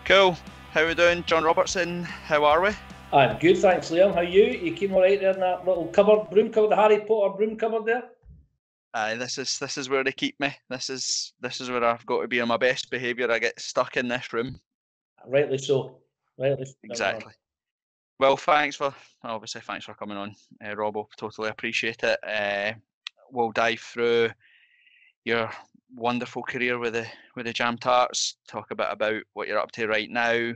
Cool. How we doing, John Robertson? How are we? I'm good, thanks, Liam. How are you? You keeping all right there in that little cupboard, broom cupboard, the Harry Potter broom cupboard there? Aye, this is where they keep me. This is where I've got to be on my best behaviour. I get stuck in this room. Rightly so. Rightly so. Exactly. Well, thanks for coming on, Robbo. Totally appreciate it. We'll dive through your wonderful career with the Jam Tarts. Talk a bit about what you're up to right now.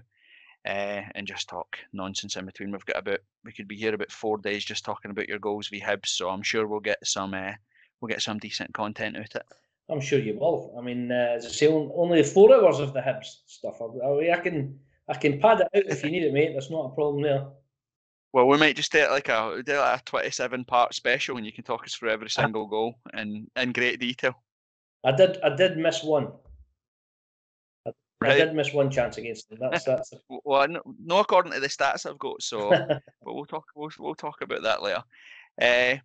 And just talk nonsense in between. We could be here about 4 days just talking about your goals v Hibs, so I'm sure we'll get some decent content out of it. I'm sure you will. I mean, as I say, only 4 hours of the Hibs stuff. I can pad it out if you need it, mate. That's not a problem there. Well, we might just do like a 27-part special, and you can talk us through every single goal in great detail. I did miss one. Right. I did miss one chance against them. That's well, no, according to the stats I've got. So, but we'll talk about that later. I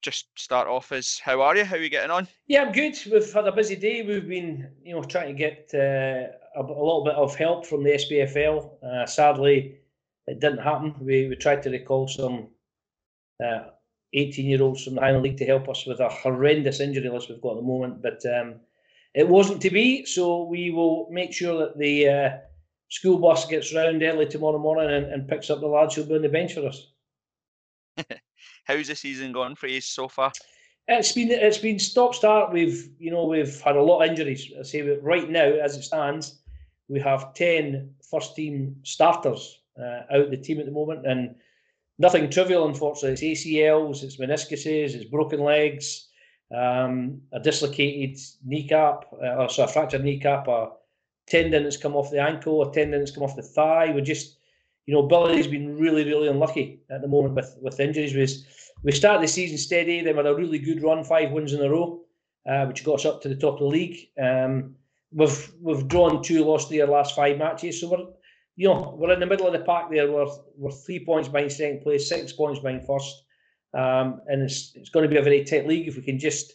just start off as, how are you? How are you getting on? Yeah, I'm good. We've had a busy day. We've been, trying to get a little bit of help from the SPFL. Sadly, it didn't happen. We tried to recall some 18-year-olds from the Highland League to help us with a horrendous injury list we've got at the moment, but it wasn't to be. So we will make sure that the school bus gets round early tomorrow morning and picks up the lads who'll be on the bench for us. How's the season gone for you so far? It's been stop-start. We've had a lot of injuries. I say right now, as it stands, we have 10 first-team starters out the team at the moment, and nothing trivial, unfortunately. It's ACLs, it's meniscuses, it's broken legs, a dislocated kneecap, a fractured kneecap, a tendon that's come off the ankle, a tendon that's come off the thigh. We're just, Billy's been really, really unlucky at the moment with injuries. We started the season steady, then we had a really good run, 5 wins in a row, which got us up to the top of the league. We've drawn 2, lost 3 of the last 5 matches, so we're in the middle of the pack there. We're 3 points behind second place, 6 points behind first, and it's going to be a very tight league. If we can just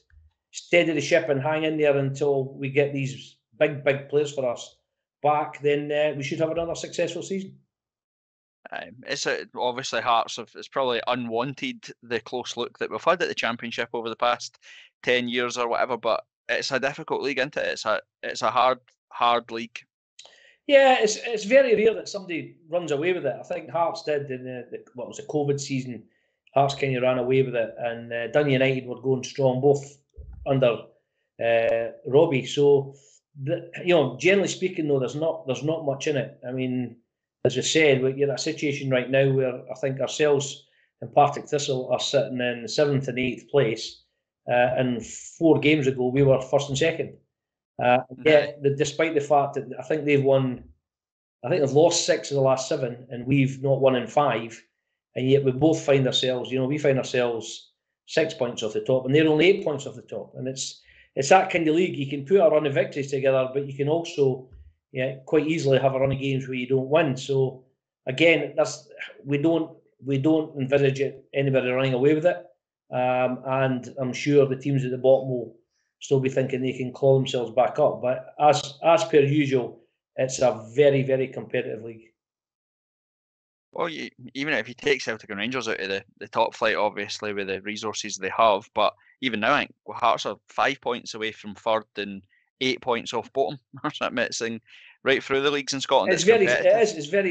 steady the ship and hang in there until we get these big players for us back, then we should have another successful season. It's obviously Hearts it's probably unwanted, the close look that we've had at the Championship over the past 10 years or whatever, but it's a difficult league, isn't it? It's a hard league. Yeah, it's very rare that somebody runs away with it. I think Hearts did in the COVID season. Hearts kind of ran away with it, and Dun United were going strong, both under Robbie. So, generally speaking, though, there's not much in it. I mean, as I said, we're in a situation right now where I think ourselves and Partick Thistle are sitting in 7th and 8th place, and 4 games ago we were 1st and 2nd. Despite the fact that I think they've lost 6 of the last 7, and we've not won in 5, and yet we both find ourselves, we find ourselves 6 points off the top, and they're only 8 points off the top, and it's that kind of league. You can put a run of victories together, but you can also quite easily have a run of games where you don't win. So again, we don't envisage anybody running away with it, and I'm sure the teams at the bottom will still be thinking they can claw themselves back up. But as per usual, it's a very, very competitive league. Well, even if you take Celtic and Rangers out of the top flight, obviously with the resources they have, but even now, I think Hearts are 5 points away from 3rd and 8 points off bottom. It's right through the leagues in Scotland. It's very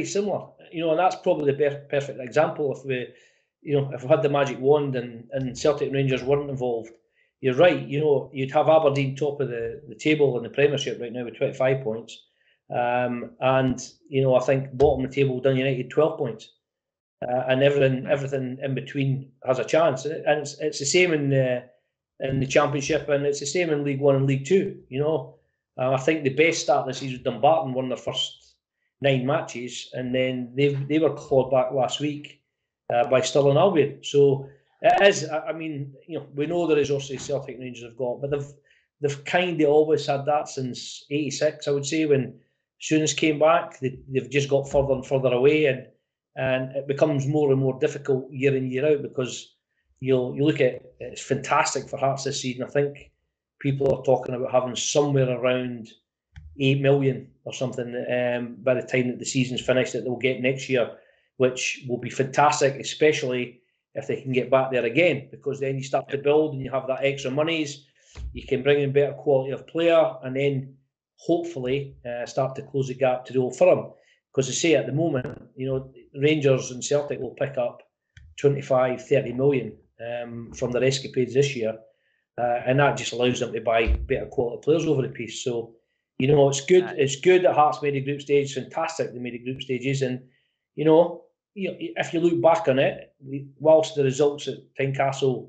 similar, and that's probably the perfect example. If we had the magic wand and Celtic and Rangers weren't involved, you're right. You'd have Aberdeen top of the table in the Premiership right now with 25 points, and I think bottom of the table, Dun United 12 points, and everything in between has a chance. And it's the same in the Championship, and it's the same in League One and League Two. I think the best start this season was Dumbarton, won their first 9 matches, and then they were clawed back last week by Stirling Albion. So it is. I mean, we know the resources Celtic and Rangers have got, but they've kind of always had that since '86. I would say when Souness came back, they've just got further and further away, and it becomes more and more difficult year in year out, because you look at it's fantastic for Hearts this season. I think people are talking about having somewhere around 8 million or something by the time that the season's finished that they'll get next year, which will be fantastic, especially if they can get back there again, because then you start to build and you have that extra monies, you can bring in better quality of player, and then hopefully start to close the gap to the Old Firm. Because I say at the moment, Rangers and Celtic will pick up 25, 30 million from their escapades this year, and that just allows them to buy better quality players over the piece. So, it's good. It's good that Hearts made a group stage. Fantastic they made a group stages, and if you look back on it, whilst the results at Tynecastle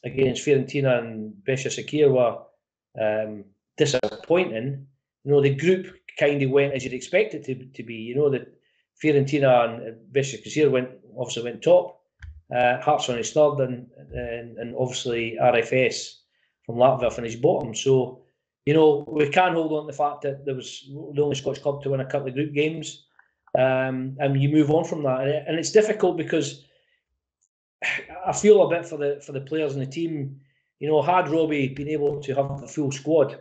against Fiorentina and Besiktas were disappointing, the group kind of went as you'd expect it to be. That Fiorentina and Besiktas obviously went top. Hearts finished third, and obviously RFS from Latvia finished bottom. So, we can hold on to the fact that there was the only Scottish club to win a couple of group games, and you move on from that. And it's difficult because I feel a bit for the players in the team. Had Robbie been able to have the full squad,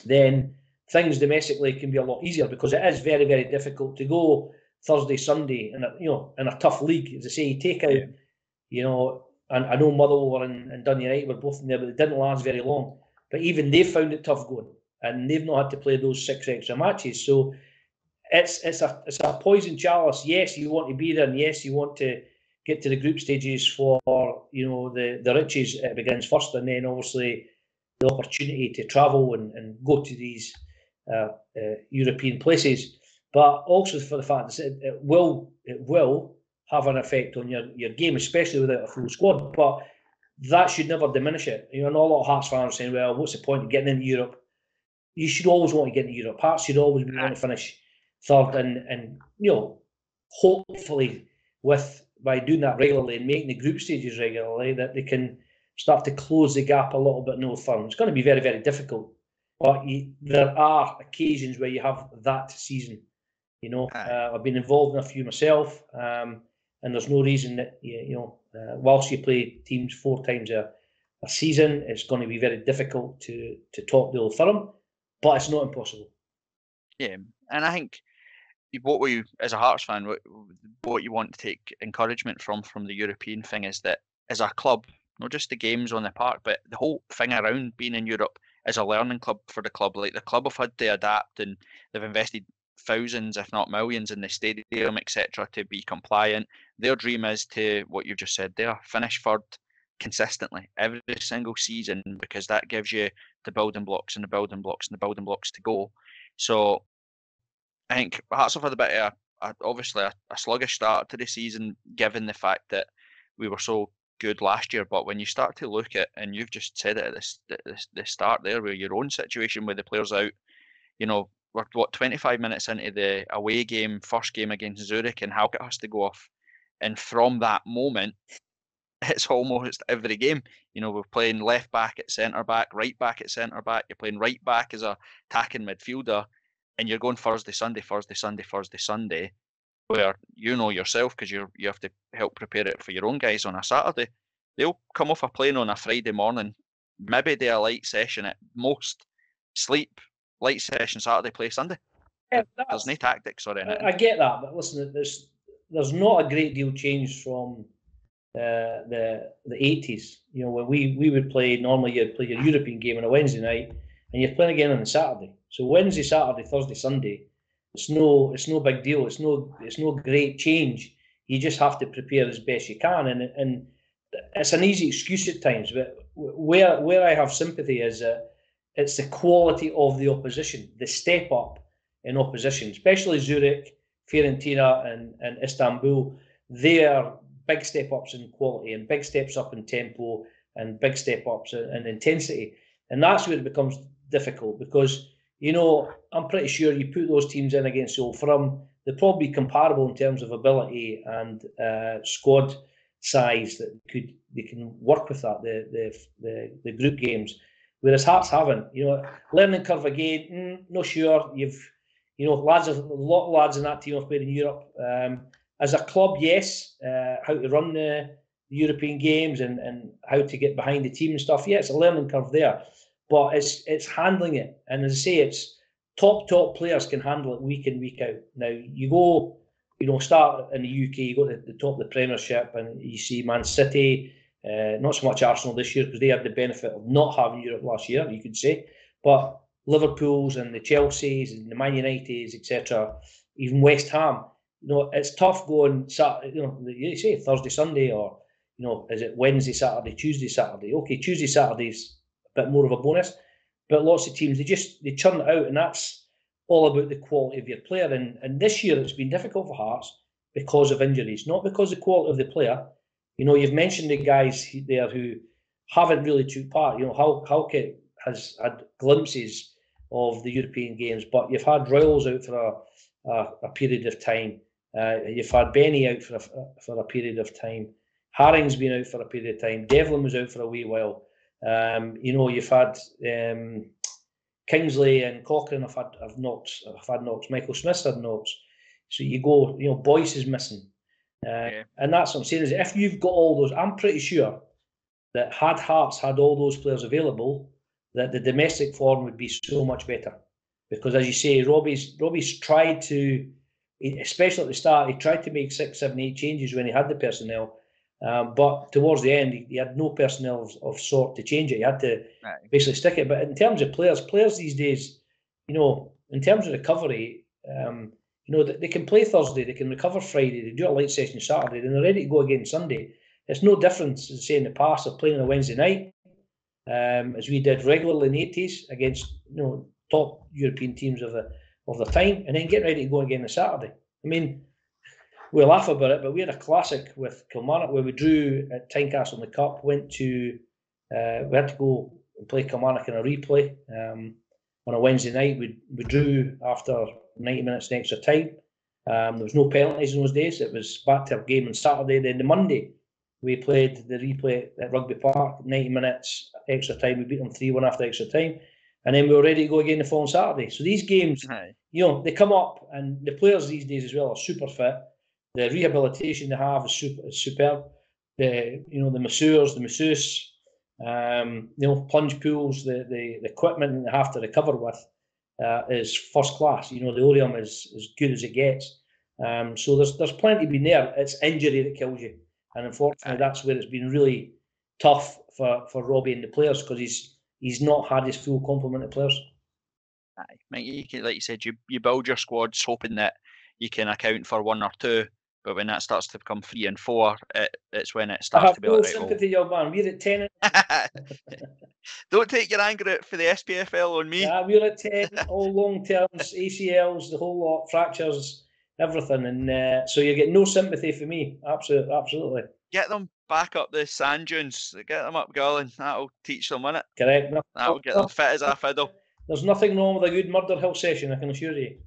then things domestically can be a lot easier, because it is very, very difficult to go Thursday, Sunday in a tough league. As I say, you take out, and I know Motherwell and Dundee United were both in there, but it didn't last very long. But even they found it tough going, and they've not had to play those 6 extra matches. So it's a poison chalice. Yes, you want to be there, and yes, you want to get to the group stages for the riches. It begins first, and then obviously the opportunity to travel and go to these European places. But also for the fact that it will have an effect on your game, especially without a full squad. But that should never diminish it. I know a lot of Hearts fans are saying, well, what's the point of getting into Europe? You should always want to get into Europe. Hearts should always want to finish third, and hopefully by doing that regularly and making the group stages regularly, that they can start to close the gap a little bit in Old Firm. It's going to be very, very difficult, but there are occasions where you have that season. I've been involved in a few myself, and there's no reason that whilst you play teams 4 times a season, it's going to be very difficult to top the Old Firm, but it's not impossible. Yeah, and I think what we, as a Hearts fan, what you want to take encouragement from the European thing is that as a club, not just the games on the park, but the whole thing around being in Europe is a learning club for the club. Like, the club have had to adapt, and they've invested thousands, if not millions, in the stadium, etc., to be compliant. Their dream is to, what you've just said there, finish third consistently every single season, because that gives you the building blocks and the building blocks and the building blocks to go. So I think Hearts have had a bit of obviously a sluggish start to the season, given the fact that we were so good last year. But when you start to look at, and you've just said it at the start there, with your own situation with the players out, we're 25 minutes into the away game, first game against Zurich, and Halkett has to go off. And from that moment, it's almost every game. We're playing left back at centre back, right back at centre back. You're playing right back as a attacking midfielder, and you're going Thursday, Sunday, where yourself, because you have to help prepare it for your own guys on a Saturday. They'll come off a plane on a Friday morning, maybe do a light session at most, sleep, light session Saturday, play Sunday. Yeah, there's no tactics or anything. I get that, but listen, there's not a great deal changed from the 80s. When we would play, normally you'd play your European game on a Wednesday night, and you're playing again on a Saturday. So Wednesday, Saturday, Thursday, Sunday, it's no big deal. It's no great change. You just have to prepare as best you can, and it's an easy excuse at times. But where I have sympathy is that it's the quality of the opposition, the step up in opposition, especially Zurich, Fiorentina, and Istanbul. They are big step ups in quality, and big steps up in tempo, and big step ups in intensity. And that's where it becomes difficult, because I'm pretty sure you put those teams in against Old Firm, they're probably comparable in terms of ability and squad size, that they can work with that, the group games, whereas Hearts haven't. Learning curve again, not sure. A lot of lads in that team have played in Europe. As a club, yes, how to run the European games and how to get behind the team and stuff. Yeah, it's a learning curve there. but it's handling it. And as I say, it's top players can handle it week in, week out. Now, you go, start in the UK, you go to the top of the Premiership, and you see Man City, not so much Arsenal this year because they had the benefit of not having Europe last year, you could say, but Liverpool's and the Chelsea's and the Man United's, etc., even West Ham. It's tough going Saturday, you say Thursday, Sunday, or, is it Wednesday, Saturday, Tuesday, Saturday? Okay, Tuesday, Saturday's a bit more of a bonus, but lots of teams, they churn it out, and that's all about the quality of your player. And this year it's been difficult for Hearts because of injuries, not because of the quality of the player. You've mentioned the guys there who haven't really took part. Halkett has had glimpses of the European games, but you've had Royals out for a period of time. You've had Benny out for a period of time. Herring's been out for a period of time. Devlin was out for a wee while. You've had Kingsley and Cochrane have had knocks. Michael Smith's had knocks. So you go, Boyce is missing. And that's what I'm saying, is if you've got all those, I'm pretty sure that had Hearts had all those players available, that the domestic form would be so much better. Because as you say, Robbie's tried to, especially at the start, he tried to make 6, 7, 8 changes when he had the personnel. But towards the end, he had no personnel of sort to change it. He had to basically stick it. But in terms of players these days, in terms of recovery, they can play Thursday, they can recover Friday, they do a late session Saturday, then they're ready to go again Sunday. It's no difference, as I say in the past, of playing on a Wednesday night, as we did regularly in the 80s against top European teams of the time, and then getting ready to go again on Saturday. I mean, we laugh about it, but we had a classic with Kilmarnock where we drew at Tynecastle in the Cup. We had to go and play Kilmarnock in a replay on a Wednesday night. We drew after 90 minutes in extra time. There was no penalties in those days. It was back to a game on Saturday. Then the Monday, we played the replay at Rugby Park, 90 minutes extra time. We beat them 3-1 after extra time. And then we were ready to go again the following Saturday. So these games, they come up, and the players these days as well are super fit. The rehabilitation they have is superb. The masseurs, the masseuse, plunge pools, the equipment that they have to recover with is first class. The Orium is as good as it gets. So there's plenty been there. It's injury that kills you, and unfortunately that's where it's been really tough for Robbie and the players, because he's not had his full complement of players. Like you said, you build your squads hoping that you can account for 1 or 2. But when that starts to become 3 and 4, it's when it starts to be like, sympathy, young man. We're at 10. Don't take your anger out for the SPFL on me. Yeah, we're at 10, all long terms, ACLs, the whole lot, fractures, everything. And so you get no sympathy for me. Absolutely. Get them back up the sand dunes. Get them up going. That'll teach them, innit? Correct. That'll get them fit as a fiddle. There's nothing wrong with a good Murder Hill session, I can assure you.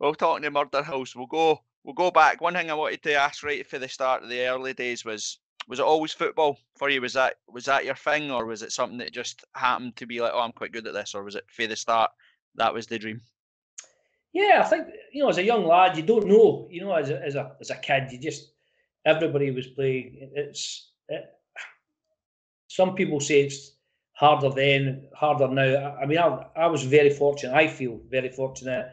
Well, talking to Murder Hills, we'll go back. One thing I wanted to ask right for the start of the early days was it always football for you? Was that your thing, or was it something that just happened to be like, oh, I'm quite good at this, or was it for the start that was the dream? Yeah, I think as a young lad, you don't know. As a kid, everybody was playing. Some people say it's harder then, harder now. I mean, I was very fortunate. I feel very fortunate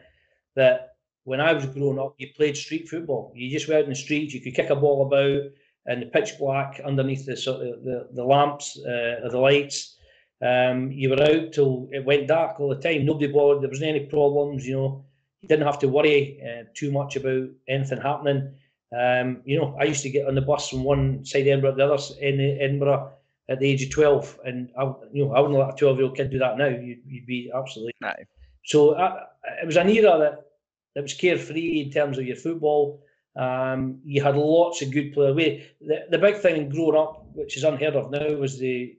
that when I was growing up, you played street football. You just went out in the streets. You could kick a ball about, and the pitch black underneath the lamps, the lights. You were out till it went dark all the time. Nobody bothered. There wasn't any problems. You didn't have to worry too much about anything happening. I used to get on the bus from one side of Edinburgh to the other in Edinburgh at the age of 12, and I wouldn't let a 12-year-old kid do that now. You'd be absolutely. Right. So it was an era that was carefree in terms of your football. You had lots of good players. The big thing growing up, which is unheard of now, was the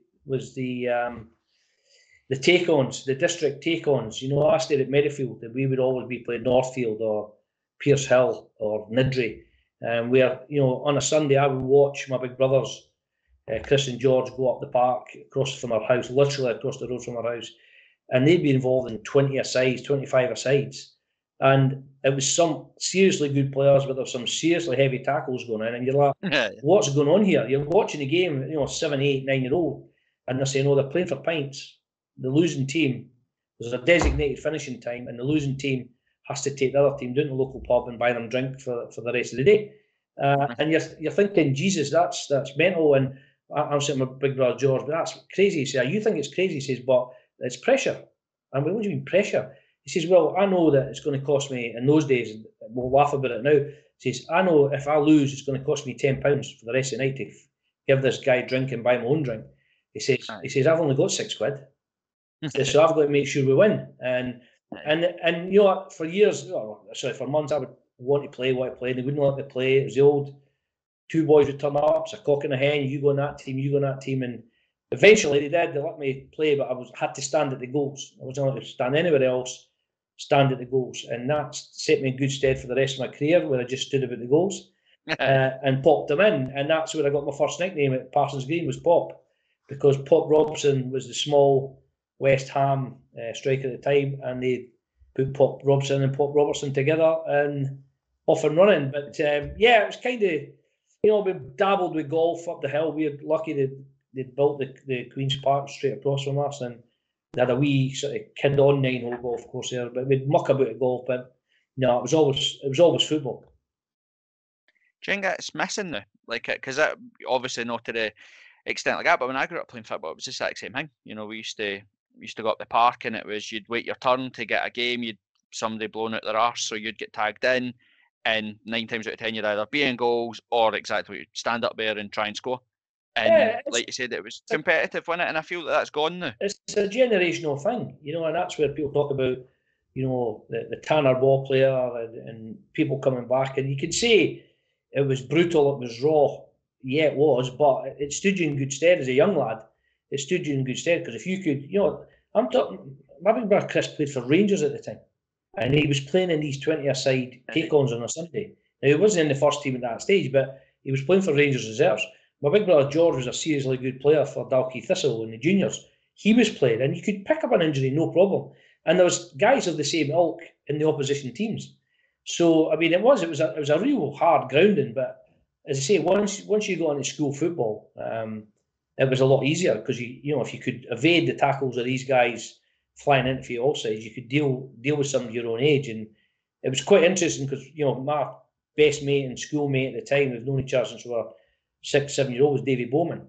take-ons, the district take-ons. I stayed at Merrifield, and we would always be playing Northfield or Pierce Hill or Niddrie. Where on a Sunday I would watch my big brothers, Chris and George, go up the park across from our house, literally across the road from our house, and they'd be involved in 20 asides, 25 asides. And it was some seriously good players, but there were some seriously heavy tackles going on. And you're like, what's going on here? You're watching the game, 7, 8, 9-year-old, and they're saying, oh, they're playing for pints. The losing team, there's a designated finishing time, and the losing team has to take the other team down to the local pub and buy them drink for the rest of the day. And you're thinking, Jesus, that's mental. And I'm saying my big brother George, but that's crazy. He says, you think it's crazy? He says, but it's pressure. And what do you mean pressure? He says, well, I know that it's going to cost me in those days, and we'll laugh about it now. He says, I know if I lose, it's going to cost me £10 for the rest of the night to give this guy drink and buy my own drink. He says, I've only got £6. So I've got to make sure we win. And you know, for years, for months, I would want to play. They wouldn't let me play. It was the old two boys would turn up, it's a cock and a hen, you go on that team, you go on that team. And eventually they did, they let me play, but I had to stand at the goals. I wasn't allowed to stand anywhere else, stand at the goals. And that set me in good stead for the rest of my career, where I just stood about the goals and popped them in. And that's where I got my first nickname at Parsons Green, was Pop, because Pop Robson was the small West Ham striker at the time, and they put Pop Robson and Pop Robertson together and off and running. But yeah, it was kind of, you know, we dabbled with golf up the hill. We were lucky that they'd built the Queen's Park straight across from us, and they had a wee sort of kid on 9-hole golf course there. But we'd muck about at golf, but no, it was always football. Do you think it's missing now? Like, because that obviously not to the extent like that, but when I grew up playing football, it was just that same thing. You know, we used to go up the park, and it was, you'd wait your turn to get a game, you'd somebody blown out their arse, so you'd get tagged in, and 9 times out of 10 you'd either be in goals or exactly you'd stand up there and try and score. And like you said, it was competitive, wasn't it? And I feel that's gone now. It's a generational thing, you know, and that's where people talk about, you know, the Tanner ball player and people coming back, and you can say it was brutal, it was raw. Yeah, it was, but it stood you in good stead as a young lad. It stood you in good stead, because if you could, you know, I'm talking, my big brother Chris played for Rangers at the time, and he was playing in these 20-a-side take-ons on a Sunday. Now, he wasn't in the first team at that stage, but he was playing for Rangers reserves. My big brother George was a seriously good player for Dalkey Thistle in the juniors. He was playing, and you could pick up an injury, no problem. And there was guys of the same ilk in the opposition teams. So, I mean, it was a real hard grounding, but as I say, once you got into school football, it was a lot easier, because you know, if you could evade the tackles of these guys flying into for you all sides, you could deal with some of your own age. And it was quite interesting, because, you know, my best mate and schoolmate at the time, we've known each other since we were 6-7 year old, was Davy Bowman.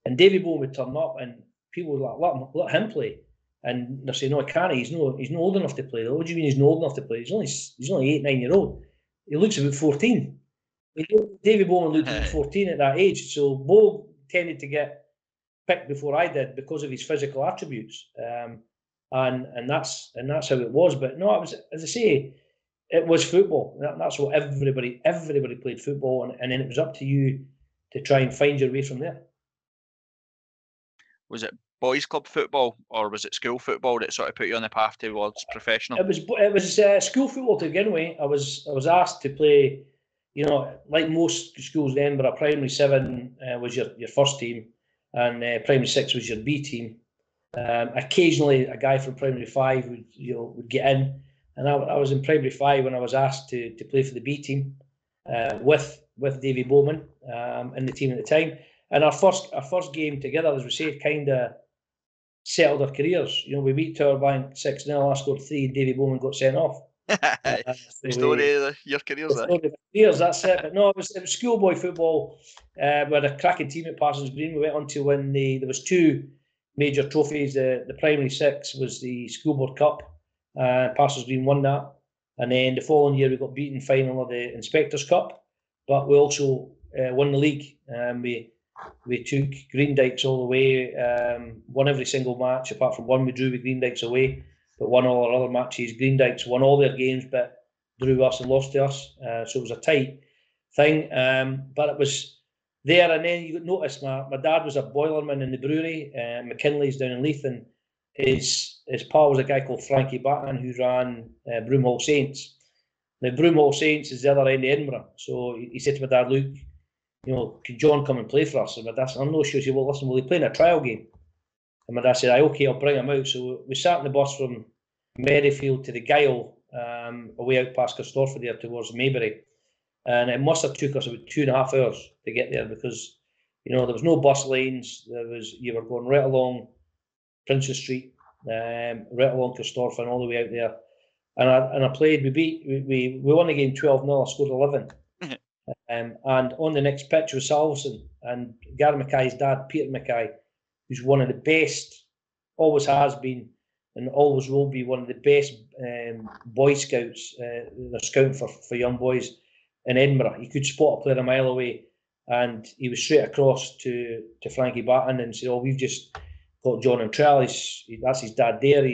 And Davy Bowman would turn up, and people would like, let him play. And they're saying, no, I can't. He's not old enough to play. What do you mean he's not old enough to play? He's only 8-9 year old. He looks about 14. Davy Bowman looked about 14 at that age. So Bo tended to get picked before I did because of his physical attributes. And that's how it was. But no, it was, as I say, it was football. That's what everybody played football, and then it was up to you to try and find your way from there. Was it boys' club football, or was it school football that sort of put you on the path towards professional? It was school football to begin with. I was asked to play, you know, like most schools in Edinburgh, primary 7 was your first team, and primary 6 was your B team. Occasionally, a guy from primary 5 would get in, and I was in primary 5 when I was asked to play for the B team with Davy Bowman in the team at the time. And our first game together, as we say, kind of settled our careers. You know, we beat Tower Bank 6-0. I scored 3, and Davy Bowman got sent off. The story of your careers, that's it. But no, it was schoolboy football. We had a cracking team at Parsons Green. We went on to win there was 2 major trophies. The primary 6 was the School Board Cup. Parsons Green won that, and then the following year we got beaten final of the Inspectors Cup. But we also won the league. We took Green Dykes all the way, won every single match apart from one we drew with Green Dykes away, but won all our other matches. Green Dykes won all their games, but drew us and lost to us. So it was a tight thing. But it was there, and then you got noticed. My dad was a boilerman in the brewery, McKinley's down in Leith, and his pal was a guy called Frankie Batman who ran Broomhall Saints. Now Broomhall Saints is the other end of Edinburgh. So he said to my dad, "Look, you know, can John come and play for us?" And my dad said, "I'm not sure." He said, "Well, listen, will he play in a trial game?" And my dad said, "Okay, I'll bring him out." So we sat in the bus from Merrifield to the Gyle, away out past Carstorphine there towards Maybury. And it must have took us about 2.5 hours to get there, because You know, there was no bus lanes. You were going right along Princess Street, right along Corstorphine, all the way out there. And I played. We won the game 12-0. I scored 11. And on the next pitch was Salveson and Gary Mackay's dad, Peter Mackay, who's one of the best, always has been, and always will be one of the best Boy Scouts. They're scouting for young boys in Edinburgh. He could spot a player a mile away, and he was straight across to Frankie Batten and said, "Oh, we've just got John and Trell. That's his dad there."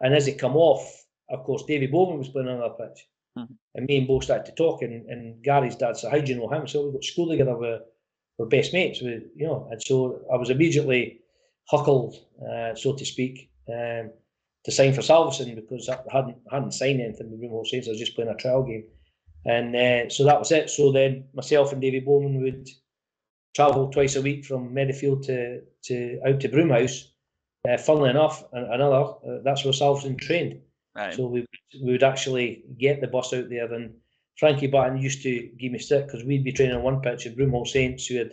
And as he come off, of course, Davy Bowman was playing on another pitch. And me and Bo started to talk, and Gary's dad said, "How do you know him?" So we got to school together. We're best mates, and so I was immediately huckled, so to speak, to sign for Salveson because I hadn't signed anything with Broomhall Saints. I was just playing a trial game, and so that was it. So then myself and Davy Bowman would travel twice a week from Meadowfield to out to Broomhouse. Funnily enough, that's where Salveson trained. Right. So we would actually get the bus out there, and Frankie Batten used to give me stick because we'd be training on one pitch, and Broomhall Saints, who had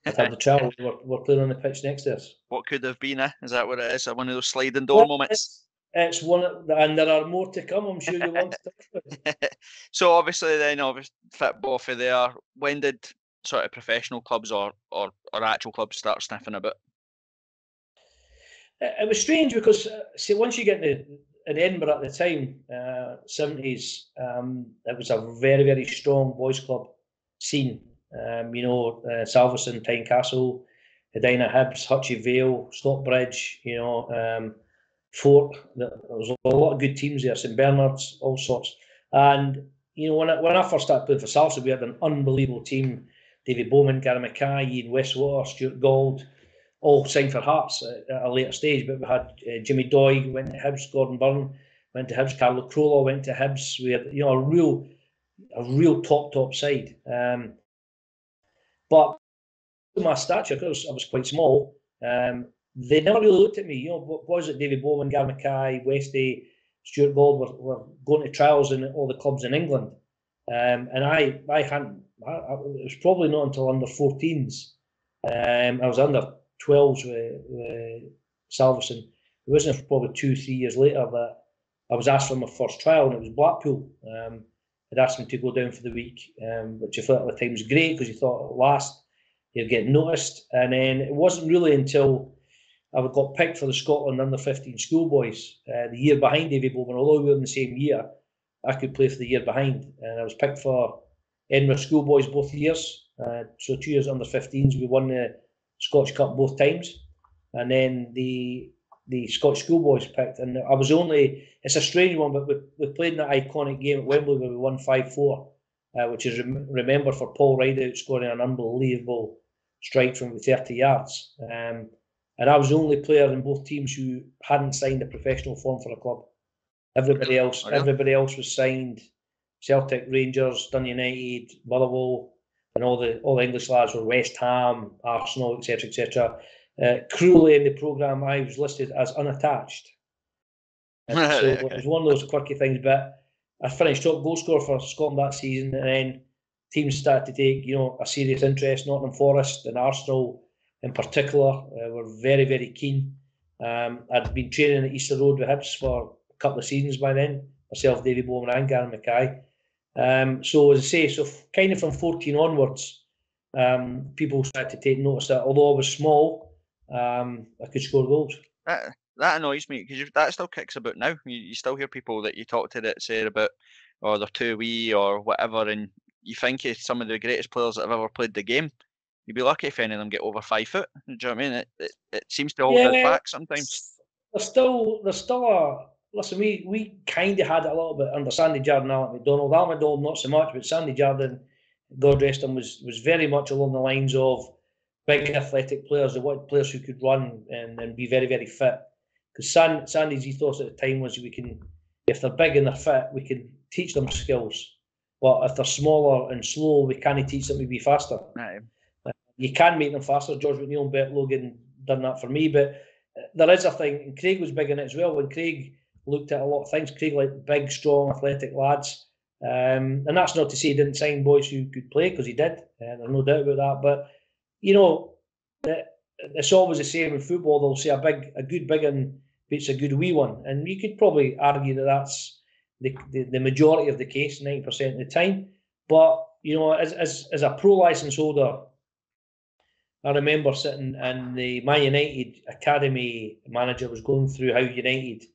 the travel, were playing on the pitch next to us. What could have been? Is that what it is? One of those sliding door moments? It's one, and there are more to come. I'm sure you want to. So obviously, then football for there. When did sort of professional clubs or actual clubs start sniffing a bit? It was strange because see, once you get in Edinburgh at the time, 70s, it was a very, very strong boys' club scene. Salveson, Tynecastle, Edina, Hibs, Hutchie Vale, Stockbridge, Fort. There was a lot of good teams there, St Bernard's, all sorts. And, when I first started playing for Salveson, we had an unbelievable team. David Bowman, Gary Mackay, Ian Westwater, Stuart Gould, all signed for Hearts at a later stage, but we had Jimmy Doig went to Hibs, Gordon Byrne went to Hibs, Carlo Crowlaw went to Hibs. We had a real top side. But my stature, because I was quite small, they never really looked at me. Boys like David Bowman, Gary Mackay, Westy, Stuart Gould were going to trials in all the clubs in England, and I hadn't. It was probably not until under 14s. I was under 12s with Salveson. It wasn't probably 2-3 years later that I was asked for my first trial, and it was Blackpool. They'd asked me to go down for the week, which I thought at the time was great because you thought at last you'd get noticed. And then it wasn't really until I got picked for the Scotland under-15 schoolboys the year behind Davy Bowman. Although we were in the same year, I could play for the year behind. And I was picked for Edinburgh schoolboys both years. So 2 years under-15s, we won the Scottish Cup both times. And then the Scottish schoolboys picked. And I was only, it's a strange one, but we played in that iconic game at Wembley where we won 5-4, which is remembered for Paul Rideout scoring an unbelievable strike from 30 yards. And I was the only player in both teams who hadn't signed a professional form for a club. Everybody else was signed. Celtic, Rangers, Dun United, Motherwell, and all the English lads were West Ham, Arsenal, etc., etc. Cruelly in the programme, I was listed as unattached. So okay. It was one of those quirky things. But I finished top goal scorer for Scotland that season, and then teams started to take, a serious interest. Nottingham Forest and Arsenal, in particular, were very, very keen. I'd been training at Easter Road with Hibs for a couple of seasons by then. Myself, Davy Bowman, and Gary Mackay. So as I say, so kind of from 14 onwards, people started to take notice that although I was small, I could score goals. That annoys me because that still kicks about now. You still hear people that you talk to that say about, they're too wee or whatever, and you think of some of the greatest players that have ever played the game. You'd be lucky if any of them get over 5 foot. Do you know what I mean? It seems to hold us back sometimes. There's still a listen. We kind of had it a little bit under Sandy Jardine, Alec McDonald. Alec McDonald not so much, but Sandy Jardine, God rest him, was very much along the lines of big athletic players. They wanted players who could run and be very, very fit. Because Sandy's ethos at the time was if they're big and they're fit, we can teach them skills. But if they're smaller and slow, we can't teach them to be faster. Right. You can make them faster. George McNeil and Bert Logan done that for me. But there is a thing, and Craig was big in it as well. When Craig looked at a lot of things, Craig liked big, strong, athletic lads. And that's not to say he didn't sign boys who could play, because he did. There's no doubt about that. But you know, it's always the same in football. They'll say a good big one beats a good wee one, and you could probably argue that that's the majority of the case, 90% of the time. But you know, as a pro license holder, I remember sitting and the Man United academy manager was going through how United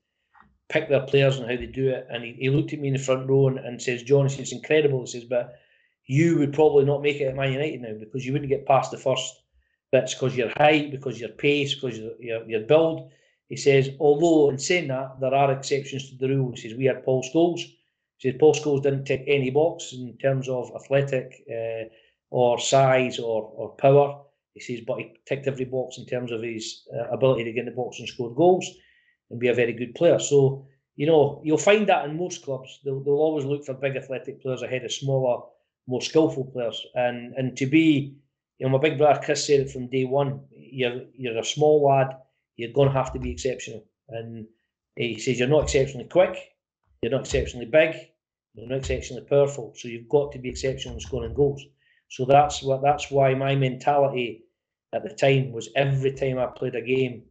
pick their players and how they do it, and he looked at me in the front row and says, "John, it's incredible." He says, "But you would probably not make it at Man United now because you wouldn't get past the first bits because your height, because your pace, because your build." He says, although in saying that, there are exceptions to the rule. He says, we had Paul Scholes. He says, Paul Scholes didn't tick any box in terms of athletic or size or power. He says, but he ticked every box in terms of his ability to get in the box and score goals and be a very good player. So, you know, you'll find that in most clubs. They'll always look for big athletic players ahead of smaller, more skillful players. And to be, you know, my big brother Chris said it from day one, you're a small lad, you're going to have to be exceptional. And he says you're not exceptionally quick, you're not exceptionally big, you're not exceptionally powerful. So you've got to be exceptional in scoring goals. So that's why my mentality at the time was every time I played a game,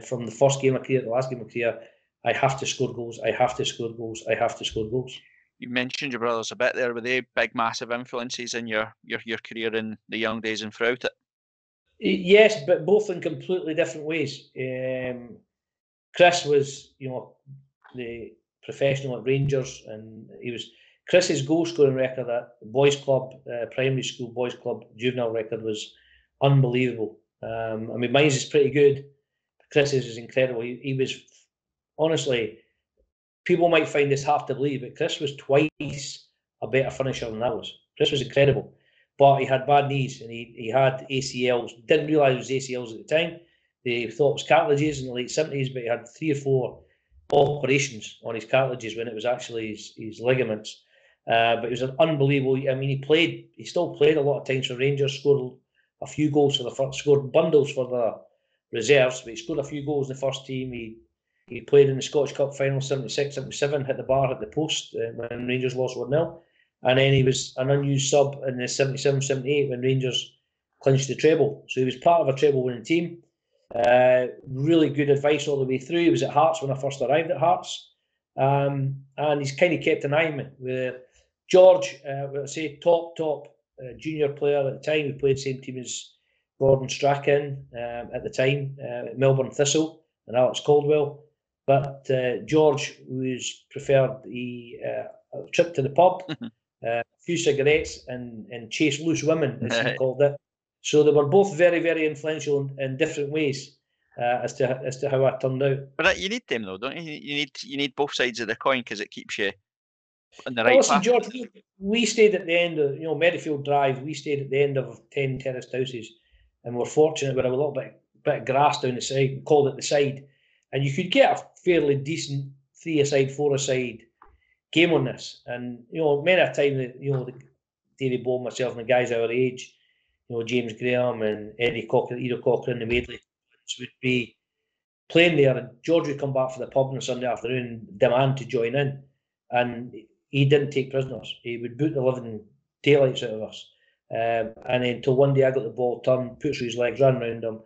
from the first game of career to the last game of career, I have to score goals, I have to score goals, I have to score goals. You mentioned your brothers a bit there. Were they big, massive influences in your career in the young days and throughout it? Yes, but both in completely different ways. Chris was, you know, the professional at Rangers, and Chris's goal scoring record at boys' club, primary school boys' club, juvenile record was unbelievable. I mean, mine's is pretty good. Chris's is incredible. He was, honestly, people might find this hard to believe, but Chris was twice a better finisher than I was. Chris was incredible. But he had bad knees and he had ACLs. Didn't realise it was ACLs at the time. They thought it was cartilages in the late 70s, but he had 3 or 4 operations on his cartilages when it was actually his ligaments. But it was an unbelievable. I mean, he still played a lot of times for Rangers, scored a few goals for the first, scored bundles for the reserves, but he scored a few goals in the first team. He played in the Scottish Cup final 76, 77, hit the bar, hit the post when Rangers lost 1-0. And then he was an unused sub in the 77, 78 when Rangers clinched the treble. So he was part of a treble winning team. Really good advice all the way through. He was at Hearts when I first arrived at Hearts. And he's kind of kept an eye on me. With George, I say top junior player at the time. He played the same team as Gordon Strachan at the time, Melbourne Thistle and Alex Caldwell. But George preferred the trip to the pub, a few cigarettes, and chase loose women, as he called it. So they were both very, very influential in different ways as to how I turned out. But you need them though, don't you? You need both sides of the coin because it keeps you on the right path. Listen, George, we stayed at the end of Merrifield Drive. We stayed at the end of 10 terraced houses, and we're fortunate with a little bit of grass down the side. We called it the side, and you could get a fairly decent 3-a-side, 4-a-side game on this. And many a time that Davy Bowe, myself, and the guys our age, James Graham and Eddie Cochran, Edo Cochran, the Madeley would be playing there, and George would come back for the pub on a Sunday afternoon, demand to join in, and he didn't take prisoners. He would boot the living daylights out of us, and then until one day I got the ball turned, put through his legs, ran around him,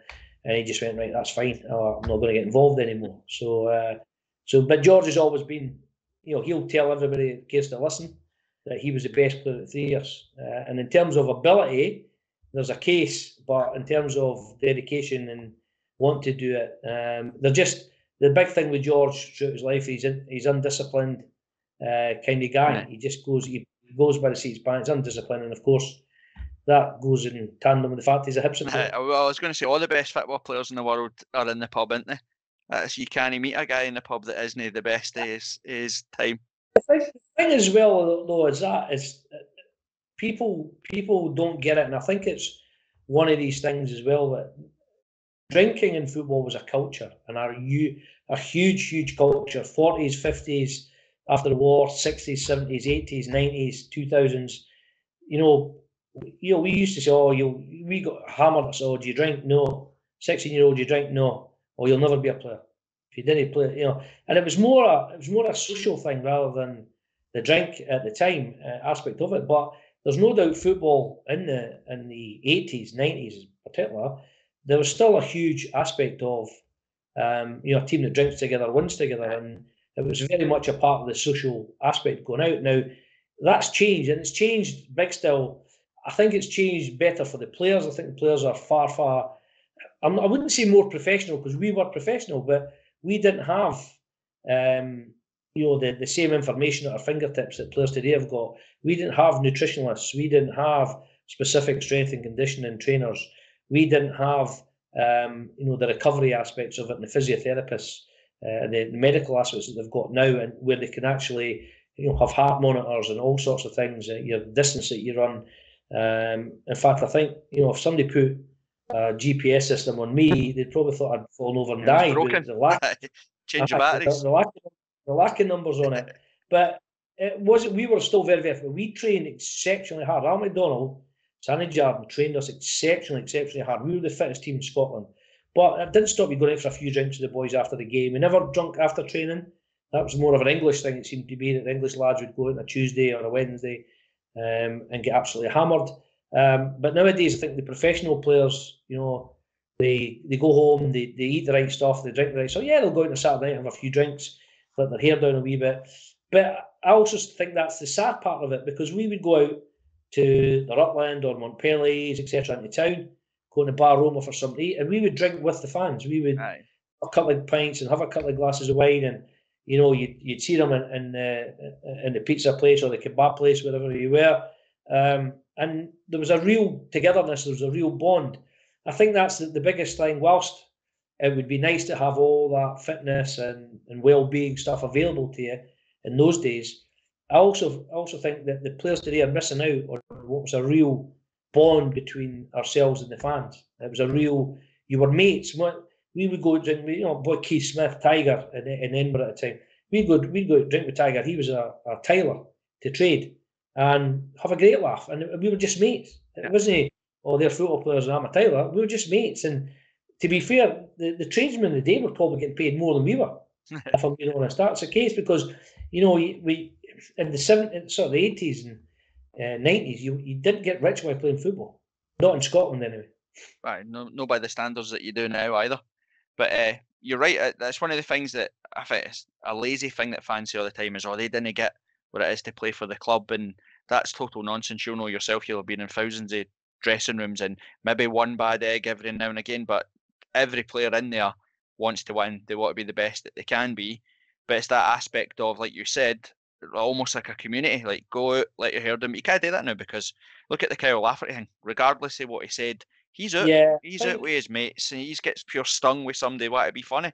and he just went, right, that's fine. I'm not going to get involved anymore. But George has always been, he'll tell everybody that cares to listen that he was the best player at 3 years. And in terms of ability, there's a case, but in terms of dedication and want to do it, the big thing with George throughout his life, he's undisciplined kind of guy. Yeah. He goes by the seat of his pants, undisciplined, and of course that goes in tandem with the fact he's a Hibs supporter. Well, I was going to say all the best football players in the world are in the pub, aren't they? You can't meet a guy in the pub that isn't the best of his time. The thing as well, though, is people don't get it, and I think it's one of these things as well, that drinking in football was a culture, and a huge culture. 40s, 50s, after the war, 60s, 70s, 80s, 90s, 2000s. We used to say, we got hammered. So, do you drink? No. 16-year-old, do you drink? No. Or you'll never be a player if you didn't play. And it was more a social thing rather than the drink at the time aspect of it. But there's no doubt football in the 80s, 90s, particular, there was still a huge aspect of a team that drinks together wins together, and it was very much a part of the social aspect going out. Now that's changed, and it's changed big still. I think it's changed better for the players. I think the players are far. I wouldn't say more professional, because we were professional, but we didn't have the same information at our fingertips that players today have got. We didn't have nutritionalists. We didn't have specific strength and conditioning trainers. We didn't have the recovery aspects of it, and the physiotherapists, the medical aspects that they've got now, and where they can actually have heart monitors and all sorts of things, your distance that you run. In fact, I think if somebody put a GPS system on me, they'd probably thought I'd fallen over and died. Change your batteries. The lack of numbers on it. But it wasn't. We were still very, very. We trained exceptionally hard. Al McDonald, Sandy Jardine trained us exceptionally hard. We were the fittest team in Scotland. But it didn't stop you going out for a few drinks with the boys after the game. We never drunk after training. That was more of an English thing, it seemed to be, that the English lads would go out on a Tuesday or a Wednesday and get absolutely hammered. But nowadays, I think the professional players, they go home, they eat the right stuff, they drink the right stuff. Yeah, they'll go out on a Saturday night and have a few drinks, let their hair down a wee bit. But I also think that's the sad part of it, because we would go out to the Rutland or Montpellier, etc., into town, go to Bar Roma for something to eat, and we would drink with the fans. We would have a couple of pints and have a couple of glasses of wine, and you'd see them in the pizza place or the kebab place, wherever you were, and there was a real togetherness. There was a real bond. I think that's the biggest thing. Whilst it would be nice to have all that fitness and well-being stuff available to you in those days, I also think that the players today are missing out on what was a real bond between ourselves and the fans. It was a real, you were mates. We would go drink, boy Keith Smith, Tiger in Edinburgh at the time. We'd go drink with Tiger. He was a Tyler to trade and have a great laugh. And we were just mates. It wasn't, they're football players and I'm a Tyler. We were just mates. And to be fair, the tradesmen of the day were probably getting paid more than we were, if I'm being honest. That's the case because, we in the 80s and 90s, you didn't get rich by playing football. Not in Scotland, anyway. Right, no by the standards that you do now either. But you're right. That's one of the things that I think is a lazy thing that fans say all the time is, they didn't get what it is to play for the club, and that's total nonsense. You'll know yourself. You'll have been in thousands of dressing rooms, and maybe one bad egg every now and again. But every player in there wants to win. They want to be the best that they can be. But it's that aspect of, like you said, almost like a community. Like, go out, let your hair down. But you can't do that now because look at the Kyle Lafferty thing. Regardless of what he said, he's out. Yeah, he's out with his mates, and he gets pure stung with somebody want to be funny.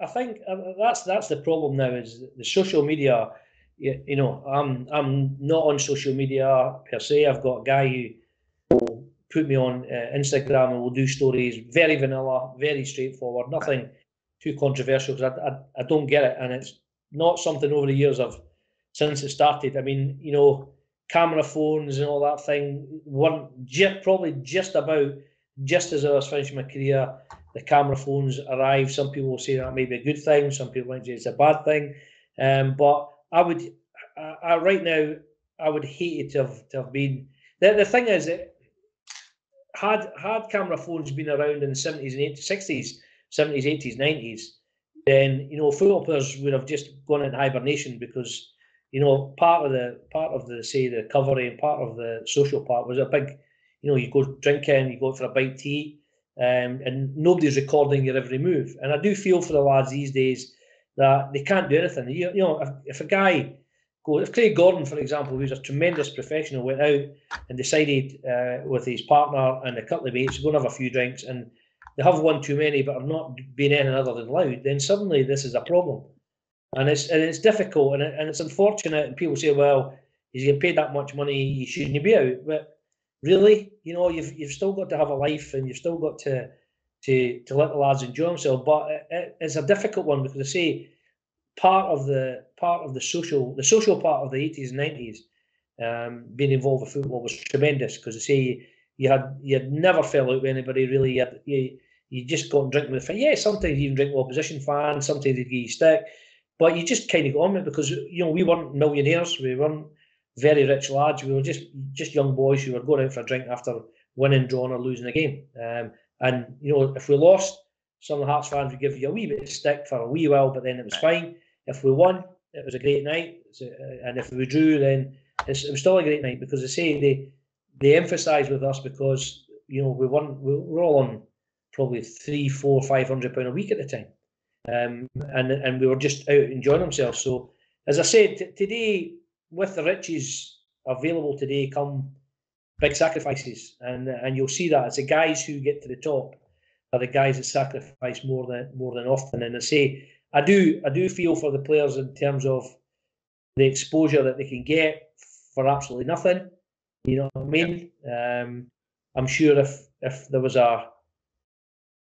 I think that's the problem now, is the social media. I'm not on social media per se. I've got a guy who will put me on Instagram and will do stories, very vanilla, very straightforward, nothing too controversial, because I don't get it, and it's not something over the years since it started. I mean, camera phones and all that thing weren't probably just as I was finishing my career, the camera phones arrived. Some people will say that may be a good thing, some people might say it's a bad thing, but right now I would hate it to have been. The thing is, had camera phones been around in the 70s and 60s, 70s, 80s, 90s, then football players would have just gone into hibernation, because part of the say the recovery and part of the social part was a big, you go drinking, you go for a bite to eat, and nobody's recording your every move. And I do feel for the lads these days that they can't do anything. If a guy if Craig Gordon, for example, who's a tremendous professional, went out and decided with his partner and a couple of mates to go and have a few drinks, and they have one too many but are not being anything other than loud, then suddenly this is a problem. And it's difficult, and it's unfortunate. And people say, well, he's getting paid that much money, he shouldn't be out. But really, you've still got to have a life, and you've still got to let the lads enjoy themselves. But it's a difficult one, because I say part of the social part of the 80s and 90s, being involved with football was tremendous, because I say you had never fell out with anybody really. You just got and drink with the fan. Yeah, sometimes you even drink with opposition fans. Sometimes they give you stick. But you just kind of got on with it, because we weren't millionaires, we weren't very rich lads, we were just young boys who were going out for a drink after winning, drawing, or losing a game. And if we lost, some of the Hearts fans would give you a wee bit of stick for a wee while, but then it was fine. If we won, it was a great night, and if we drew, then it was still a great night, because they emphasise with us, because we won. We're all on probably £300, £400, £500 a week at the time, and we were just out enjoying themselves. So, as I said, today, with the riches available today, come big sacrifices, and you'll see that it's the guys who get to the top are the guys that sacrifice more than often. And I do feel for the players in terms of the exposure that they can get for absolutely nothing. You know what I mean? I'm sure if there was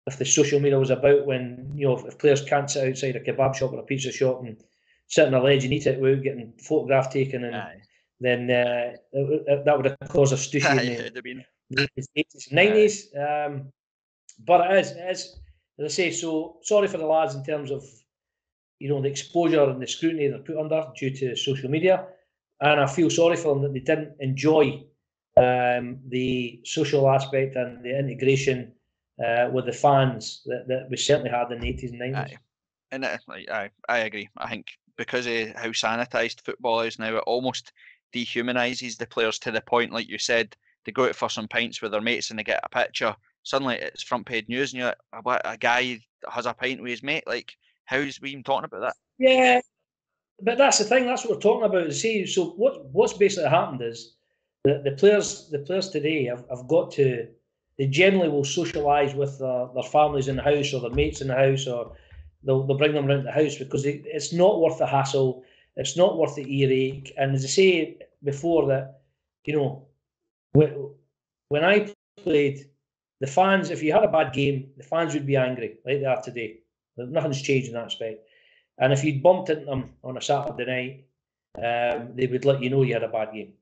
if the social media was about, when if players can't sit outside a kebab shop or a pizza shop and sit on a ledge and eat it without getting photograph taken, and then that would have caused a stushy in the 80s and 90s. But it is, as I say, so sorry for the lads in terms of the exposure and the scrutiny they're put under due to social media, and I feel sorry for them that they didn't enjoy the social aspect and the integration with the fans that we certainly had in the 80s and 90s. And I agree. I think because of how sanitised football is now, it almost dehumanises the players to the point, like you said, they go out for some pints with their mates and they get a picture. Suddenly it's front page news, and you're like, a guy has a pint with his mate. Like, how's we even talking about that? Yeah, but that's the thing. That's what we're talking about. See, so what's basically happened is that the players today have got to. They generally will socialise with their families in the house, or their mates in the house, or they'll bring them around the house, because it's not worth the hassle. It's not worth the earache. And as I say before, that when I played, the fans, if you had a bad game, the fans would be angry, like they are today. Nothing's changed in that respect. And if you'd bumped into them on a Saturday night, they would let you know you had a bad game,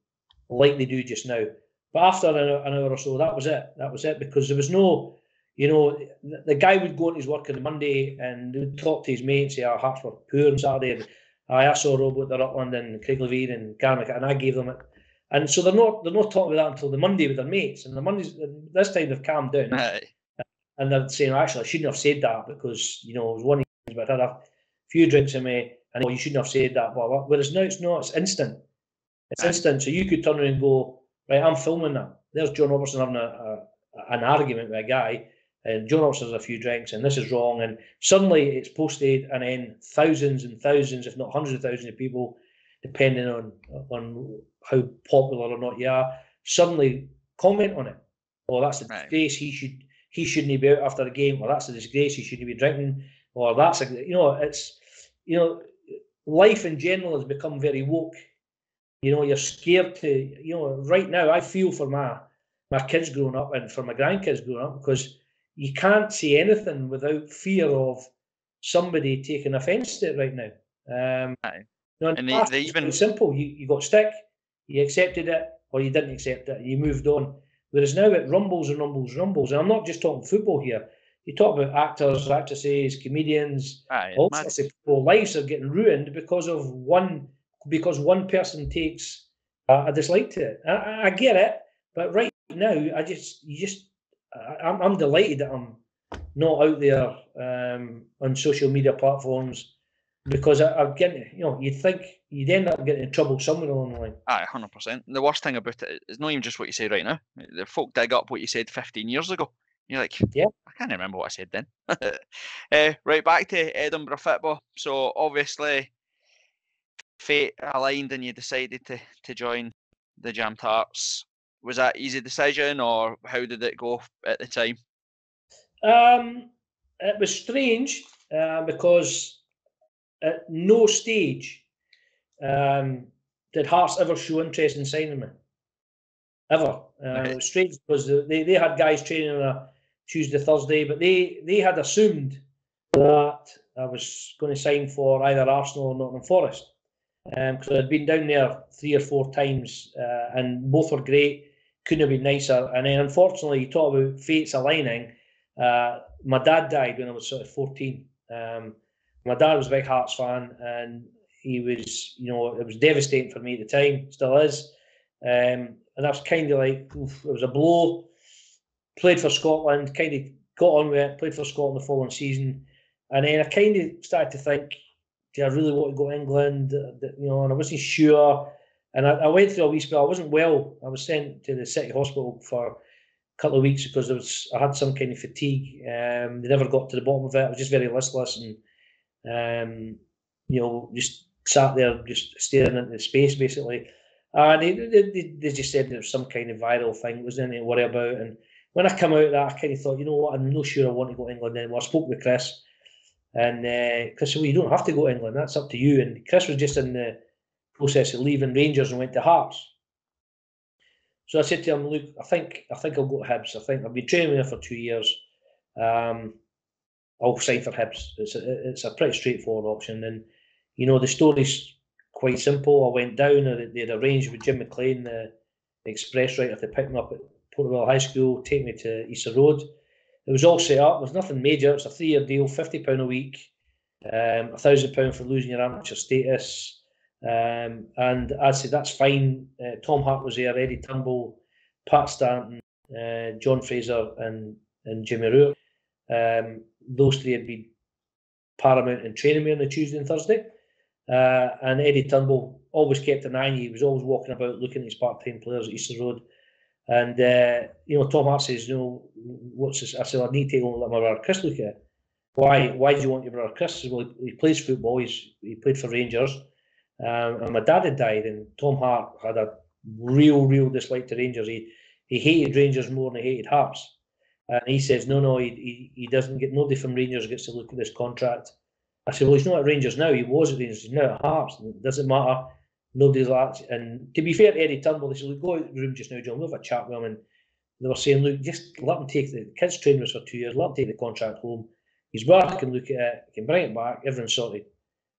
like they do just now. But after an hour or so, that was it. That was it, because there was no, the guy would go on his work on the Monday and would talk to his mate and say, our Hearts were poor on Saturday. I saw Robbo at the Rutland and Craiglevere and Garmick, and I gave them it. And so they're not talking about that until the Monday with their mates. And the Mondays, this time they've calmed down. Right. And they're saying, actually, I shouldn't have said that, because, it was one of these, but I had a few drinks in me, and you shouldn't have said that, blah, blah. Whereas now it's not, it's instant. It's instant. So you could turn around and go, right, I'm filming that. There's John Robertson having an argument with a guy, and John Robertson has a few drinks, and this is wrong. And suddenly it's posted, and then thousands and thousands, if not hundreds of thousands of people, depending on how popular or not you are, suddenly comment on it. Oh, that's a disgrace. He shouldn't be out after the game. Or that's a disgrace. He shouldn't be drinking. Or that's it's life in general has become very woke. You're scared to, right now I feel for my kids growing up and for my grandkids growing up, because you can't say anything without fear of somebody taking offence to it right now. And they even simple. You got stick, you accepted it, or you didn't accept it, you moved on. Whereas now it rumbles and rumbles and rumbles. And I'm not just talking football here. You talk about actors, actresses, comedians, all sorts of people. Lives are getting ruined because one person takes a dislike to it. I get it, but right now I'm delighted that I'm not out there on social media platforms, because I'm getting, you'd think you'd end up getting in trouble somewhere along the line. 100%. The worst thing about it is not even just what you say right now. The folk dig up what you said 15 years ago. You're like, yeah, I can't remember what I said then. Right, back to Edinburgh football. So obviously, fate aligned and you decided to join the Jammed Hearts. Was that easy decision, or how did it go at the time? It was strange because at no stage did Hearts ever show interest in signing me. Ever. It was strange because they had guys training on a Tuesday, Thursday, but they had assumed that I was going to sign for either Arsenal or Nottingham Forest. Because I'd been down there 3 or 4 times and both were great, couldn't have been nicer. And then unfortunately, you talk about fates aligning. My dad died when I was sort of 14. My dad was a big Hearts fan, and he was, it was devastating for me at the time, still is. And that was kind of like, it was a blow. played for Scotland, kind of got on with it, played for Scotland the following season. And then I kind of started to think, do I really want to go to England? And I wasn't sure. And I went through a wee spell. I wasn't well. I was sent to the city hospital for a couple of weeks because I had some kind of fatigue. They never got to the bottom of it. I was just very listless and, just sat there just staring into space, basically. And they just said there was some kind of viral thing. It wasn't anything to worry about. And when I come out of that, I kind of thought, you know what, I'm not sure I want to go to England anymore. I spoke with Chris. And Chris said, well, you don't have to go to England. That's up to you. And Chris was just in the process of leaving Rangers and went to Hearts. So I said to him, look, I think I'll go to Hibs. I think I've been training there for 2 years. I'll sign for Hibs. It's a pretty straightforward option. And, the story's quite simple. I went down, they'd arranged with Jim McLean, the express writer, to pick me up at Portobello High School, take me to Easter Road. It was all set up. It was nothing major. It's a 3-year deal, £50 a week, £1,000 for losing your amateur status. And I said, that's fine. Tom Hart was there, Eddie Turnbull, Pat Stanton, John Fraser and Jimmy Rourke. Those three had been paramount in training me on the Tuesday and Thursday. And Eddie Turnbull always kept an eye on you. He was always walking about looking at his part-time players at Easter Road. And, Tom Hart says, what's this? I said, I need to let my brother Chris look at it. Why do you want your brother Chris? He says, well, he plays football. He played for Rangers. And my dad had died, and Tom Hart had a real dislike to Rangers. He hated Rangers more than he hated Hearts. And he says, no, he doesn't get, nobody from Rangers gets to look at this contract. I said, well, he's not at Rangers now. He was at Rangers. He's now at Hearts. It doesn't matter. Nobody's like, and to be fair to Eddie Turnbull, they said, look, go out of the room just now, John. We'll have a chat with him. And they were saying, look, just let him take the kids trained us for 2 years. Let him take the contract home. His brother can look at it. He can bring it back. Everyone's sorted.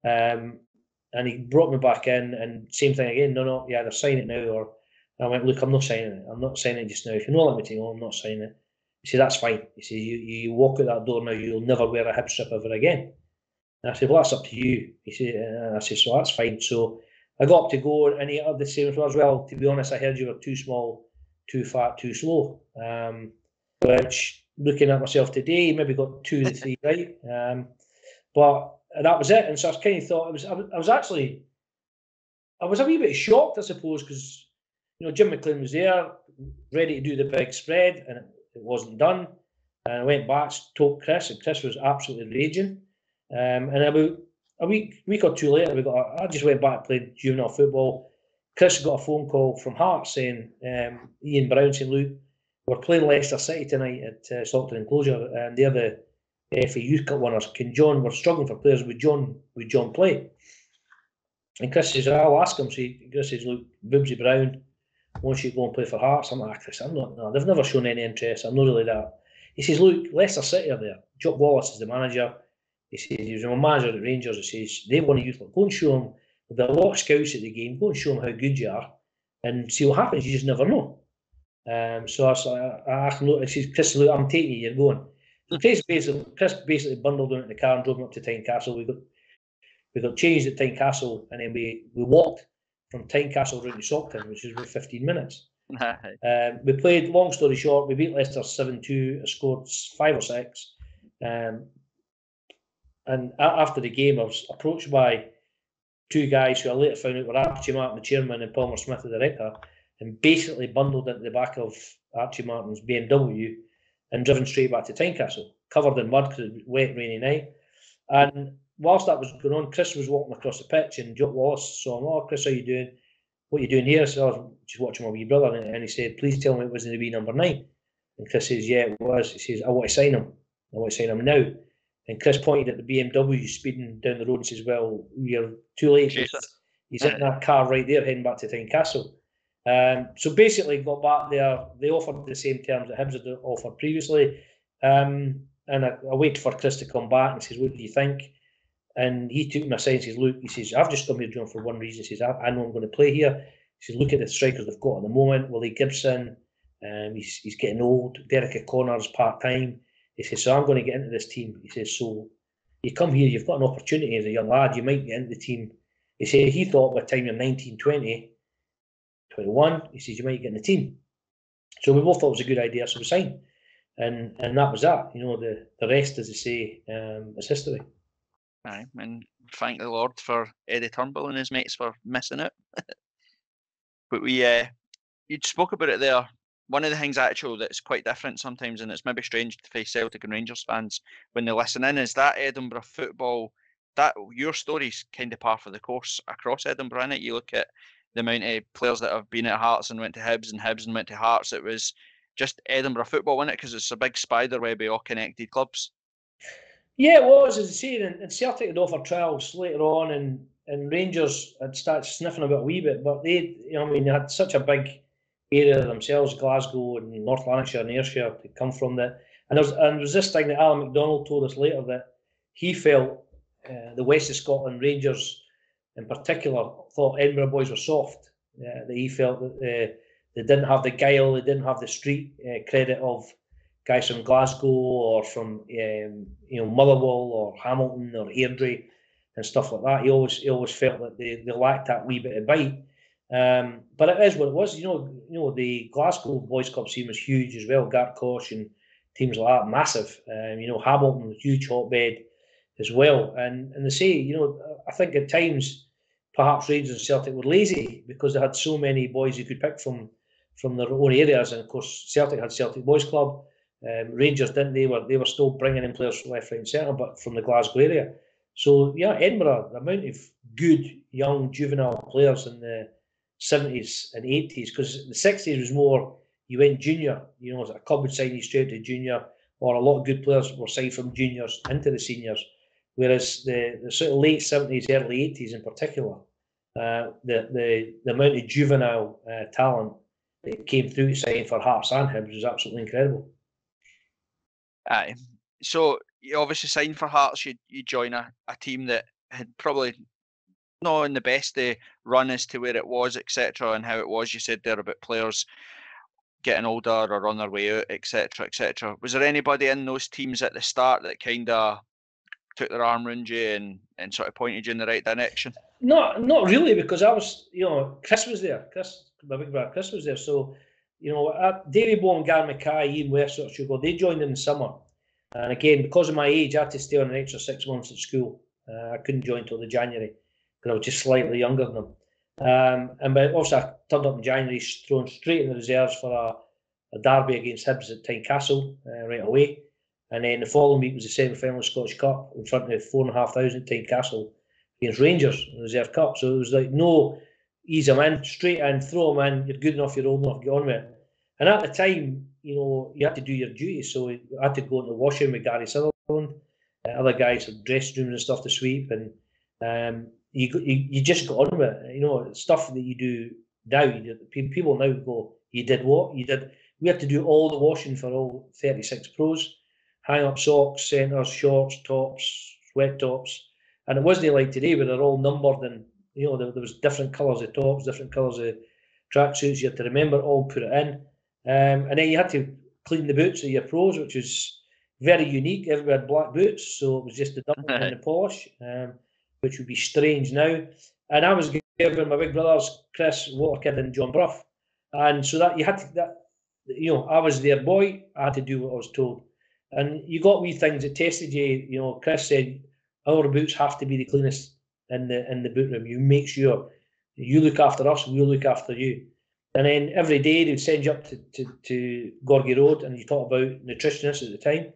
And he brought me back in, and same thing again. No, you either sign it now or. I went, look, I'm not signing it. I'm not signing it just now. If you don't let me take it home, I'm not signing it. He said, that's fine. He said, you walk out that door now, you'll never wear a hip strip ever again. And I said, well, that's up to you. He said, and I said, so that's fine. So I got up to go, and he had the same as well. To be honest, I heard you were too small, too fat, too slow. Which, looking at myself today, maybe got 2 to 3 right. But that was it. And so I kind of thought, I was a wee bit shocked, I suppose, because Jim McLean was there, ready to do the big spread, and it wasn't done. And I went back, told Chris, and Chris was absolutely raging. And about a week or two later, I just went back and played juvenile football. Chris got a phone call from Hearts saying, Ian Brown saying, look, we're playing Leicester City tonight at Stockton Enclosure, and they're the FA Youth Cup winners. We're struggling for players. Would John play? And Chris says, I'll ask him. So Chris says, look, Boobsy Brown wants you to go and play for Hearts. I'm like, Chris, I'm not. No, they've never shown any interest. I'm not really that. He says, look, Leicester City are there. Jock Wallace is the manager. He says, he was a manager at Rangers. He says, they want a youth club. Go and show them. There'll be a lot of scouts at the game. Go and show them how good you are and see what happens. You just never know. So I says, Chris, look, I'm taking you. You're going. So Chris basically bundled down in the car and drove me up to Tynecastle. We got changed at Tynecastle, and then we walked from Tynecastle round to Stockton, which is about 15 minutes. We played, long story short, we beat Leicester 7-2. I scored 5 or 6. And after the game, I was approached by 2 guys who I later found out were Archie Martin, the chairman, and Palmer Smith, the director, and basically bundled into the back of Archie Martin's BMW and driven straight back to Tynecastle, covered in mud because it was a wet, rainy night. And whilst that was going on, Chris was walking across the pitch, and Jock Wallace saw him. Oh, Chris, how you doing? What are you doing here? So I was just watching my wee brother, and he said, please tell me it wasn't the wee number 9. And Chris says, yeah, it was. He says, I want to sign him. I want to sign him now. And Chris pointed at the BMW speeding down the road and says, well, you're too late. He's in that car right there heading back to Tynecastle. So basically got back there. They offered the same terms that Hibs had offered previously. And I waited for Chris to come back and says, what do you think? And he took me aside and says, look, he says, I've just come here, John, for one reason. He says, I know I'm going to play here. He says, look at the strikers they've got at the moment. Willie Gibson, he's getting old. Derek O'Connor's part-time. He says, so I'm going to get into this team. He says, so you come here, you've got an opportunity as a young lad, you might get into the team. He said, he thought by the time you're 19, 20, 21, he says, you might get in the team. So we both thought it was a good idea, so we signed. and that was that. The rest, as they say, is history. Aye, and thank the Lord for Eddie Turnbull and his mates for missing it. But you spoke about it there. One of the things actually that's quite different sometimes, and it's maybe strange for Celtic and Rangers fans when they listen in, is that Edinburgh football, that your story's kind of par for the course across Edinburgh, innit? You look at the amount of players that have been at Hearts and went to Hibs and went to Hearts. It was just Edinburgh football, wasn't it? Because it's a big spider web of all connected clubs. Yeah, it was, as I say, and Celtic had offered trials later on, and Rangers had started sniffing about a wee bit, but they had such a big area themselves, Glasgow and North Lanarkshire and Ayrshire, to come from that. And there was this thing that Alan McDonald told us later, that he felt the West of Scotland Rangers in particular thought Edinburgh boys were soft. That he felt that they didn't have the guile, they didn't have the street credit of guys from Glasgow or from Motherwell or Hamilton or Airdrie and stuff like that. He always felt that they lacked that wee bit of bite. But it is what it was. The Glasgow Boys Club scene was huge as well. Gartcosh and teams like that, massive. Hamilton, huge hotbed as well. And they say, I think at times perhaps Rangers and Celtic were lazy because they had so many boys you could pick from their own areas. And of course, Celtic had Celtic Boys Club. Rangers didn't. They were still bringing in players from left, right, and centre, but from the Glasgow area. So yeah, Edinburgh, the amount of good young juvenile players in the 70s and 80s, because the 60s was more you went junior. A club would sign you straight to junior, or a lot of good players were signed from juniors into the seniors. Whereas the sort of late 70s, early 80s in particular, the amount of juvenile talent that came through to sign for Hearts and Hibs was absolutely incredible. Aye. So you obviously signed for Hearts. You join a team that had probably not in the best run as to where it was, etc., and how it was. You said there about players getting older or on their way out, etc., etc. Was there anybody in those teams at the start that kind of took their arm around you and sort of pointed you in the right direction? Not really, because I was, Chris was there. Chris, my big brother Chris was there. So, Davy Bowen, Gary Mackay, Ian Westcott, they joined in the summer. And again, because of my age, I had to stay on an extra 6 months at school. I couldn't join till the January because I was just slightly younger than them. But also, I turned up in January, thrown straight in the reserves for a derby against Hibs at Tynecastle right away. And then the following week was the semi-final of the Scottish Cup in front of 4,500 at Tynecastle against Rangers in the Reserve Cup. So it was like, no, ease them in, straight in, throw them in, you're good enough, you're old enough, get on with it. And at the time, you had to do your duty, so I had to go into the washroom with Gary Sutherland. Other guys had dressing rooms and stuff to sweep, and you just got on with it. Stuff that you do now, people now go, you did what? You did. We had to do all the washing for all 36 pros, hang up socks, centres, shorts, tops, sweat tops. And it wasn't like today where they're all numbered and, there was different colours of tops, different colours of tracksuits. You had to remember it all, put it in. And then you had to clean the boots of your pros, which was very unique. Everybody had black boots, so it was just the double and the polish, which would be strange now. And I was giving my big brothers, Chris, Waterkid and John Brough. And so that you had to, I was their boy, I had to do what I was told. And you got wee things that tested you. Chris said, our boots have to be the cleanest in the boot room. You make sure you look after us, we'll look after you. And then every day they'd send you up to Gorgie Road, and you talk about nutritionists at the time.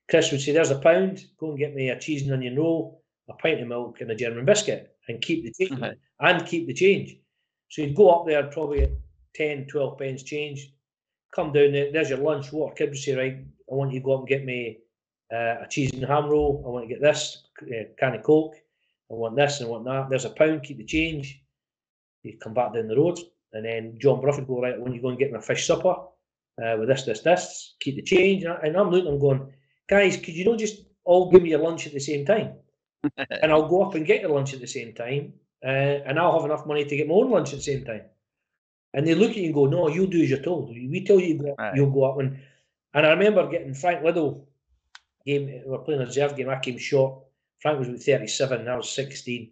Chris would say, there's £1, go and get me a cheese and onion roll, a pint of milk and a German biscuit, and keep the change. Okay. And keep the change. So you'd go up there probably at 10, 12 pence change, come down there, there's your lunch. What Kid would say, right, I want you to go up and get me a cheese and ham roll, I want to get this can of Coke, I want this and I want that, there's £1, keep the change. You come back down the road. And then John Brough would go, right, when you go and get me a fish supper with this, keep the change. And I'm looking at them going, guys, could you not just all give me your lunch at the same time? And I'll go up and get your lunch at the same time. And I'll have enough money to get my own lunch at the same time. And they look at you and go, no, you'll do as you're told. We tell you to go up, you'll go up. And I remember getting Frank Liddell game, we were playing a reserve game, I came short. Frank was about 37, I was 16.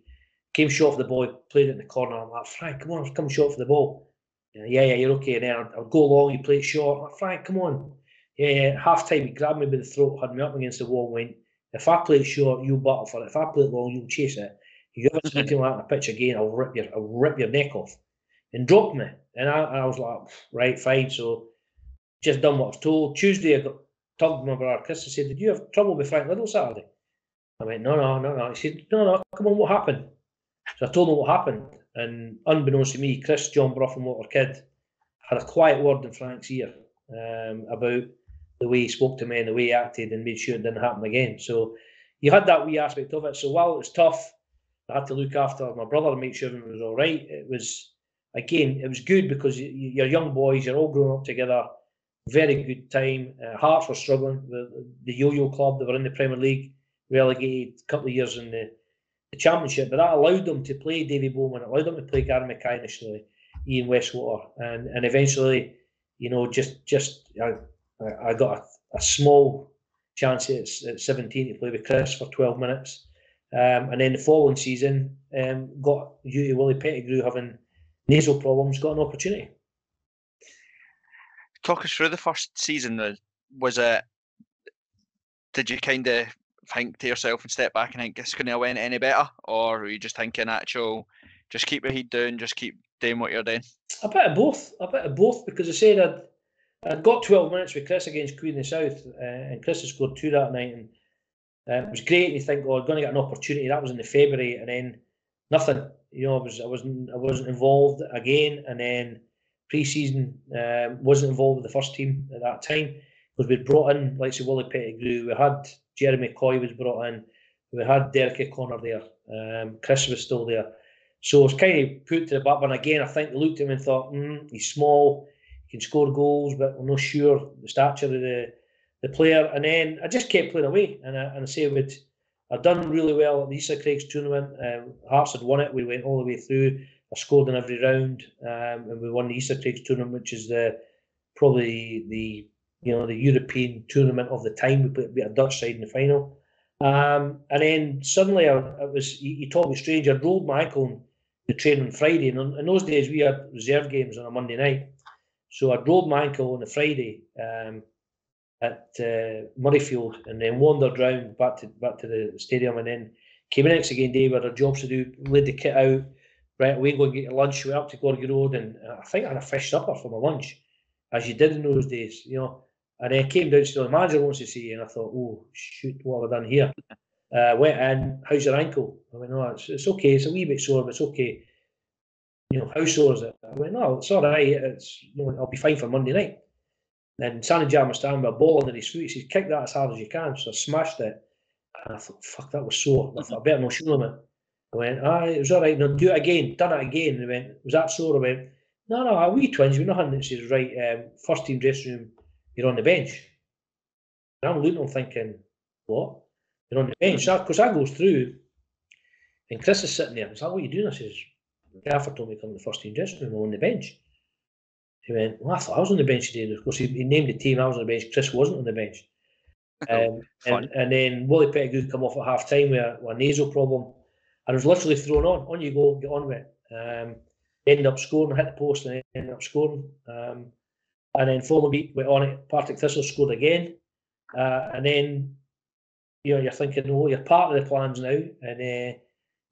Came short for the ball, played it in the corner. I'm like, Frank, come on, come short for the ball. Yeah, you're okay. And then I'll go along, you play it short. I'm like, Frank, come on. Yeah, half time he grabbed me by the throat, had me up against the wall, and went, if I play it short, you'll battle for it. If I play it long, you'll chase it. If you ever do anything like that on the pitch again, I'll rip your neck off. And dropped me. And I was like, right, fine. So just done what I was told. Tuesday I got tugged my brother Chris and said, did you have trouble with Frank Liddell Saturday? I went, no. He said, no, come on, what happened? So I told him what happened. And unbeknownst to me, Chris, John Brough and Walter Kidd had a quiet word in Frank's ear about the way he spoke to me and the way he acted, and made sure it didn't happen again. So you had that wee aspect of it. So while it was tough, I had to look after my brother and make sure everything was all right. It was good because you're young boys, you're all growing up together. Very good time. Hearts were struggling. The Yo-Yo club, they were in the Premier League, relegated a couple of years in the Championship, but that allowed them to play Davy Bowman, it allowed them to play Gary Mackay initially, Ian Westwater, and eventually, I got a small chance at 17 to play with Chris for 12 minutes. And then the following season, got due to Willie Pettigrew having nasal problems, got an opportunity. Talk us through the first season. Was it? Did you kind of think to yourself and step back and think this couldn't have went any better, or were you just thinking, just keep your head down, just keep doing what you're doing? A bit of both, because I said I'd got 12 minutes with Chris against Queen of the South, and Chris had scored 2 that night, and it was great to think, I'm going to get an opportunity. That was in the February, and then nothing. I wasn't involved again, and then pre-season wasn't involved with the first team at that time because we'd brought in like Willie Pettigrew, we had Jeremy Coy was brought in, we had Derek O'Connor there, Chris was still there, so it was kind of put to the back. But again, I think they looked at him and thought, he's small, he can score goals, but we're not sure the stature of the player. And then I just kept playing away, and I say I'd done really well at the Easter Craigs tournament. Hearts had won it. We went all the way through. I scored in every round, and we won the Easter Craigs tournament, which is probably the European tournament of the time. We beat a Dutch side in the final, and then suddenly it was. You talk me strange. I rolled my ankle in the train on Friday, and in those days we had reserve games on a Monday night, so I rolled my ankle on a Friday at Murrayfield, and then wandered round back to the stadium, and then came in next again day. We had our jobs to do, laid the kit out, right away, go and get your lunch. Went up to Gorgie Road, and I think I had a fish supper for my lunch, as you did in those days, And then came down to the manager wants to see you, and I thought, oh shoot, what have I done here? Went in, how's your ankle? I went, no, it's okay, it's a wee bit sore, but it's okay. How sore is it? I went, no, it's all right, I'll be fine for Monday night. Then Sandy Jam was standing with a ball under his foot. He said, kick that as hard as you can. So I smashed it. And I thought, fuck, that was sore. I thought, I better not show him it. I went, it was all right. No, do it again. Done it again. And he went, was that sore? I went, no, we twins, we're nothing. He says, right, first team dressing room, you're on the bench. And I'm looking, I'm thinking, what? You're on the bench. Because I goes through, and Chris is sitting there. Is that what you're doing? I says, the gaffer told me to come to the first team dressing room, I'm on the bench. He went, well, I thought I was on the bench today. Of course, he named the team, I was on the bench. Chris wasn't on the bench. And then Willie Pettigrew come off at half time with a nasal problem, and I was literally thrown on you go, get on with it. Ended up scoring, hit the post, and ended up scoring. And then following week went on it, Partick Thistle scored again. And then you're thinking, you're part of the plans now. And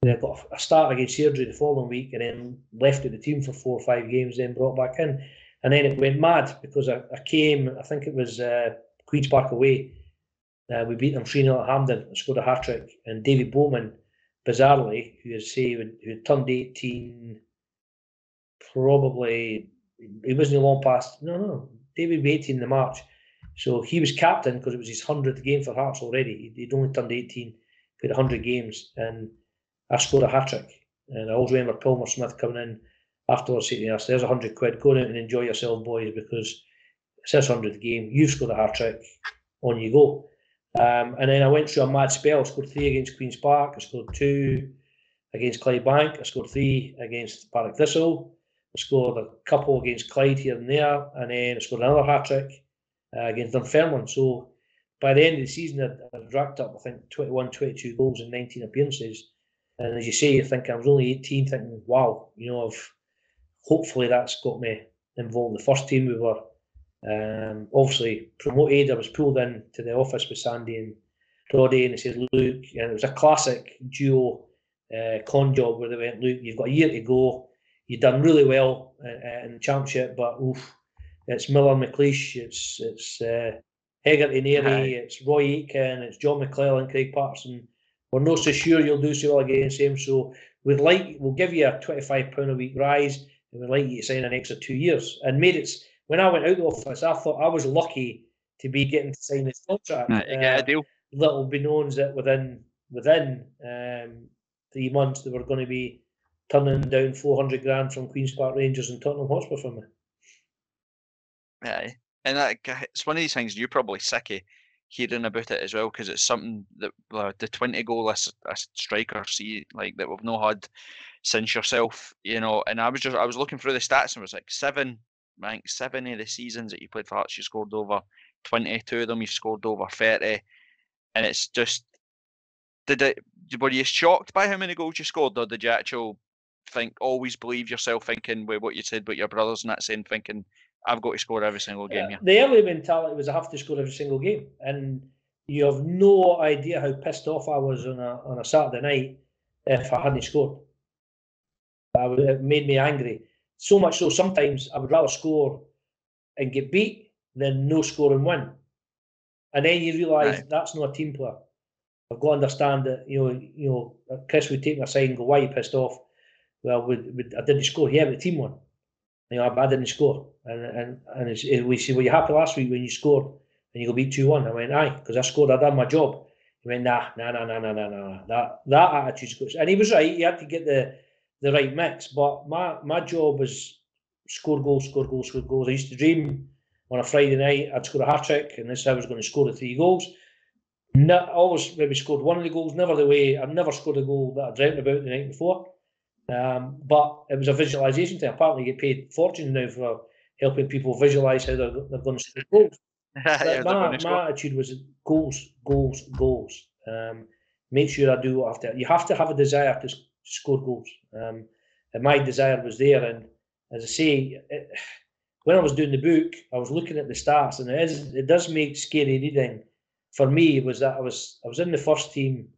I got a start against Airdrie the following week, and then left at the team for 4 or 5 games, then brought back in. And then it went mad because I came, I think it was Queen's Park away. We beat them 3-0 at Hampden and scored a hat-trick. And David Bowman, bizarrely, who had turned 18, probably, he wasn't long past, no, David was 18 in March. So he was captain because it was his 100th game for Hearts already. He'd only turned 18, played 100 games, and I scored a hat-trick. And I always remember Palmer Smith coming in afterwards saying to us, there's £100, go out and enjoy yourself, boys, because it's his 100th game, you've scored a hat-trick, on you go. And then I went through a mad spell. I scored 3 against Queen's Park, I scored 2 against Clydebank, I scored 3 against Partick Thistle, I scored a couple against Clyde here and there, and then I scored another hat-trick against Dunfermline. So by the end of the season, I'd racked up, I think, 21, 22 goals in 19 appearances. And as you say, you think I was only 18, thinking, wow, hopefully that's got me involved in the first team. We were Obviously promoted. I was pulled in to the office with Sandy and Roddy, and they said, "Look," and it was a classic duo con job where they went, "Look, you've got a year to go. You've done really well in the championship, but it's Miller McLeish, it's Hegarty Neri, it's Roy Aitken, it's John McClellan, Craig Patterson. We're not so sure you'll do so well against him, so we'll give you a £25 a week rise, and we'd like you to sign an extra 2 years." And made it. When I went out of the office, I thought I was lucky to be getting to sign this contract. You get a deal. Little be known that within 3 months they were going to be turning down 400 grand from Queen's Park Rangers and Tottenham Hotspur from me. Yeah, and it's one of these things you're probably sick of hearing about it as well, because it's something that the 20 goal a striker see like that we've not had since yourself, you know. And I was looking through the stats and it was like 7 of the seasons that you played for Hearts, you scored over 20. 2 of them you scored over 30, and it's just, were you shocked by how many goals you scored, or did you actually always believe yourself, thinking with what you said about your brothers and that, saying, thinking, I've got to score every single game here? The early mentality was I have to score every single game, and you have no idea how pissed off I was on a Saturday night if I hadn't scored. It made me angry. So much so, sometimes I would rather score and get beat than no score and win. And then you realise that's not a team player. I've got to understand that, you know, Chris would take me aside and go, "Why are you pissed off?" "Well, I didn't score." "Yeah, but the team won." "You know, I didn't score." And we say, "Were you happy last week when you scored and you go beat 2-1? I went, "Aye, because I scored, I done my job." He went, nah. That attitude's good. And he was right. You had to get the right mix. But my job was score goals. I used to dream on a Friday night I'd score a hat-trick, and this I was going to score the 3 goals. Always maybe scored one of the goals, never the way. I've never scored a goal that I dreamt about the night before. But it was a visualisation thing. Apparently you get paid fortunes now for helping people visualise how they're going to score goals. My attitude was goals. Make sure I do what I have to. You have to have a desire to score goals. And my desire was there. And as I say, when I was doing the book, I was looking at the stats, and it does make scary reading. For me, was that I was in the first team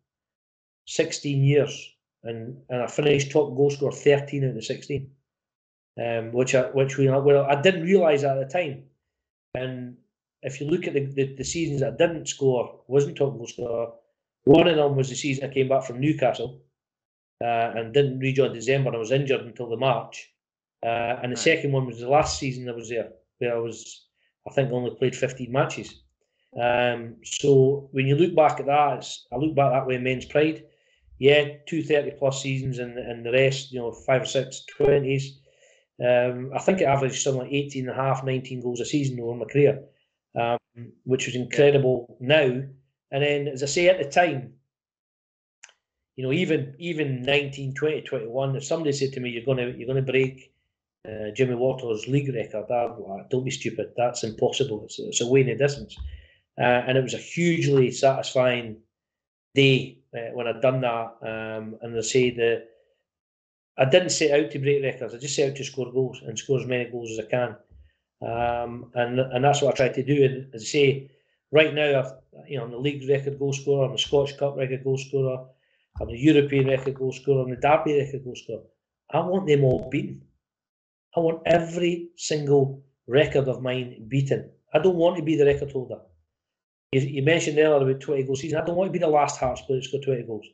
16 years, and I finished top goal scorer 13 out of the 16, which I didn't realise at the time. And if you look at the seasons that I didn't score, wasn't top goal scorer, one of them was the season I came back from Newcastle and didn't rejoin December. I was injured until the March. And the second one was the last season I was there, where I think only played 15 matches. So when you look back at that, I look back that way in men's pride. Yeah, 2 30-plus seasons and the rest, 5 or 6 20s. I think it averaged something like 18 and a half, 19 goals a season over my career, which was incredible now. And then, as I say, at the time, even 19, 20, 21, if somebody said to me, you're going to break Jimmy Waterlow's league record, don't be stupid. That's impossible. It's a way in the distance. And it was a hugely satisfying day when I'd done that. And I say I didn't set out to break records. I just set out to score goals and score as many goals as I can. And that's what I tried to do. And as I say, right now, I'm the league record goal scorer, I'm the Scottish Cup record goal scorer, I'm the European record goal scorer, I'm the Derby record goal scorer. I want them all beaten. I want every single record of mine beaten. I don't want to be the record holder. You mentioned earlier about 20 goal season. I don't want to be the last Hearts player to score 20 goals.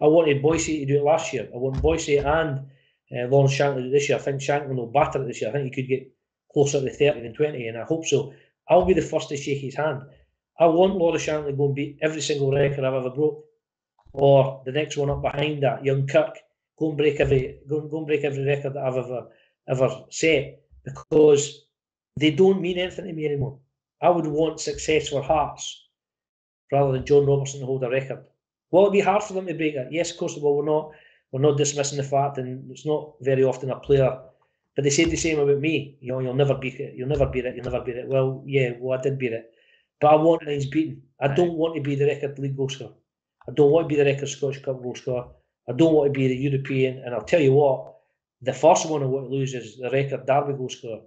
I wanted Boyce to do it last year. I want Boyce and Lawrence Shankland this year. I think Shankland will batter it this year. I think he could get closer to 30 than 20, and I hope so. I'll be the first to shake his hand. I want Lawrence Shankland to go and beat every single record I've ever broke, or the next one up behind that, young Kirk, go and break every record that I've ever set, because they don't mean anything to me anymore. I would want success for Hearts rather than John Robertson to hold a record. Will it be hard for them to break it? Yes, of course it will. We're not dismissing the fact, and it's not very often a player. But they said the same about me. You'll never beat it. You'll never beat it. Well, I did beat it. But I want things beaten. I don't want to be the record league goal scorer. I don't want to be the record Scottish Cup goal scorer. I don't want to be the European. And I'll tell you what, the first one I want to lose is the record Derby goal scorer.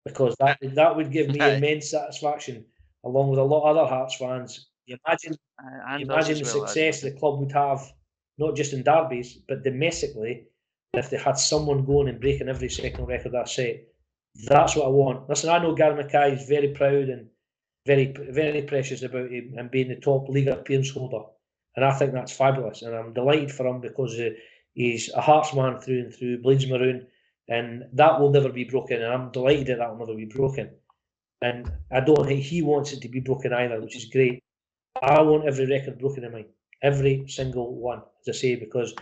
because that would give me immense satisfaction, along with a lot of other Hearts fans. You imagine the success the club would have, not just in derbies, but domestically, if they had someone going and breaking every second record that's set. That's what I want. Listen, I know Gary Mackay is very proud and very, very precious about him and being the top league appearance holder. And I think that's fabulous. And I'm delighted for him because he's a Hearts man through and through, bleeds maroon. And that will never be broken. And I'm delighted that will never be broken. And I don't think he wants it to be broken either, which is great. I want every record broken in mine. Every single one, as I say, because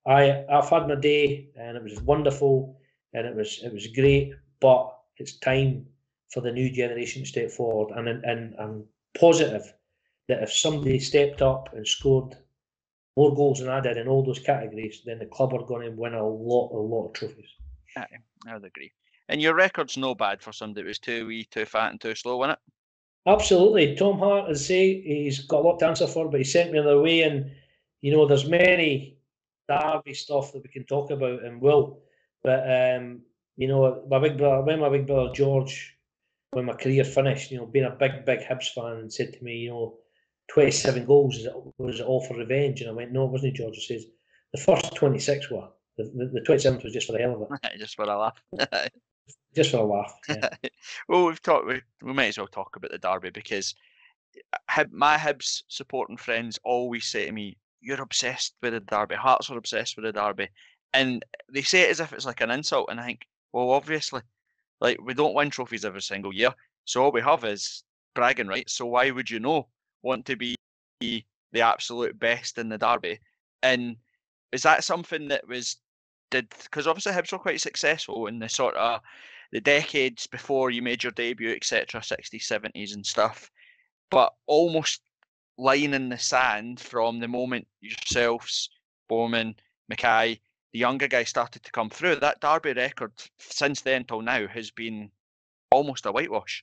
I've had my day and it was wonderful and it was great, but it's time for the new generation to step forward. And I'm positive that if somebody stepped up and scored more goals than I did in all those categories, then the club are going to win a lot of trophies. I would agree. And your record's no bad for somebody that was too wee, too fat and too slow, wasn't it? Absolutely. Tom Hart, as I say, he's got a lot to answer for, but he sent me their way. And, you know, there's many derby stuff that we can talk about and will. But, you know, my big brother George, when my career finished, you know, being a big Hibs fan, and said to me, you know, 27 goals, was it all for revenge? And I went, no, it wasn't. George says, the first 26 were. The 27th was just for the hell of it. Just for a laugh. Just for a laugh. Yeah. Well, we might as well talk about the derby because my Hibs supporting friends always say to me, "You're obsessed with the derby. Hearts are obsessed with the derby," and they say it as if it's like an insult. And I think, well, obviously, like we don't win trophies every single year, so all we have is bragging rights. So why would you want to be the absolute best in the derby? And is that something that because obviously Hibs were quite successful in the sort of the decades before you made your debut, etc., 60s, 70s and stuff, but almost line in the sand from the moment yourselves, Bowman, Mackay, the younger guys started to come through. That derby record since then till now has been almost a whitewash.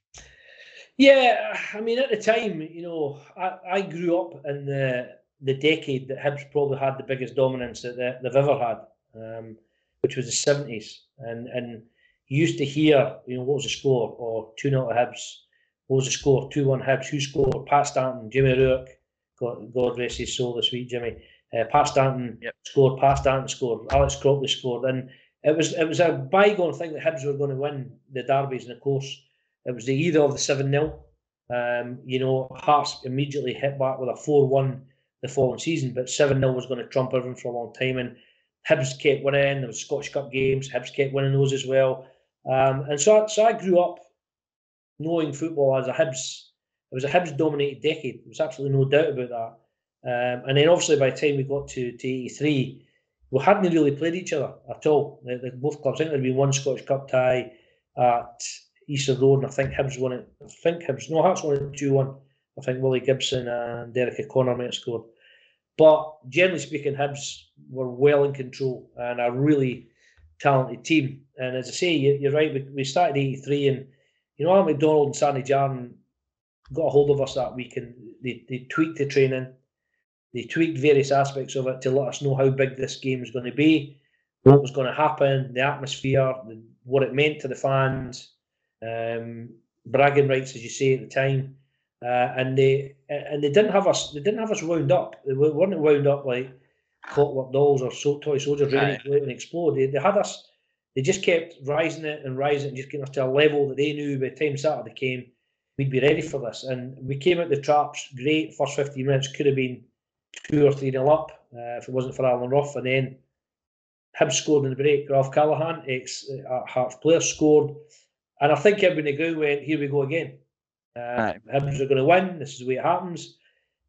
Yeah, I mean, at the time, you know, I grew up in the decade that Hibs probably had the biggest dominance that they've ever had, which was the 70s. And you used to hear, you know, what was the score? Or 2-0 to Hibs. What was the score? 2-1 Hibs. Who scored? Pat Stanton, Jimmy Rourke. God rest his soul, the sweet Jimmy. Pat Stanton scored. Pat Stanton scored. Alex Cropley scored. And it was a bygone thing that Hibs were going to win the derbies. And of course, it was the either of the 7-0. You know, Hearts immediately hit back with a 4-1 the following season, but 7-0 was going to trump everything for a long time. And Hibs kept winning. There was Scottish Cup games. Hibs kept winning those as well. And so I grew up knowing football as a Hibs. It was a Hibs-dominated decade. There's absolutely no doubt about that. And then obviously by the time we got to 83, we hadn't really played each other at all. Both clubs, I think there'd been one Scottish Cup tie at Easter Road, and I think Hibs won it. Hearts won it 2-1. I think Willie Gibson and Derek O'Connor might have scored. But generally speaking, Hibs were well in control and a really talented team. And as I say, you're right, we started 83 and, you know, Alan McDonald and Sandy Jarman got a hold of us that week and they tweaked the training. They tweaked various aspects of it to let us know how big this game was going to be, what was going to happen, the atmosphere, what it meant to the fans, bragging rights, as you say at the time. And they didn't have us. They didn't have us wound up. They weren't wound up like clockwork dolls or toy soldiers ready to go out and explode. They had us. They just kept rising it and just getting us to a level that they knew by the time Saturday came, we'd be ready for this. And we came out the traps great. First 15 minutes could have been 2 or 3-0 up if it wasn't for Alan Rough. And then Hibs scored in the break. Ralph Callaghan, ex-Hearts player, scored. And I think everybody in the ground went, here we go again. Hibs are going to win. This is the way it happens.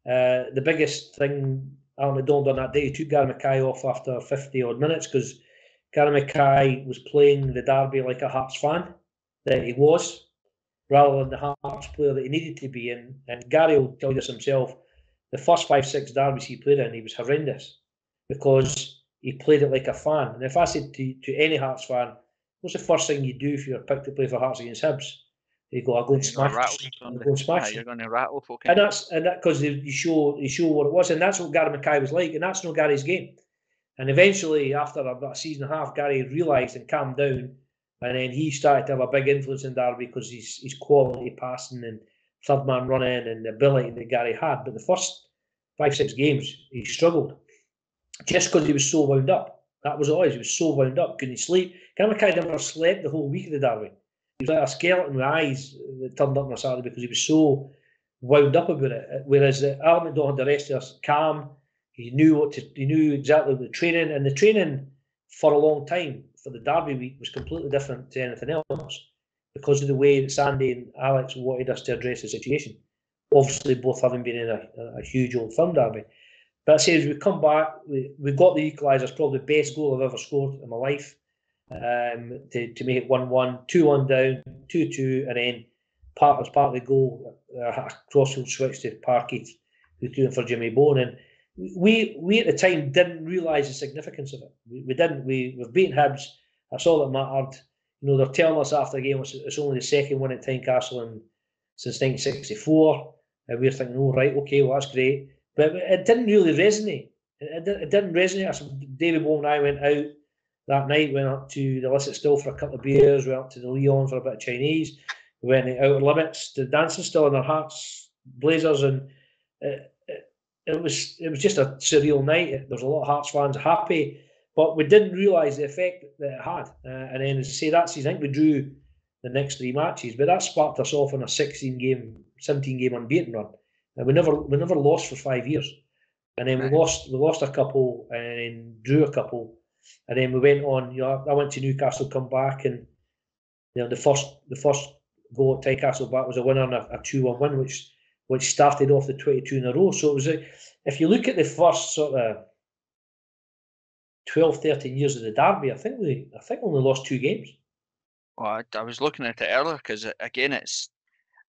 The biggest thing Alan McDonald done that day, he took Gary Mackay off after 50 odd minutes because Gary Mackay was playing the derby like a Hearts fan that he was, rather than the Hearts player that he needed to be. And Gary will tell you this himself, the first 5-6 derbies he played in, he was horrendous because he played it like a fan. And if I said to any Hearts fan, what's the first thing you do if you're picked to play for Hearts against Hibs? You go, I'll go and smash them. You're going to rattle folk. And that because you show what it was, and that's what Gary Mackay was like, and that's not Gary's game. And eventually, after about a season and a half, Gary realised and calmed down And then he started to have a big influence in Derby because his quality passing and third man running and the ability that Gary had. But the first 5-6 games, he struggled just because he was so wound up. That was all. He was so wound up. Couldn't sleep. Kind of never slept the whole week of the Derby. He was like a skeleton with eyes that turned up on a Saturday because he was so wound up about it. Whereas Alan McDonald had the rest of us calm. He knew exactly the training, and the training for a long time for the Derby week was completely different to anything else because of the way that Sandy and Alex wanted us to address the situation. Obviously, both having been in a huge old firm Derby. But I say, as we come back, we got the equaliser. It's probably the best goal I've ever scored in my life. To make it 1-1, 2-1 down, 2-2, and then as part of the goal, a crossfield switch to Parkett, who threw in for Jimmy Bone. And we at the time didn't realise the significance of it. We didn't. We've beaten Hibs. That's all that mattered. They're telling us after the game it's only the second one at Tynecastle since 1964. And we're thinking, oh, right, okay, well, that's great. But it didn't really resonate. It didn't resonate. David Bowen and I went out that night, went up to the Illicit Still for a couple of beers, went up to the Leon for a bit of Chinese. We went to Outer Limits, the dancing still in our hats, blazers, and it was just a surreal night. There was a lot of Hearts fans happy, but we didn't realise the effect that it had. And then, as I say, that season, I think we drew the next 3 matches, but that sparked us off on a 17-game unbeaten run. And we never lost for 5 years. And then we lost a couple, and then drew a couple, and then we went on. I went to Newcastle, come back, and the first goal at Tynecastle back was a winner and a 2-1 win, which started off the 22 in a row. So it was if you look at the first sort of 12, 13 years of the Derby, I think we only lost 2 games. Well, I was looking at it earlier because again, it's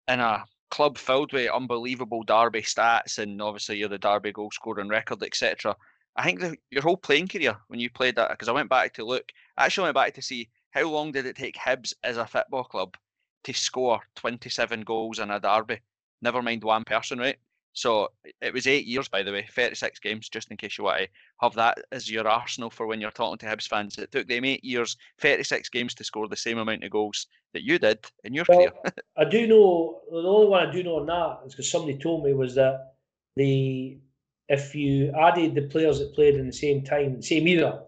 in a club filled with unbelievable Derby stats, and obviously you're the Derby goal scoring record, etc. I think your whole playing career, when you played that, because I went back to look, I actually went back to see how long did it take Hibs as a football club to score 27 goals in a Derby, never mind one person, right? So it was 8 years, by the way, 36 games, just in case you want to have that as your arsenal for when you're talking to Hibs fans. It took them 8 years, 36 games to score the same amount of goals that you did in your career. I do know, the only one I do know on that is because somebody told me was that if you added the players that played in the same time, the same era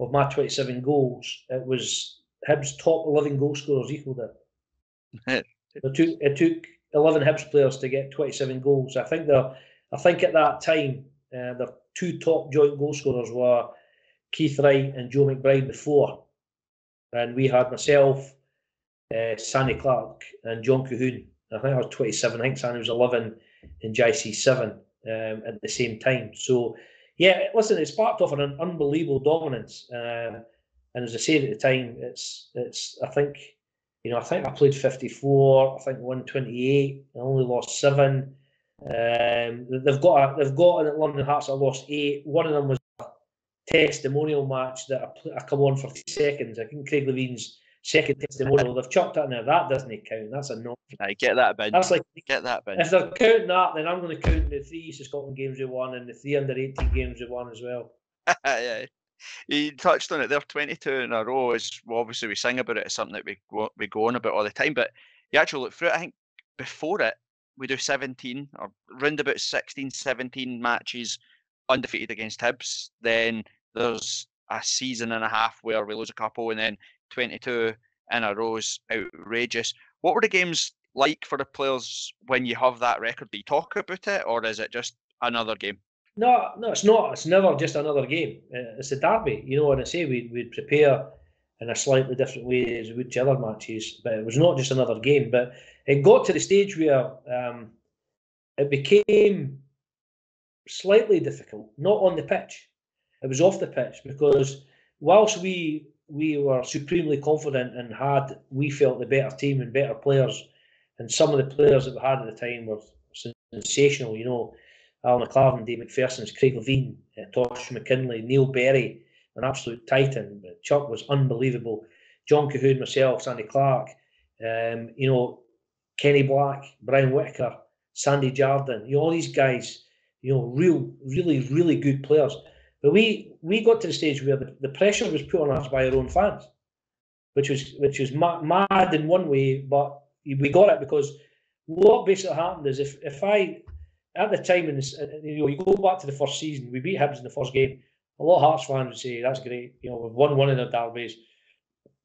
of my 27 goals, it was Hibs' top 11 goal scorers equalled it. It took 11 Hibs players to get 27 goals. I think at that time, the 2 top joint goal scorers were Keith Wright and Joe McBride before. And we had myself, Sandy Clark and John Cahoon. I think I was 27. I think Sandy was 11 and JC 7 at the same time. So, yeah, listen, it sparked off an unbelievable dominance. And as I said at the time, it's I think I played 54. I think won 28. I only lost 7. They've got at London Hearts. I lost 8. One of them was a testimonial match that I come on for 3 seconds. I think Craig Levine's second testimonial. They've chucked that in there. That doesn't count. That's a no. I get that bin. That's like get that bin. If they're counting that, then I'm going to count the 3 East of Scotland games we won and the 3 under-18 games we won as well. Yeah. You touched on it there, 22 in a row is, well, obviously we sing about it, it's something that we go on about all the time, but you actually look through it, I think before it, we do 17 or round about 16, 17 matches undefeated against Hibs. Then there's a season and a half where we lose a couple, and then 22 in a row is outrageous. What were the games like for the players when you have that record? Do you talk about it, or is it just another game? No, it's not. It's never just another game. It's a derby, and I say we'd prepare in a slightly different way as we would to other matches, but it was not just another game. But it got to the stage where it became slightly difficult, not on the pitch. It was off the pitch, because whilst we were supremely confident and we felt the better team and better players, and some of the players that we had at the time were sensational, Alan McLaren, Dave McPherson's, Craig Levine, Tosh McKinley, Neil Berry, an absolute titan. Chuck was unbelievable. John Cahoon, myself, Sandy Clark, Kenny Black, Brian Whittaker, Sandy Jardine, all these guys, really, really good players. But we got to the stage where the pressure was put on us by our own fans, which was mad in one way, but we got it because what basically happened is if I at the time, you go back to the first season, we beat Hibs in the first game. A lot of Hearts fans would say that's great. We've won one of the derbies.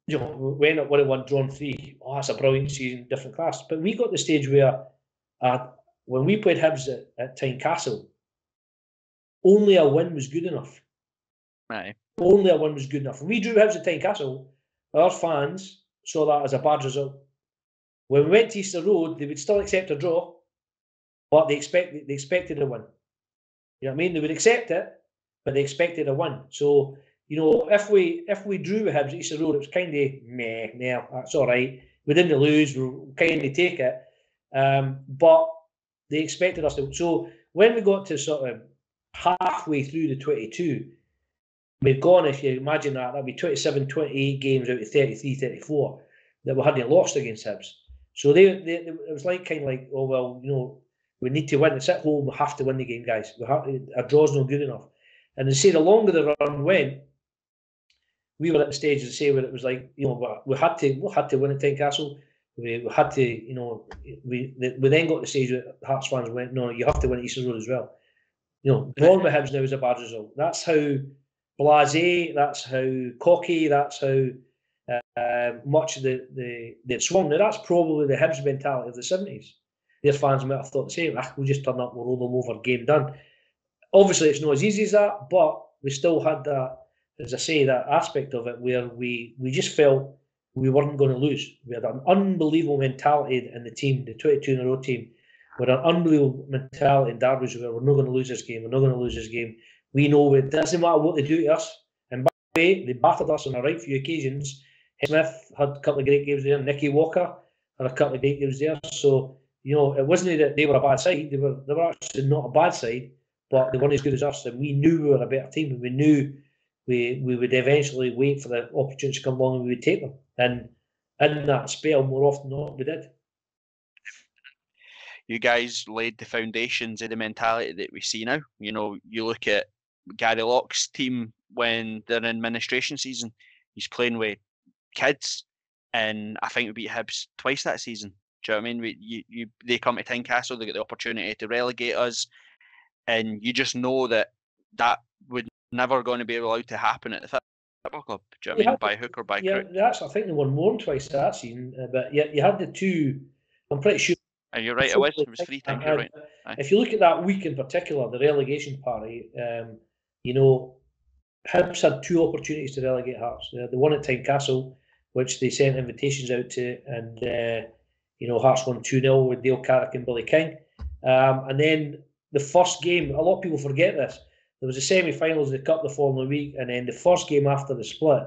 We went up 1-1, drawn 3. Oh, that's a brilliant season, different class. But we got the stage where when we played Hibs at Tynecastle, only a win was good enough. Aye. Only a win was good enough. When we drew Hibs at Tynecastle, our fans saw that as a bad result. When we went to Easter Road, they would still accept a draw, but they expected a win. You know what I mean? They would accept it, but they expected a win. So, if we drew with Hibs at Easter Road, it was kind of meh, that's all right. We didn't lose, we'll kind of take it. But they expected us to. So when we got to sort of halfway through the 22, we'd gone, if you imagine that'd be 27, 28 games out of 33, 34 that we hadn't lost against Hibs. So it was kind of like, oh, well, we need to win. It's at home, we have to win the game, guys. A draw's not good enough. And they say the longer the run went, we were at the stage to say where it was like, we had to win at Tynecastle. We had to, we then got to the stage where Hearts fans went, no, you have to win at Easter Road as well. Drawn with Hibs now is a bad result. That's how blasé, that's how cocky, that's how much they swung. Now that's probably the Hibs mentality of the 70s. Their fans might have thought the same. We'll just turn up, we'll roll them over, game done. Obviously, it's not as easy as that, but we still had that, as I say, that aspect of it where we just felt we weren't going to lose. We had an unbelievable mentality in the team, the 22 in a row team, with an unbelievable mentality in derbies where we're not going to lose this game, we're not going to lose this game. We know it doesn't matter what they do to us. And by the way, they battered us on a right few occasions. Smith had a couple of great games there. Nicky Walker had a couple of great games there. So, it wasn't that they were a bad side. They were actually not a bad side, but they weren't as good as us. And we knew we were a better team, and we knew we would eventually wait for the opportunity to come along and we would take them. And in that spell, more often than not, we did. You guys laid the foundations of the mentality that we see now. You look at Gary Locke's team when they're in administration season. He's playing with kids, and I think we beat Hibs twice that season. Do you know what I mean? They come to Tynecastle, they get the opportunity to relegate us, and you just know that would never going to be allowed to happen at the football club. Do you know what I mean? By hook or by crook. Yeah, I think they won more than twice that season, but you had the two. I'm pretty sure. And you're right, it was 3 times. You're right. If you look at that week in particular, the relegation party, Hibs had 2 opportunities to relegate Hearts. The one at Tynecastle, which they sent invitations out to, and Hearts won 2-0 with Dale Carrick and Billy King. And then the first game, a lot of people forget this. There was the semi-finals of the Cup the following week, and then the first game after the split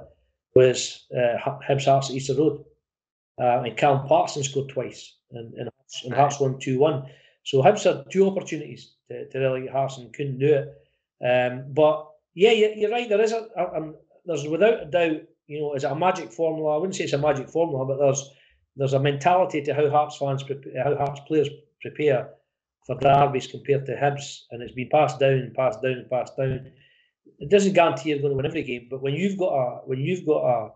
was Hibs Hearts at Easter Road, and Callum Paterson scored twice, and Hearts won 2-1. So Hibs had 2 opportunities to relegate Hearts and couldn't do it. But yeah, you're right. There is there's without a doubt. Is it a magic formula? I wouldn't say it's a magic formula, but there's a mentality to how Hearts players prepare for derbies compared to Hibs, and it's been passed down and passed down and passed down. It doesn't guarantee you're going to win every game, but when you've got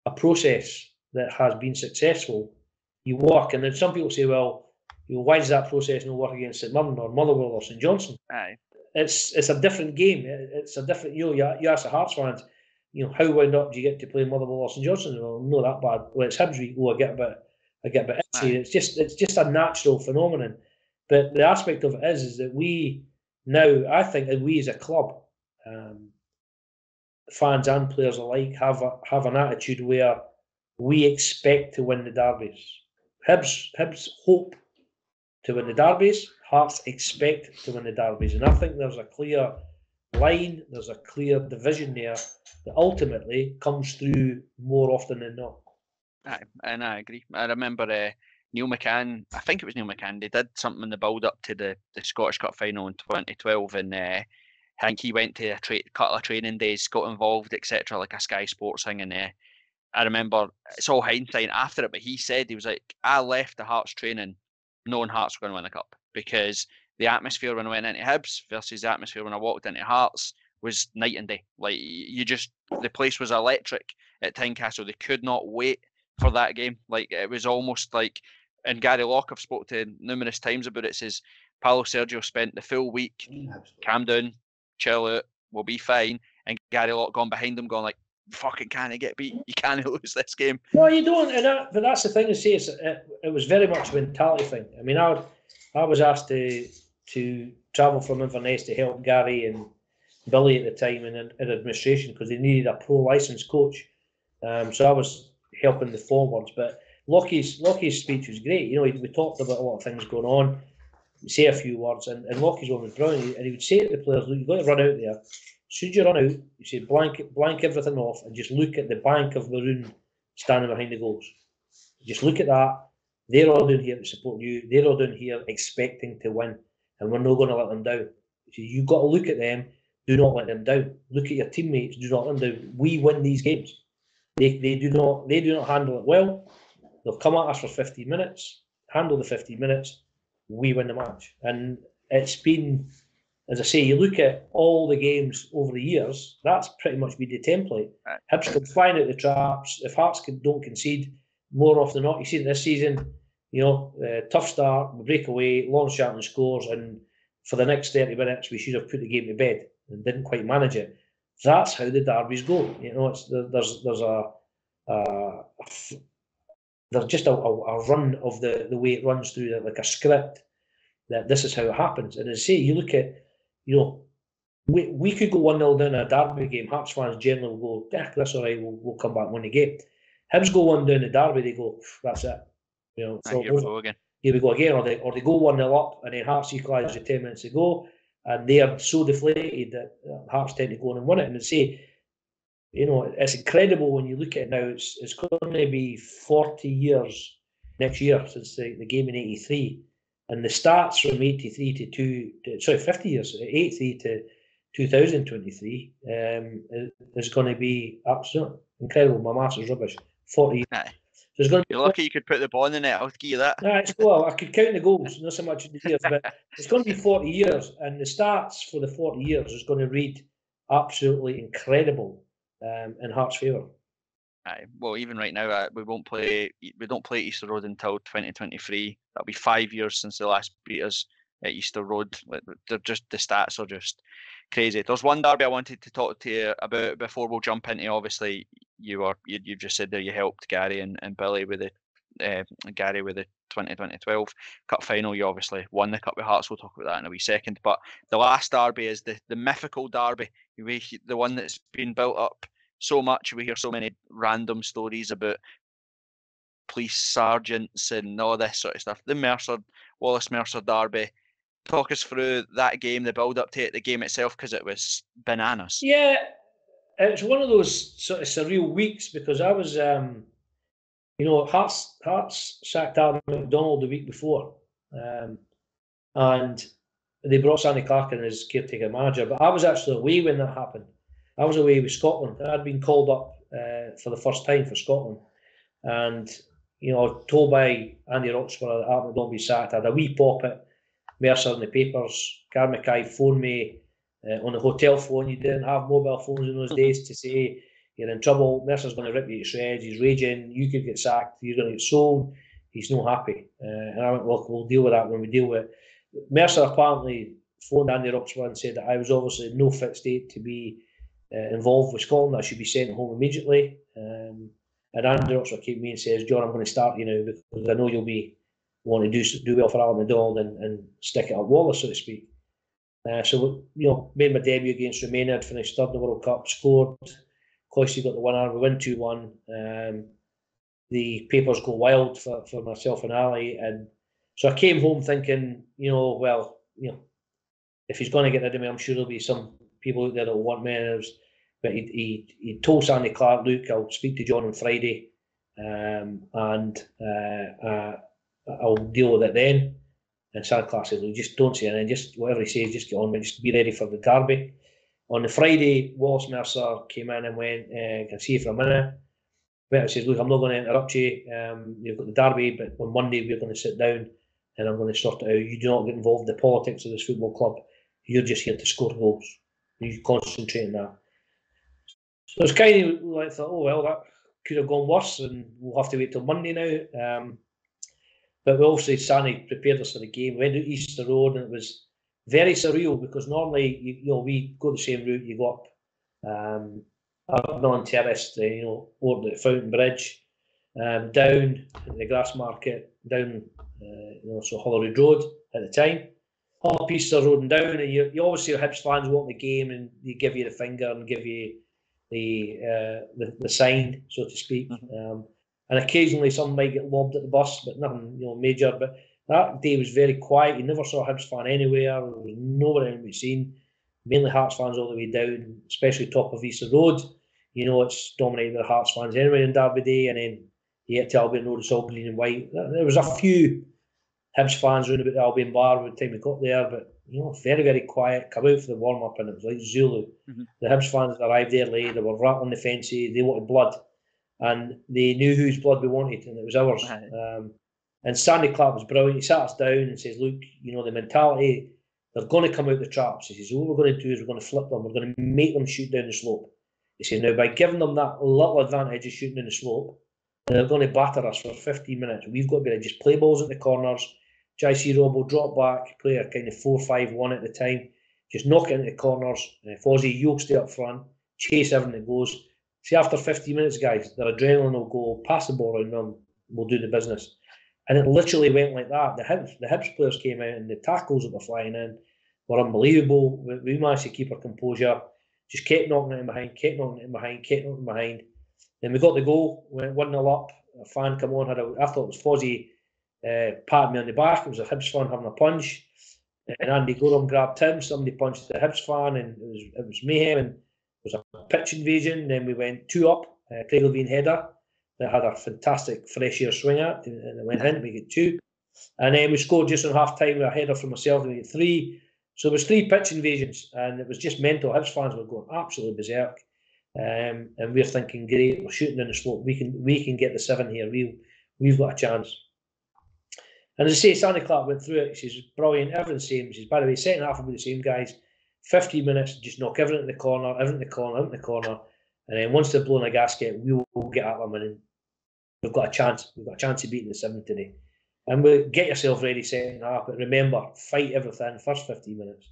a process that has been successful, you work. And then some people say, well, why does that process not work against St Mirren or Motherwell or St Johnstone? Aye. It's a different game. It's a different. You ask the Hearts fans, how wound up do you get to play Motherwell or St Johnstone? Well, not that bad. Well, it's Hibs. I get a bit itchy. It's just a natural phenomenon. But the aspect of it is that we now, I think, that we as a club, fans and players alike, have an attitude where we expect to win the derbies. Hibs hope to win the derbies. Hearts expect to win the derbies, and I think there's a clear line, there's a clear division there that ultimately comes through more often than not. Aye, and I agree. I remember Neil McCann, I think it was Neil McCann, they did something in the build-up to the Scottish Cup final in 2012, and I think he went to a couple of training days, got involved, etc., like a Sky Sports thing, and I remember, it's all hindsight after it, but he said, he was like, I left the Hearts training knowing Hearts were going to win the Cup, because the atmosphere when I went into Hibs versus the atmosphere when I walked into Hearts was night and day. Like, the place was electric, at Tynecastle. They could not wait for that game. Like, it was almost like, and Gary Locke, I've spoke to numerous times about it, says Paulo Sergio spent the full week, calm down, chill out, we'll be fine. And Gary Locke gone behind him, going like, fucking can't get beat. You can't lose this game. No, you don't. But that's the thing to say. It was very much a mentality thing. I mean, I was asked to travel from Inverness to help Gary and Billy at the time in administration because they needed a pro licensed coach. So I was helping the forwards. But Lockie's speech was great. You know, we talked about a lot of things going on, say a few words, and Lockie's one was brilliant. And he would say to the players, look, you've got to run out there. As soon as you run out, you say blank everything off and just look at the bank of maroon standing behind the goals. Just look at that. They're all down here to support you. They're all down here expecting to win, and we're not going to let them down. So you've got to look at them. Do not let them down. Look at your teammates. Do not let them down. We win these games. They do not handle it well. They'll come at us for 15 minutes. Handle the 15 minutes. We win the match. And it's been, as I say, you look at all the games over the years, that's pretty much been the template. Hibs come flying out the traps. If Hearts don't concede, more often than not, you see it this season, you know, tough start, we break away, Lawrence Sharpton scores, and for the next 30 minutes, we should have put the game to bed and didn't quite manage it. That's how the derbies go. You know, there's just a run of the way it runs through, like a script, that this is how it happens. And as I say, you look at, you know, we could go 1-0 down a derby game. Hearts fans generally will go, that's all right, we'll come back and win the game. Hibs go 1 down the derby, they go, that's it. You know, so here we go again. Here we go again, or they go 1-0 up, and then Hearts equalise with 10 minutes to go, and they are so deflated that Hearts tend to go on and win it. And say, you know, it's incredible when you look at it now. It's going to be 40 years next year since the game in '83, and the stats from '83 to 50 years, '83 to 2023 is going to be absolutely incredible. My maths is rubbish. 40 years. So it's going to be, you're lucky you could put the ball in the net. I'll give you that. Well, I could count the goals, not so much the years, but it's going to be 40 years, and the stats for the 40 years is going to read absolutely incredible in Hearts' favour. Well, even right now, we don't play Easter Road until 2023. That'll be 5 years since they last beat us at Easter Road. They're just, the stats are just crazy. There's one derby I wanted to talk to you about before we'll jump into. Obviously, you've just said there you helped Gary and Billy with the 2012 Cup final. You obviously won the Cup with Hearts. We'll talk about that in a wee second. But the last derby is the mythical derby, the one that's been built up so much. We hear so many random stories about police sergeants and all this sort of stuff. The Wallace Mercer derby. Talk us through that game, the build up to it, the game itself, because it was bananas. Yeah, it's one of those sort of surreal weeks because I was, you know, Hearts sacked Alan McDonald the week before, and they brought Sandy Clark in as caretaker manager. But I was actually away when that happened. I was away with Scotland. I'd been called up for the first time for Scotland, and you know, told by Andy Roxburgh that Alan McDonald be sacked. I had a wee pop at Mercer in the papers. Gary Mackay phoned me on the hotel phone. You didn't have mobile phones in those days to say you're in trouble. Mercer's going to rip you to shreds. He's raging. You could get sacked. You're going to get sold. He's not happy. And I went, look, we'll deal with that when we deal with it. Mercer apparently phoned Andy Roxburgh and said that I was obviously in no fit state to be involved with Scotland. I should be sent home immediately. And Andy Roxburgh came to me and says, John, I'm going to start you now because I know you'll be want to do well for Alan McDonald and stick it up Wallace, so to speak. So, you know, made my debut against Romania. I'd finished third in the World Cup, scored. Cloyce got the winner. We win 2-1. The papers go wild for myself and Ali. And so I came home thinking, you know, well, you know, if he's going to get rid of me, I'm sure there'll be some people out there that will want me. But he told Sandy Clark, look, I'll speak to John on Friday. And I'll deal with it then. And Sandy Clark said, just don't say anything, just whatever he says, just get on, but just be ready for the derby. On the Friday, Wallace Mercer came in and went, can I see you for a minute? But says, look, I'm not going to interrupt you. You've got the derby, but on Monday we're going to sit down and I'm going to sort it out. You do not get involved in the politics of this football club. You're just here to score goals. You concentrate on that. So it's kind of like, thought, oh well, that could have gone worse, and we'll have to wait till Monday now. But we obviously, Sani prepared us for the game. We went to Easter Road, and it was very surreal because normally, we go the same route. You go up Millen Terrace, over the Fountain Bridge, down the Grassmarket, down, so Holyrood Road at the time. Up Easter Road and down, and you always see Hibs fans want the game, and they give you the finger and give you the sign, so to speak. And occasionally some might get lobbed at the bus, but nothing major. But that day was very quiet. You never saw a Hibs fan anywhere. There was nowhere to be seen. Mainly Hearts fans all the way down, especially top of Easter Road. It's dominated by Hearts fans anyway on Derby Day, and then you get to Albion Road, it's all green and white. There was a few Hibs fans around about the Albion bar by the time we got there, but very, very quiet. Come out for the warm-up, and it was like Zulu. The Hibs fans arrived there late, they were rattling the fences, they wanted blood, and they knew whose blood we wanted, and it was ours. And Sandy Clark was brilliant. He sat us down and says, look, the mentality, they're going to come out the traps. He says, what we're going to do is we're going to flip them, we're going to make them shoot down the slope. He said, now by giving them that little advantage of shooting down the slope, they're going to batter us for 15 minutes. We've got to be able to just play balls at the corners. JC Robbo drop back, play a kind of 4-5-1 at the time, just knock it into the corners. Fozzie, you'll stay up front, chase everything that goes. See, after 50 minutes, guys, their adrenaline will go, pass the ball around them, we'll do the business. And it literally went like that. The Hibs players came out, and the tackles that were flying in were unbelievable. We managed to keep our composure, just kept knocking it in behind, kept knocking it in behind, kept knocking it behind. Then we got the goal, went 1-0 up. A fan come on, I thought it was Fozzie patted me on the back. It was a Hibs fan having a punch, and Andy Gorham grabbed him. Somebody punched the Hibs fan, and it was mayhem. And it was a pitch invasion. Then we went 2 up. Craig Levine header that had a fantastic fresh air swing at, and it went in. We get 2, and then we scored just on half time with a header from myself, and we get 3. So it was 3 pitch invasions, and it was just mental. Hibs fans were going absolutely berserk, and we're thinking, great, we're shooting down the slope. We can get the 7 here. We've got a chance. And as I say, Sandy Clark went through it. She's brilliant, everything's the same. She's, by the way, second half will be the same, guys. 15 minutes, just knock everything in the corner, everything in the corner, everything in the corner. And then once they're blowing a gasket, we will get at them, and we've got a chance. We've got a chance of beating the 7 today. And we'll get yourself ready second half, but remember, fight everything, first 15 minutes.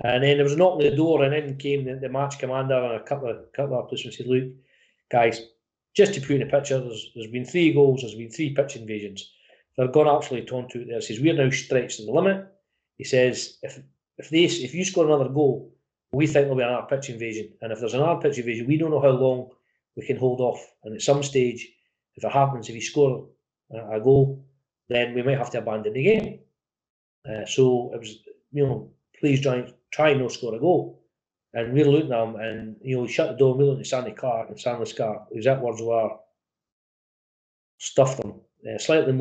And then there was a knock on the door, and in came the match commander and a couple of policemen said, look, guys, just to put in the picture, there's been 3 goals, there's been 3 pitch invasions. They're going absolutely tonto out there. He says, we're now stretched to the limit. He says, if you score another goal, we think there'll be another pitch invasion. And if there's another pitch invasion, we don't know how long we can hold off. And at some stage, if it happens, if you score a goal, then we might have to abandon the game. So it was, please try and not score a goal. And we're looking at him, and he shut the door, and we looked at Sandy Clark, and Sandy Clark, his exact words were, stuffed them. Slightly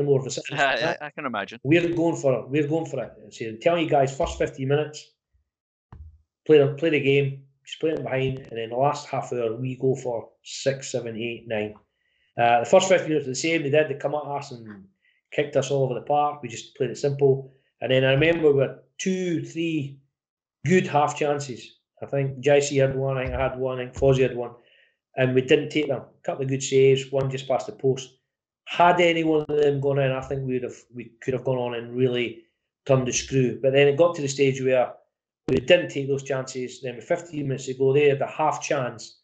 more of a I can imagine. We're going for it. So I'm telling you guys, first 15 minutes, play the game, just play it behind, and then the last half hour we go for 6, 7, 8, 9. The first 15 minutes were the same. They come at us and kicked us all over the park. We just played it simple. And then I remember we had 2, 3 good half chances. I think JC had one, I had one, I think Fozzie had one. And we didn't take them. A couple of good saves, one just past the post. Had any one of them gone in, I think we could have gone on and really turned the screw. But then it got to the stage where we didn't take those chances. Then with 15 minutes to go, they had a half chance.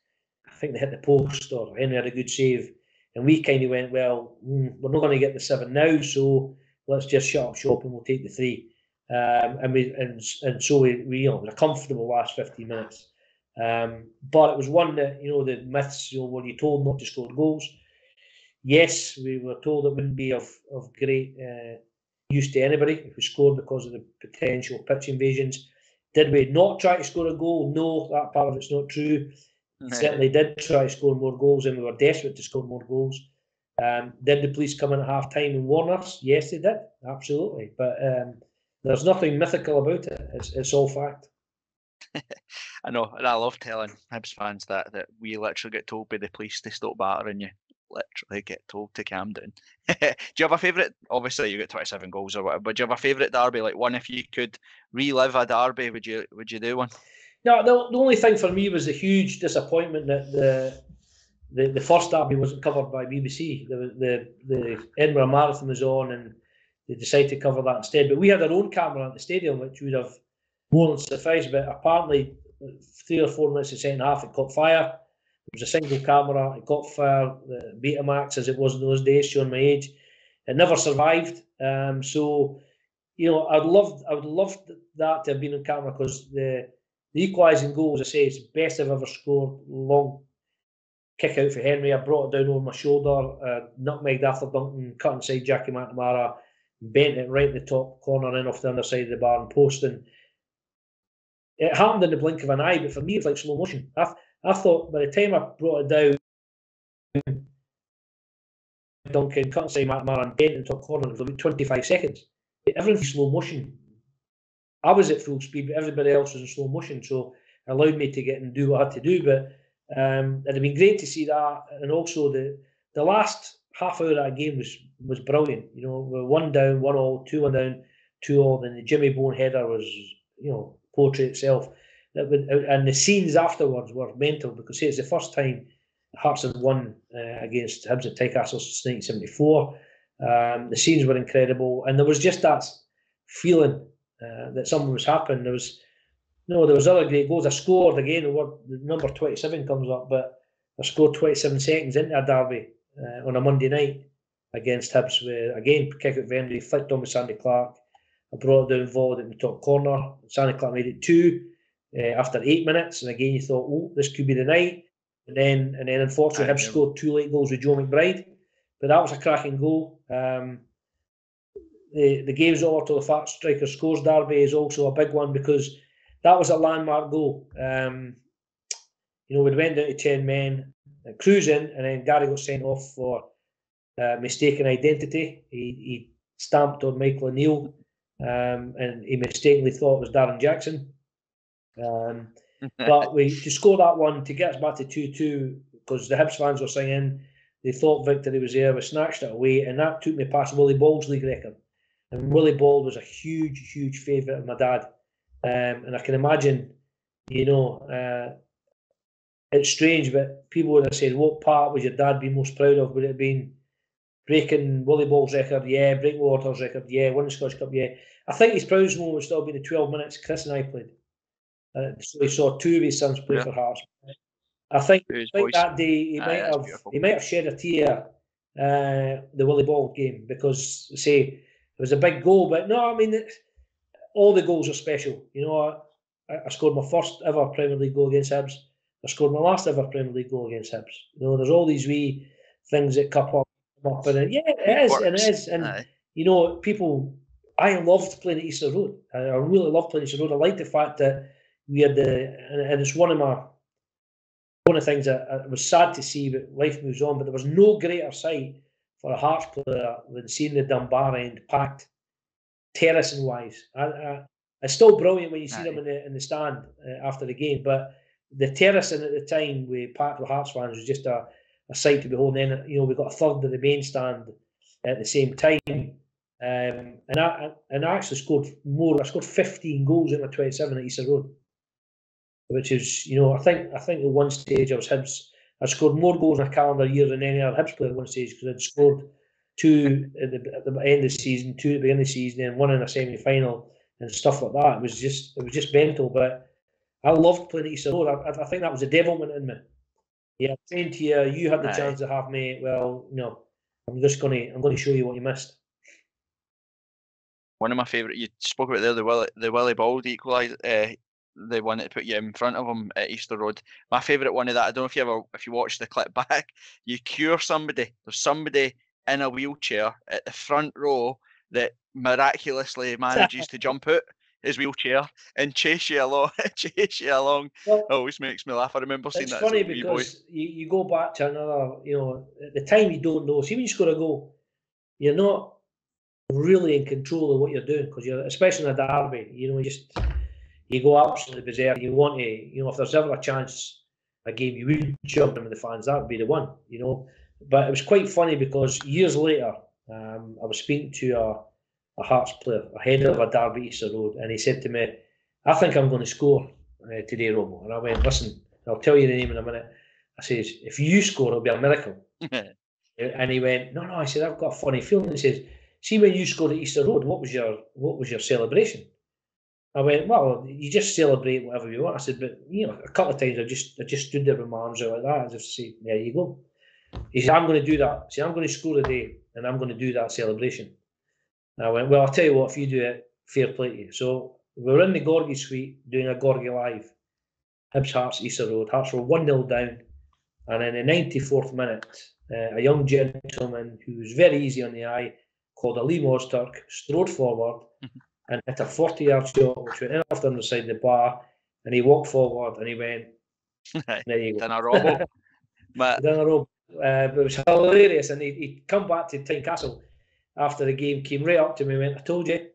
I think they hit the post, or Henry had a good save. And we kind of went, well, we're not going to get the 7 now, so let's just shut up shop and we'll take the 3. So we it was a comfortable last 15 minutes. But it was one that, the myths, were you told not to score goals? Yes, we were told it wouldn't be of great use to anybody if we scored because of the potential pitch invasions. Did we not try to score a goal? No, that part of it's not true. We certainly did try to score more goals, and we were desperate to score more goals. Did the police come in at half time and warn us? Yes, they did, absolutely. But there's nothing mythical about it. It's all fact. I know, and I love telling Hibs fans that we literally get told by the police to stop battering you. Literally get told to calm down. Do you have a favourite? Obviously, you got 27 goals or whatever, but do you have a favourite derby? Like one, if you could relive a derby, would you do one? No, the only thing for me was the huge disappointment that the first derby wasn't covered by BBC. The Edinburgh Marathon was on, and they decided to cover that instead. But we had our own camera at the stadium, which would have more than sufficed. But apparently, 3 or 4 minutes in the second half, it caught fire. It was a single camera. It caught fire. The Betamax, as it was in those days, showing my age, it never survived. So, you know, I would love that to have been on camera, because the equalising goal, as I say, it's the best I've ever scored. Long kick out for Henry. I brought it down over my shoulder, nutmegged after Duncan, cut inside Jackie McNamara, bent it right in the top corner in off the underside of the bar and post. And it happened in the blink of an eye, but for me, it's like slow motion. I thought by the time I brought it down, Duncan cut inside McNamara and bent in the top corner, it was about 25 seconds. Everything slow motion. I was at full speed, but everybody else was in slow motion, so it allowed me to get and do what I had to do. But it'd been great to see that, and also the last half hour of that game was brilliant. You know, we're 1 down, 1-1, 2-1 down, 2-2. Then the Jimmy Bone header was, you know, poetry itself. And the scenes afterwards were mental, because it's the first time Hearts had won against Hibs at Tynecastle since 1974. The scenes were incredible, and there was just that feeling that something was happening. There was other great goals. I scored again. The number 27 comes up, but I scored 27 seconds into a derby on a Monday night against Hibs. Where again, kick out Henry, flicked on with Sandy Clark. I brought it down, volleyed it in the top corner. Sandy Clark made it 2 after 8 minutes, and again you thought, oh, this could be the night. And then unfortunately, Hibs scored 2 late goals with Joe McBride, but that was a cracking goal. The game's over till the Fat Striker scores derby is also a big one, because that was a landmark goal. You know, we went down to 10 men, cruising, and then Gary got sent off for mistaken identity. He stamped on Michael O'Neill, and he mistakenly thought it was Darren Jackson. But to score that one, to get us back to 2-2, because the Hibs fans were singing, they thought victory was there, we snatched it away, and that took me past Willie Ball's league record. And Willie Ball was a huge, huge favourite of my dad. And I can imagine, you know, it's strange, but people would have said, what part would your dad be most proud of? Would it have been breaking Willie Ball's record? Yeah. Breaking Waters' record? Yeah. Winning the Scottish Cup? Yeah. I think his proudest moment would still be the 12 minutes Chris and I played. So he saw 2 of his sons play for Hearts. I think that day he might have shed a tear, the Willie Ball game, because say it was a big goal. But no, I mean, all the goals are special. You know, I scored my first ever Premier League goal against Hibs. I scored my last ever Premier League goal against Hibs. You know, there's all these wee things that come up, and it is. And you know, people. I loved playing at Easter Road. I really loved playing at Easter Road. I like the fact that we had and it's one of the things that I was sad to see, but life moves on. But there was no greater sight for a Hearts player than seeing the Dunbar end packed, terracing wise. It's still brilliant when you see them in the stand after the game, but the terracing at the time we packed with Hearts fans was just a sight to behold. And then, you know, we got a third of the main stand at the same time. And I actually scored more. I scored 15 goals in my 27 at Easter Road, which is, you know, I think at one stage I scored more goals in a calendar year than any other Hibs player at one stage, because I'd scored 2 at the end of the season, 2 at the beginning of the season, and 1 in a semi-final and stuff like that. It was just mental, but I loved playing at Easter Road. I think that was the devilment in me. Yeah, saying to you, you had the chance to have me. Well, no, I'm going to show you what you missed. One of my favourite, you spoke about there, the Willie Ball equaliser, the one that put you in front of him at Easter Road. My favourite one of that, I don't know if you watch the clip back, you cure somebody. There's somebody in a wheelchair at the front row that miraculously manages to jump out his wheelchair and chase you along. Well, it always makes me laugh. I remember seeing that. It's funny because you go back to another, you know, at the time you don't know. See, when you score a goal, you're not really in control of what you're doing, because you're, especially in a derby, you know, you go absolutely berserk. You want to, you know, if there's ever a chance a game you would jump in with the fans, that would be the one, you know. But it was quite funny because years later, I was speaking to a Hearts player ahead of a derby Easter Road, and he said to me, I think I'm going to score. today, Robbo. And I went, listen, I'll tell you the name in a minute. I says, if you score, it'll be a miracle. And he went, no. I said, I've got a funny feeling. He says, see, when you scored at Easter Road, what was your celebration? I went, well, you just celebrate whatever you want. I said, but a couple of times I just stood there with my arms out like that, as if to say, there you go. He said, I'm going to do that. See, I'm going to score a day, and I'm going to do that celebration. And I went, well, I'll tell you what, if you do it, fair play to you. So we were in the Gorgie suite doing a Gorgie live. Hibs Hearts, Easter Road. Hearts were 1-0 down. And in the 94th minute, a young gentleman who was very easy on the eye, called Ali Mosturk, strode forward and hit a 40-yard shot, which went in off the other side of the bar. And he walked forward and he went, there you go. Done a Robbo. Done a Robbo. But it was hilarious. And he'd come back to Tynecastle after the game, came right up to me and went, I told you.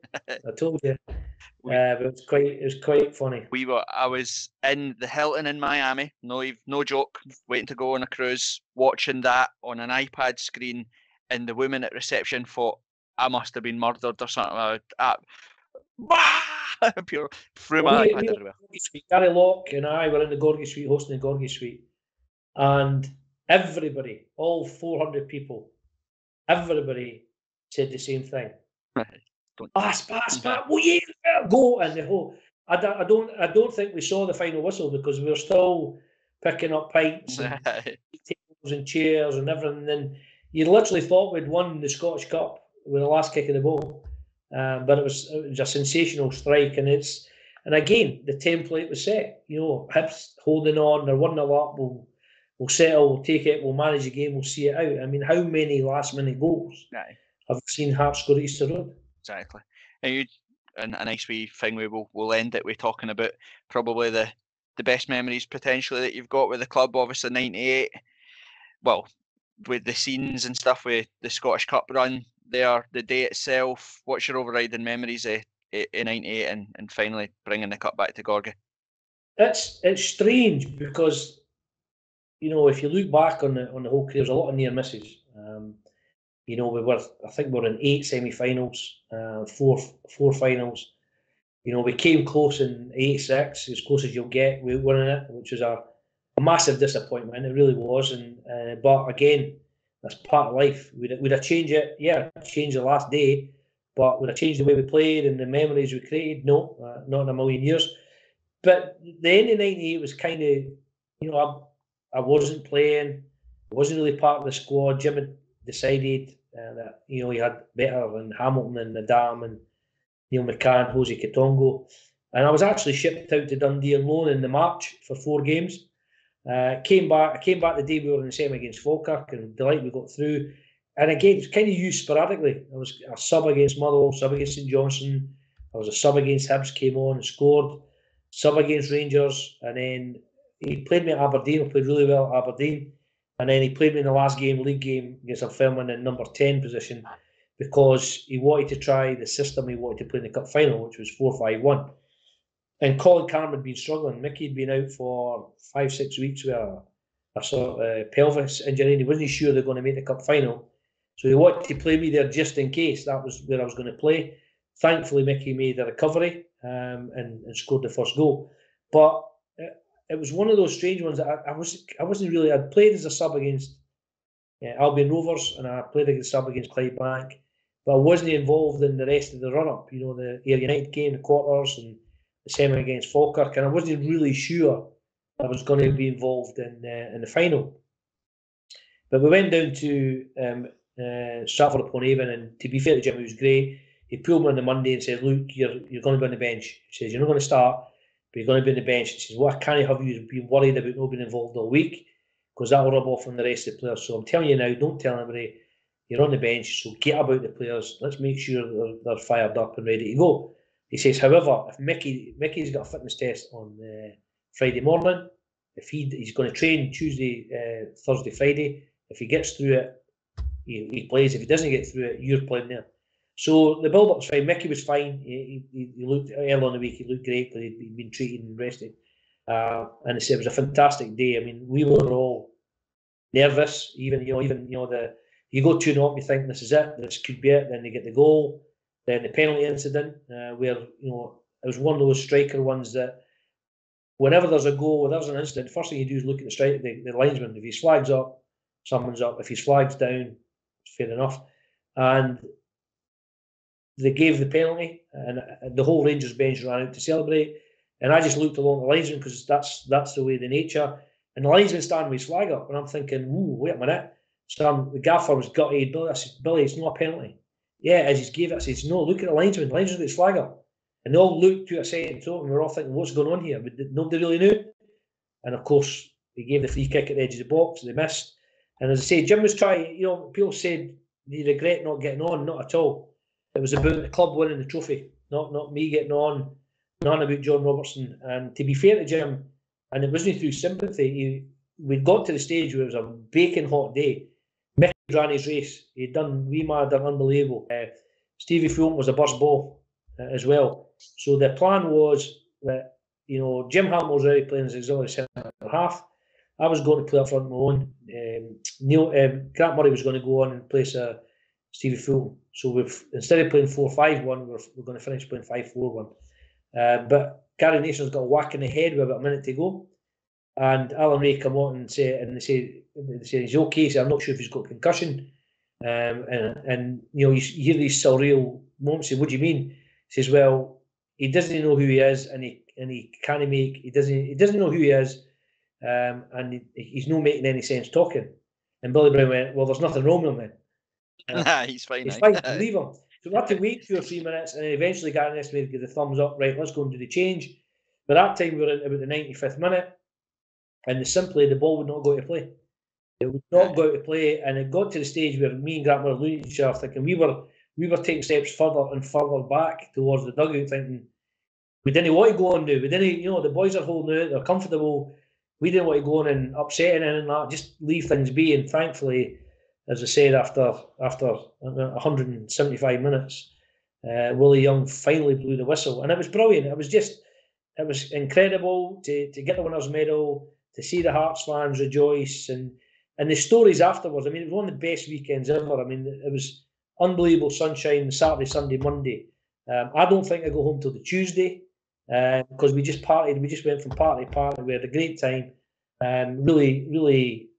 But it was quite funny. I was in the Hilton in Miami, no joke, waiting to go on a cruise, watching that on an iPad screen, and the woman at reception thought I must have been murdered or something. Pure through my iPad everywhere. Gary Locke and I were in the Gorgie suite, hosting the Gorgie suite, and everybody, all 400 people, everybody said the same thing. Pass, well, yeah, go. And the whole, I don't think we saw the final whistle because we were still picking up pints and tables and chairs and everything. And you literally thought we'd won the Scottish Cup with the last kick of the ball. But it was a sensational strike, and again the template was set. Hibs holding on, they're 1-0 up. We'll settle, we'll take it, we'll manage the game, we'll see it out. I mean, how many last-minute goals have seen Hearts score at Easter Road? Exactly. And a nice wee thing we'll end it with talking about probably the best memories potentially that you've got with the club. Obviously 98, well, with the scenes and stuff with the Scottish Cup run there, the day itself. What's your overriding memories in 98 and finally bringing the cup back to Gorgie? It's strange because if you look back on the whole career, there's a lot of near misses. I think we were in 8 semi-finals, 4 finals. We came close in 86, as close as you'll get with winning it, which was a massive disappointment. It really was. But again, that's part of life. Would I change it? Yeah, change the last day. But would I change the way we played and the memories we created? No, not in a million years. But the end of 98 was kind of, I wasn't playing. I wasn't really part of the squad. Jim had decided that he had better than Hamilton and Nadam and Neil McCann, Jose Katongo, and I was actually shipped out to Dundee on loan in the March for 4 games. I came back the day we were in the semi against Falkirk, and delighted we got through. And again, it was kind of used sporadically. I was a sub against Motherwell, sub against St Johnstone. I was a sub against Hibs, came on and scored. Sub against Rangers, and then he played me at Aberdeen. I played really well at Aberdeen. And then he played me in the last league game against a Fairman in number 10 position because he wanted to try the system he wanted to play in the cup final, which was 4-5-1. And Colin Carm had been struggling. Mickey had been out for 5-6 weeks with a sort of pelvis injury, and he wasn't sure they were going to make the cup final. So he wanted to play me there just in case. That was where I was going to play. Thankfully, Mickey made a recovery and scored the first goal. But it was one of those strange ones that I wasn't really. I'd played as a sub against Albion Rovers, and I played as a sub against Clydebank, but I wasn't involved in the rest of the run-up. The Ayr United game, the quarters, and the semi against Falkirk, and I wasn't really sure I was going to be involved in the final. But we went down to Stratford-upon-Avon, and to be fair to Jim, he was great. He pulled me on the Monday and said, "Look, you're going to be on the bench." He says, "You're not going to start, but you're going to be on the bench." He says, "What I can't have you being worried about not being involved all week, because that will rub off on the rest of the players. So I'm telling you now, don't tell anybody you're on the bench, so get about the players. Let's make sure they're fired up and ready to go." He says, however, if Mickey's got a fitness test on Friday morning, if he's going to train Tuesday, Thursday, Friday, if he gets through it, he plays. If he doesn't get through it, you're playing there. So the build-up was fine. Mickey was fine. He looked early on the week. He looked great because he'd been treated and rested. And he said it was a fantastic day. I mean, we were all nervous. Even you go 2-0, you think this is it. This could be it. Then they get the goal. Then the penalty incident, where it was one of those striker ones that whenever there's a goal, whenever there's an incident, the first thing you do is look at the linesman. If his flag's up, someone's up. If his flag's down, fair enough. And they gave the penalty, and the whole Rangers bench ran out to celebrate. And I just looked along the linesman because that's the way, the nature. And the linesman standing with his flag up, and I'm thinking, ooh, wait a minute. So the gaffer was gutted. Billy, I said, Billy, it's not a penalty. Yeah, as he gave it, I said, no, look at the linesman. The linesman's got his flag up. And they all looked to a second to it, and we were all thinking, what's going on here? But nobody really knew. And of course, he gave the free kick at the edge of the box. They missed. And as I say, Jim was trying, people said, do you regret not getting on? Not at all. It was about the club winning the trophy, not me getting on, none about John Robertson. And to be fair to Jim, and it wasn't through sympathy, we'd got to the stage where it was a baking hot day. Mick ran his race. He'd done, Weimar done unbelievable. Stevie Fulton was a burst ball as well. So the plan was that, Jim Hamilton was already playing as auxiliary centre half. I was going to play up front on my own. Grant Murray was going to go on in place of Stevie Fulton. So instead of playing 4-5-1, we're going to finish playing 5-4-1. But Gary Nason's got a whack in the head with about a minute to go. And Alan Ray come on and they say he's okay. So I'm not sure if he's got concussion. And you hear these surreal moments. Say, what do you mean? He says, well, he doesn't know who he is, and he can't make. He doesn't know who he is, and he's not making any sense talking. And Billy Brown went, well, there's nothing wrong with him then. Nah, he's fine. He's fine. Leave him. So we had to wait 2 or 3 minutes, and then eventually Gary Nason gave the thumbs up. Right, let's go and do the change. By that time, we were in about the 95th minute, and simply the ball would not go to play. It would not go to play, and it got to the stage where me and Grant were looking at each other, thinking we were taking steps further and further back towards the dugout, thinking we didn't want to go on now. We didn't, the boys are holding out, they're comfortable. We didn't want to go on and upsetting and that. Just leave things be. And thankfully, as I said, after 175 minutes, Willie Young finally blew the whistle, and it was brilliant. It was incredible to get the winners' medal, to see the Hearts fans rejoice, and the stories afterwards. I mean, it was one of the best weekends ever. I mean, it was unbelievable sunshine Saturday, Sunday, Monday. I don't think I go home till the Tuesday because we just partied. We just went from party to party. We had a great time. Really, really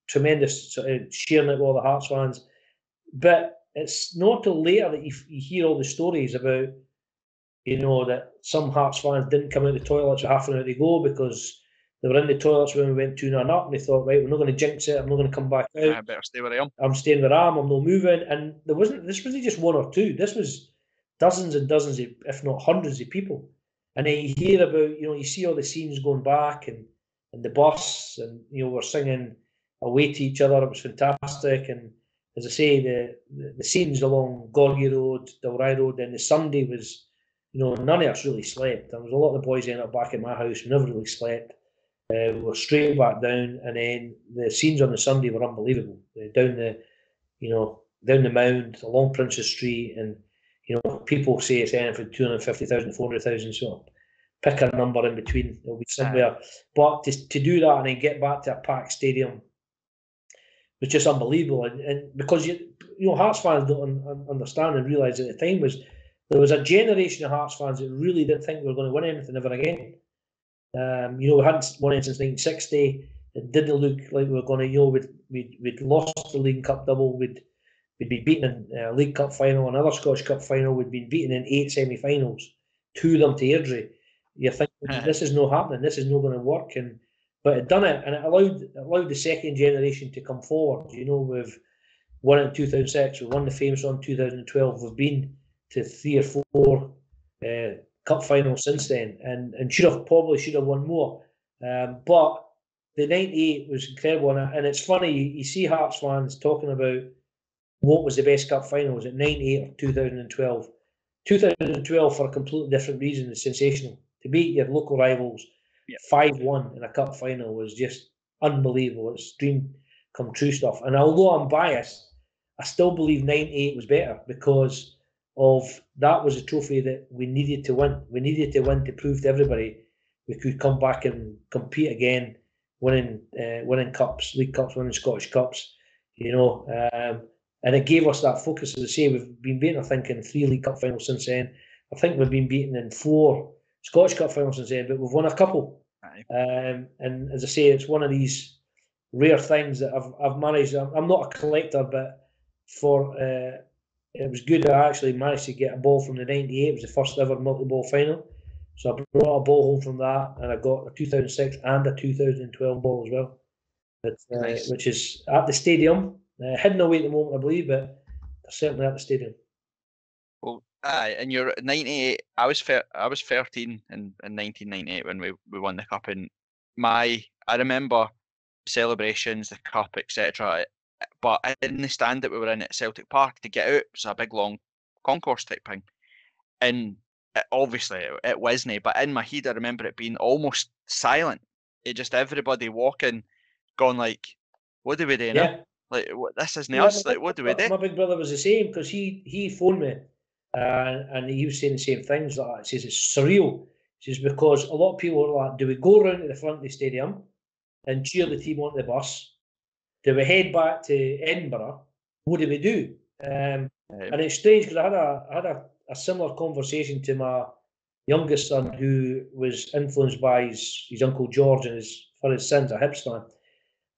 tremendous sharing it with all the Hearts fans. But it's not till later that you hear all the stories about, that some Hearts fans didn't come out of the toilets a half an hour to go because they were in the toilets when we went 2-0 up, and they thought, right, we're not going to jinx it. I'm not going to come back out. I better stay where I am. I'm staying where I am. I'm not moving. And this wasn't just one or two. This was dozens and dozens of, if not hundreds of people. And then you hear about, you see all the scenes going back and the bus, and we're singing away to each other. It was fantastic. And as I say, the scenes along Gorgie Road, Dalry Road, and the Sunday was, none of us really slept. There was a lot of the boys ended up back at my house. We never really slept. We were straight back down, and then the scenes on the Sunday were unbelievable. Down the Mound, along Princes Street, and people say it's anything from 250,000 to 400,000. So pick a number in between. It'll be somewhere. But to do that and then get back to a packed stadium was just unbelievable. And because Hearts fans don't understand and realise at the time there was a generation of Hearts fans that really didn't think we were going to win anything ever again. We hadn't won it since 1960. It didn't look like we were going to. We'd lost the League Cup double. We'd been beaten in a League Cup final, another Scottish Cup final. We'd been beaten in 8 semi-finals, 2 of them to Airdrie. You think this is not happening. This is not going to work. But it done it, and it allowed the second generation to come forward. We've won it in 2006. We won the famous one in 2012. We've been to 3 or 4. Cup final since then, and probably should have won more. But the 98 was incredible, and it's funny, you see Hearts fans talking about what was the best cup final. Was it 98 or 2012? 2012, for a completely different reason, is sensational. To beat your local rivals 5-1 in a cup final was just unbelievable. It's dream come true stuff. And although I'm biased, I still believe 98 was better because that was a trophy that we needed to win. We needed to win to prove to everybody we could come back and compete again, winning cups, League Cups, winning Scottish Cups, and it gave us that focus. As I say, we've been beaten, I think, in 3 League Cup finals since then. I think we've been beaten in 4 Scottish Cup finals since then, but we've won a couple And as I say, it's one of these rare things that I've managed. I'm not a collector, but for it was good. I actually managed to get a ball from the '98. It was the first ever multi-ball final. So I brought a ball home from that, and I got a 2006 and a 2012 ball as well, Nice. which is at the stadium. Hidden away at the moment, I believe, but they're certainly at the stadium. Well, and you're 98. I was 13 in 1998 when we won the cup, and I remember celebrations, the cup, etc. But in the stand that we were in at Celtic Park, to get out was a big long concourse type thing, and obviously it wasn't. But in my head, I remember it being almost silent. It just everybody walking, going like, "What do we do now? Yeah. Like, this isn't us. Like, what do we do?" My big brother was the same, because he phoned me, and he was saying the same things. Like, he says it's surreal. He says, because a lot of people are like, do we go round to the front of the stadium and cheer the team onto the bus? Do we head back to Edinburgh? What do we do? And it's strange, because I had a similar conversation to my youngest son, who was influenced by his uncle George and for his sins, a Hibs fan.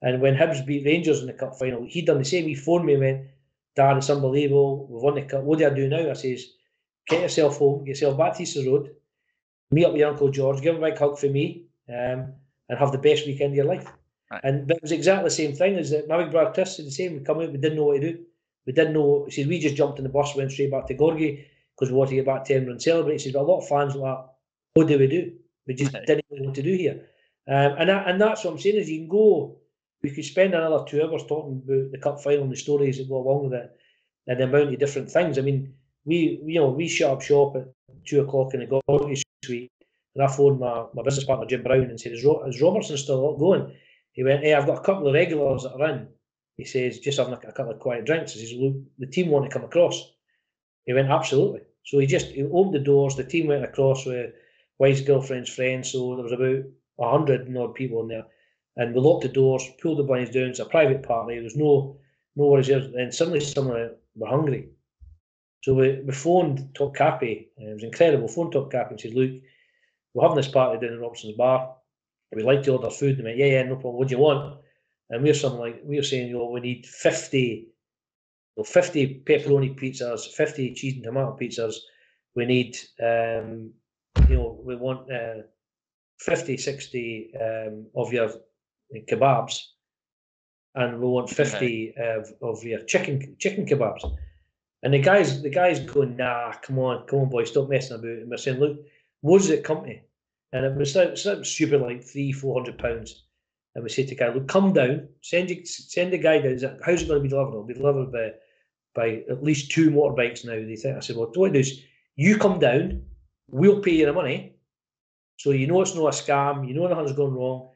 And when Hibs beat Rangers in the cup final, he done the same. He phoned me and went, "Dad, it's unbelievable. We've won the cup. What do I do now?" I says, "Get yourself home, get yourself back to Easter Road, meet up with your Uncle George, give him a big hug for me, and have the best weekend of your life." Right. And it was exactly the same thing as that. My big brother Chris did the same. We come out, we didn't know what to do. We didn't know. He says, we just jumped in the bus, went straight back to Gorgie because we wanted to get back to Edinburgh and celebrate. He says, but a lot of fans were like, what do we do? We just didn't know what to do here. And that's what I'm saying, is you can go, we could spend another 2 hours talking about the cup final and the stories that go along with it and the amount of different things. I mean, we shut up shop at 2 o'clock in the Gorgie suite, and I phoned my business partner Jim Brown and said, is Robertson still going? He went, hey, I've got a couple of regulars that are in. He says, just having a couple of quiet drinks. He says, look, the team want to come across. He went, absolutely. So he opened the doors, the team went across with wife's girlfriend's friends, so there was about 100 and odd people in there. And we locked the doors, pulled the bunnies down, it's a private party, there was no worries there. And suddenly someone were hungry. So we phoned Top Cappy, and it was incredible. Phoned Top Cappy and said, look, we're having this party down in Robertson's bar. We'd like to order food. And they went, yeah, no problem. What do you want? And we're saying, we need 50 pepperoni pizzas, 50 cheese and tomato pizzas. We need, we want 50, 60 of your kebabs, and we want 50 of your chicken kebabs. And the guys going, nah, come on, boys, stop messing about. And we're saying, look, what does it come to? And it was something stupid like £300-400. And we say to the guy, look, come down, send the guy down. How's it going to be delivered? It'll be delivered by at least 2 motorbikes now, they think. I said, well, what I do is you come down, we'll pay you the money, so you know it's not a scam, you know nothing's gone wrong.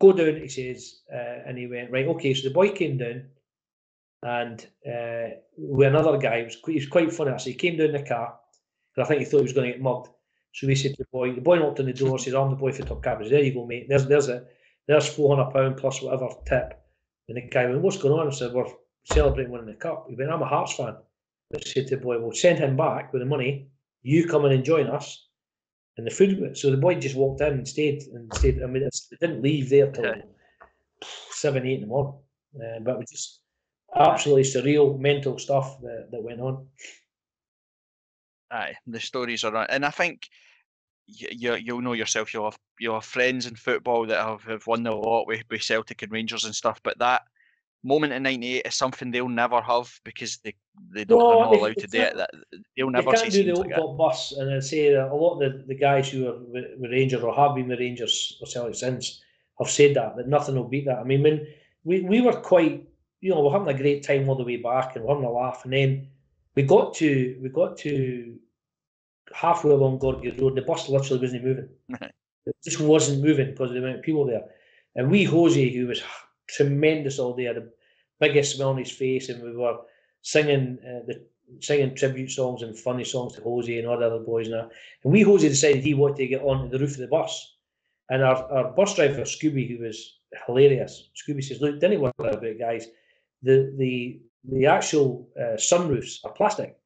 Go down, he says, and he went, right, okay. So the boy came down, and with another guy, he was quite funny actually. He came down in the car, because I think he thought he was going to get mugged. So we said to the boy knocked on the door, says, I'm the boy for Top Cap. He said, there you go, mate, there's £400 plus whatever tip. And the guy went, what's going on? I said, we're celebrating winning the cup. He went, I'm a Hearts fan. I said to the boy, well, send him back with the money, you come in and join us. And the food, so the boy just walked in and stayed. I mean, it didn't leave there till 7, 8 in the morning. But it was just absolutely surreal, mental stuff that went on. Aye, the stories are on, and I think you'll know yourself. You'll have friends in football that have won a lot with Celtic and Rangers and stuff. But that moment in '98 is something they'll never have, because they're not allowed to do it. They'll never see do the scenes open like top bus, and I say that a lot of the guys who are with Rangers or have been with Rangers or Celtic since have said that nothing will beat that. I mean, when we were quite, we're having a great time all the way back and we're having a laugh, and then we got to halfway along Gorgie Road, the bus literally wasn't moving. It just wasn't moving because of the amount of people there. And Jose, who was tremendous all day, had the biggest smile on his face, and we were singing tribute songs and funny songs to Jose and all the other boys and that. And Jose decided he wanted to get onto the roof of the bus. And our bus driver, Scooby, who was hilarious, Scooby says, look, didn't worry about it, guys. The actual sunroofs are plastic.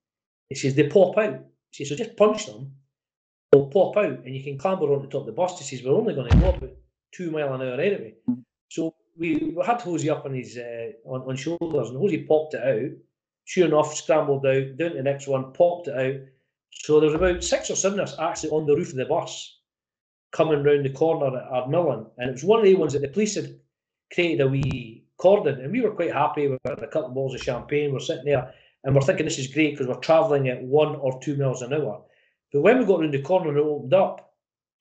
He says, they pop out. He says, so just punch them they'll pop out and you can clamber on the top of the bus to say, we're only going to go about 2 miles an hour anyway. So we had Hosey up on his on shoulders, and Hosey popped it out. Sure enough, scrambled out, down to the next one, popped it out. So there was about 6 or 7 of us actually on the roof of the bus coming round the corner at Ardmillan. And it was one of the ones that the police had created a wee cordon, and we were quite happy with a couple of bottles of champagne. We're sitting there and we're thinking this is great because we're travelling at 1 or 2 miles an hour. But when we got round the corner and it opened up,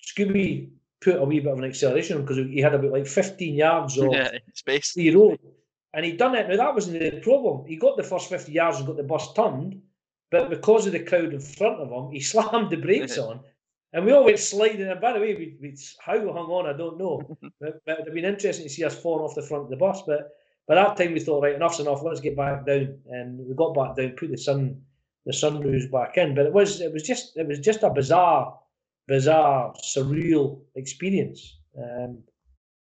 Scooby put a wee bit of an acceleration on because he had about like 15 yards of space. The road. And he'd done it. Now, that wasn't the problem. He got the first 50 yards and got the bus turned, but because of the crowd in front of him, he slammed the brakes on. And we all went sliding. And by the way, how we hung on, I don't know. But it would have been interesting to see us falling off the front of the bus. But by that time, we thought, right, enough's enough. Let's get back down. And we got back down, put the sunroofs back in. But it was just a bizarre, surreal experience. You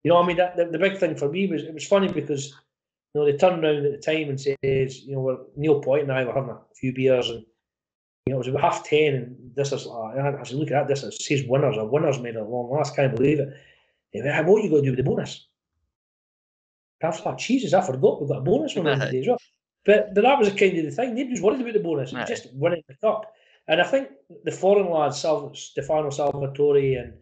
know, I mean, the big thing for me was, it was funny because, you know, they turned around at the time and says, you know, Neil Point and I were having a few beers, and, you know, it was about 10:30, and this is, I said, look at this, it says winners, a winner's made at long last, can't believe it. And what are you going to do with the bonus? I was like, Jesus, I forgot we've got a bonus on the day as well. But that was the kind of the thing. Nobody was worried about the bonus. It was just winning the cup. And I think the foreign lads, Stefano Salvatore and,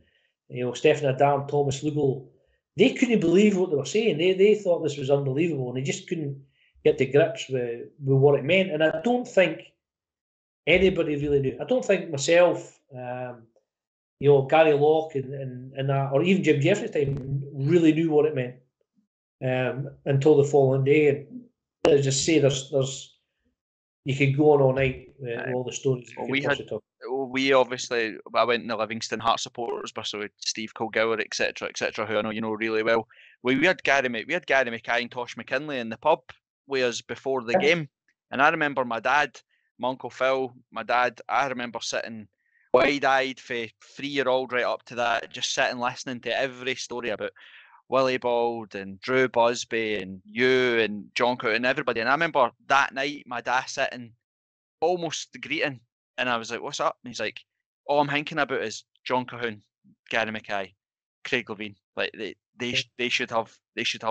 you know, Stefan Adam, Thomas Lugal, they couldn't believe what they were saying. They thought this was unbelievable, and they just couldn't get to grips with what it meant. And I don't think anybody really knew. I don't think myself, you know, Gary Locke and that, or even Jim Jeffries' time, really knew what it meant until the following day. And as I say, there's you could go on all night with all the stories. We obviously, I went in the Livingston Heart supporters bus with Steve Colgower, etc., who I know you know really well. We had Gary Mackay and Tosh McKinley in the pub with us before the game, and I remember my dad, my Uncle Phil, my dad. I remember sitting wide-eyed for 3-year-old right up to that, just sitting listening to every story about Willie Bald and Drew Busby and you and John Coote and everybody. And I remember that night my dad sitting almost greeting, and I was like, what's up? And he's like, all I'm thinking about is John Cahoon, Gary Mackay, Craig Levine. Like they should have this. Do you know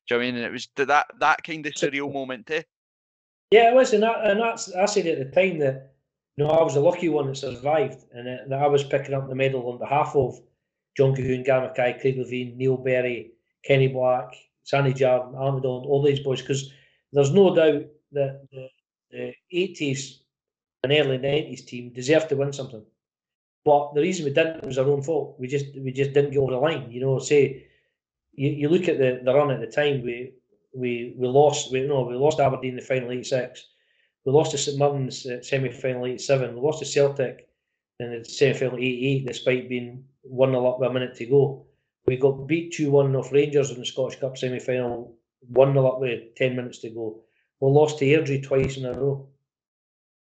what I mean? And it was that kind of surreal moment too. Yeah, it was, and that's I said at the time that, you know, I was the lucky one that survived, and that I was picking up the medal on behalf of John Cahoon, Gary Mackay, Craig Levine, Neil Berry, Kenny Black, Sandy Jarden, Alan McDonald, all these boys, because there's no doubt that the 80s and early 90s team deserved to win something. But the reason we didn't was our own fault. We just didn't get over the line. You know, say you look at the run at the time, we lost Aberdeen in the final 86. We lost to St Mirren's semi-final 87. We lost to Celtic in the semi-final 88, despite being 1-0 up with a minute to go. We got beat 2-1 off Rangers in the Scottish Cup semi-final, 1-0 up with 10 minutes to go. We lost to Airdrie twice in a row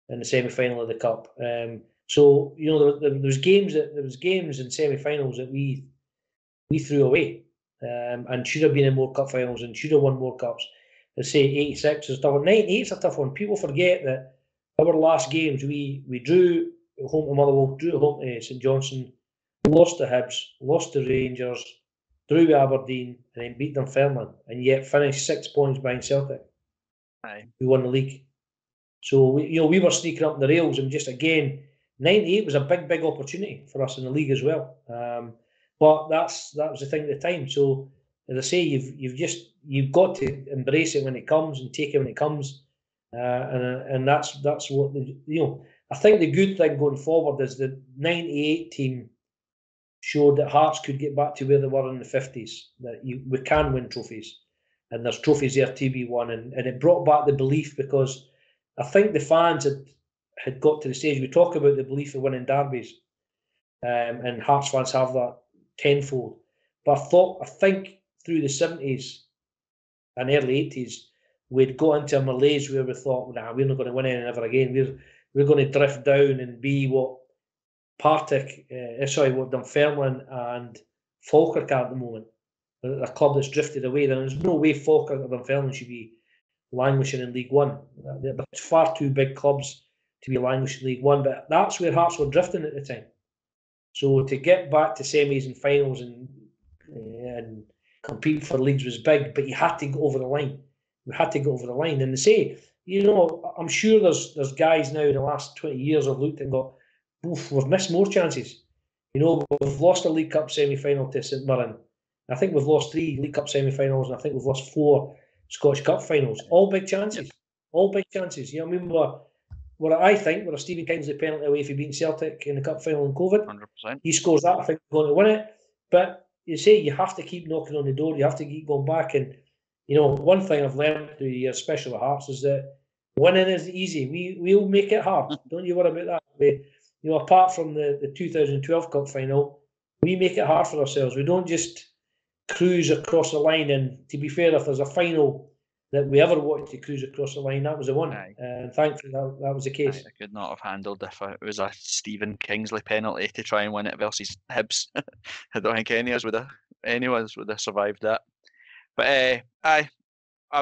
in the semi-final of the Cup. So, you know, there was games and semi-finals that we threw away, and should have been in more cup finals and should have won more cups. Let's say 86 is tough one. 98 is a tough one. People forget that our last games we drew at home to Motherwell, drew at home to St Johnstone, lost to Hibs, lost to Rangers, drew with Aberdeen, and then beat Dunfermline, and yet finished 6 points behind Celtic. Aye. We won the league. So we were sneaking up the rails, and just again, 98 was a big opportunity for us in the league as well. But that was the thing at the time. So as I say, you've got to embrace it when it comes and take it when it comes, and that's what I think the good thing going forward is the 98 team showed that Hearts could get back to where they were in the 50s. That we can win trophies, and there's trophies there to be won, and it brought back the belief, because I think the fans had got to the stage. We talk about the belief of winning derbies, and Hearts fans have that tenfold. But I think through the 70s and early 80s, we'd got into a malaise where we thought, nah, we're not going to win anything ever again. We're going to drift down and be what Dunfermline and Falkirk are at the moment. A club that's drifted away. There's no way Falkirk or Dunfermline should be languishing in League One. They're far too big clubs to be languishing in League One. But that's where Hearts were drifting at the time. So to get back to semis and finals and compete for leagues was big, but you had to go over the line. We had to go over the line. And they say, I'm sure there's guys now in the last 20 years have looked and got, we've missed more chances. We've lost a League Cup semi-final to St Mirren. I think we've lost 3 League Cup semi-finals, and I think we've lost 4 Scottish Cup finals. All big chances. Yep. All big chances. I mean, I think we're a Stephen Kingsley penalty away for beating Celtic in the Cup final in COVID. 100%. He scores that, I think we're going to win it. But you say you have to keep knocking on the door. You have to keep going back. And, one thing I've learned through the years, especially with Hearts, is that winning is easy. We'll make it hard. Don't you worry about that. Apart from the 2012 Cup final, we make it hard for ourselves. We don't just cruise across the line. And to be fair, if there's a final that we ever wanted to cruise across the line, that was the one. And thankfully, that was the case. I could not have handled if it was a Stephen Kingsley penalty to try and win it versus Hibs. I don't think any of us would have survived that. But I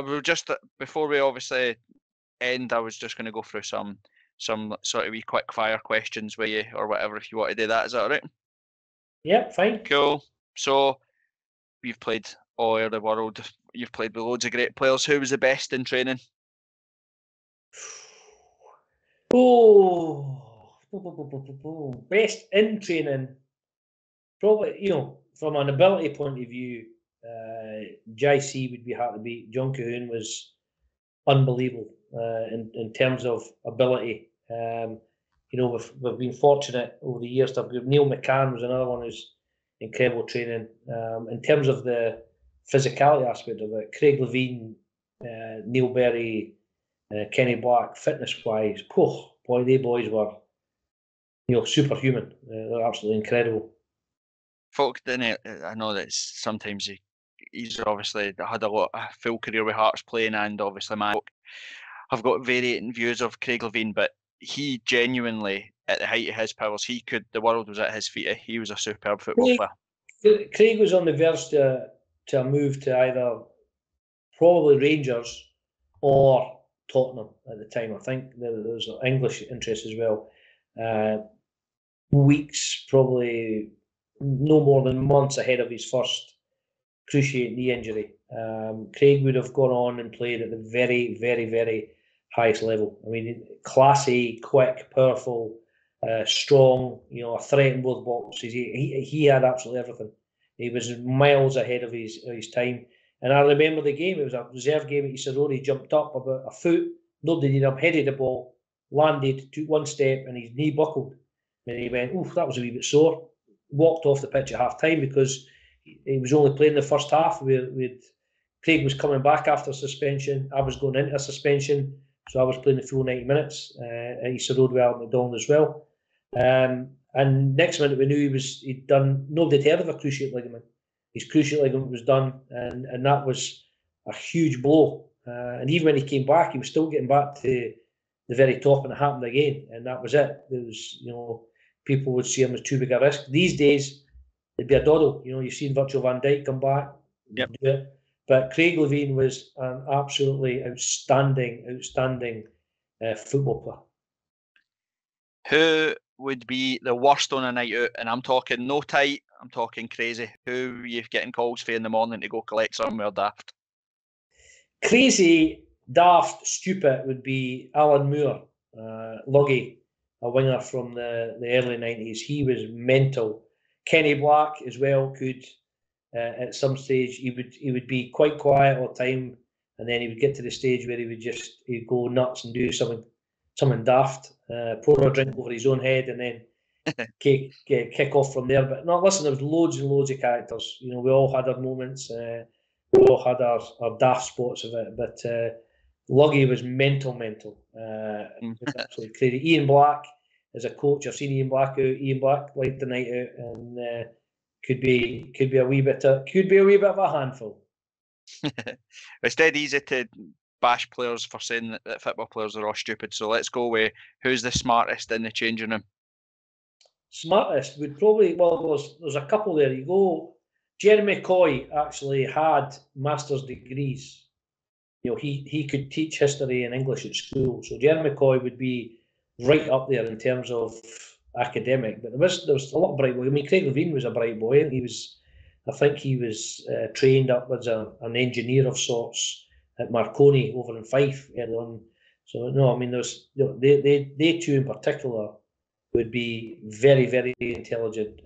will just, before we obviously end, I was just going to go through some sort of wee quick fire questions with you or whatever if you want to do that. Is that all right? Yeah, fine. Cool. So you've played all over the world. You've played with loads of great players. Who was the best in training? Best in training. Probably, from an ability point of view, JC would be hard to beat. John Cahoon was unbelievable in terms of ability. We've been fortunate over the years to have Neil McCann was another one who's incredible training. In terms of the physicality aspect of it, Craig Levine, Neil Berry, Kenny Black, fitness-wise, boy, they boys were, superhuman. They're absolutely incredible. Folk didn't. I know that sometimes he's obviously had a full career with Hearts playing, and obviously I've got varying views of Craig Levine, but he genuinely, at the height of his powers, the world was at his feet. He was a superb football player. Craig was on the verge to a move to either probably Rangers or Tottenham at the time. I think there was English interest as well. Weeks, probably no more than months ahead of his first cruciate knee injury. Craig would have gone on and played at the very, very, very highest level. I mean, classy, quick, powerful, strong, a threat in both boxes. He had absolutely everything. He was miles ahead of his time. And I remember the game. It was a reserve game at Easter. He jumped up about a foot. Nobody did him. Headed the ball, landed, took one step, and his knee buckled. And he went, "Oof, that was a wee bit sore." Walked off the pitch at half time because he was only playing the first half. Craig was coming back after suspension. I was going into a suspension, so I was playing the full 90 minutes at Easter Road with Al McDonald as well. And next minute we knew he'd done. Nobody had heard of a cruciate ligament. His cruciate ligament was done, and that was a huge blow. And even when he came back, he was still getting back to the very top, and it happened again. And that was it. There was, people would see him as too big a risk. These days, it'd be a doddle. You've seen Virgil van Dijk come back. Yep. Do it. But Craig Levine was an absolutely outstanding football player. Who would be the worst on a night out? And I'm talking no tight, I'm talking crazy. Who are you getting calls for in the morning to go collect somewhere daft? Crazy, daft, stupid would be Alan Moore, Luggy, a winger from the early 90s. He was mental. Kenny Black as well could, at some stage, he would be quite quiet all the time, and then he would get to the stage where he'd go nuts and do something daft, pour a drink over his own head, and then kick off from there. But no, listen, there was loads and loads of characters. We all had our moments. We all had our daft spots of it. But Luggy was mental. Absolutely crazy. Ian Black as a coach, I've seen Ian Black out. Ian Black liked the night out, and could be a wee bit of a handful. It's dead easy to bash players for saying that football players are all stupid. So let's go with who's the smartest in the changing room. Smartest would probably, there's a couple there. You go, Jeremy Coy actually had master's degrees. He could teach history and English at school. So Jeremy Coy would be right up there in terms of academic, but there was a lot of bright boys. I mean, Craig Levine was a bright boy, and I think he was trained up as an engineer of sorts at Marconi over in Fife early on. So no, I mean, they two in particular would be very, very intelligent.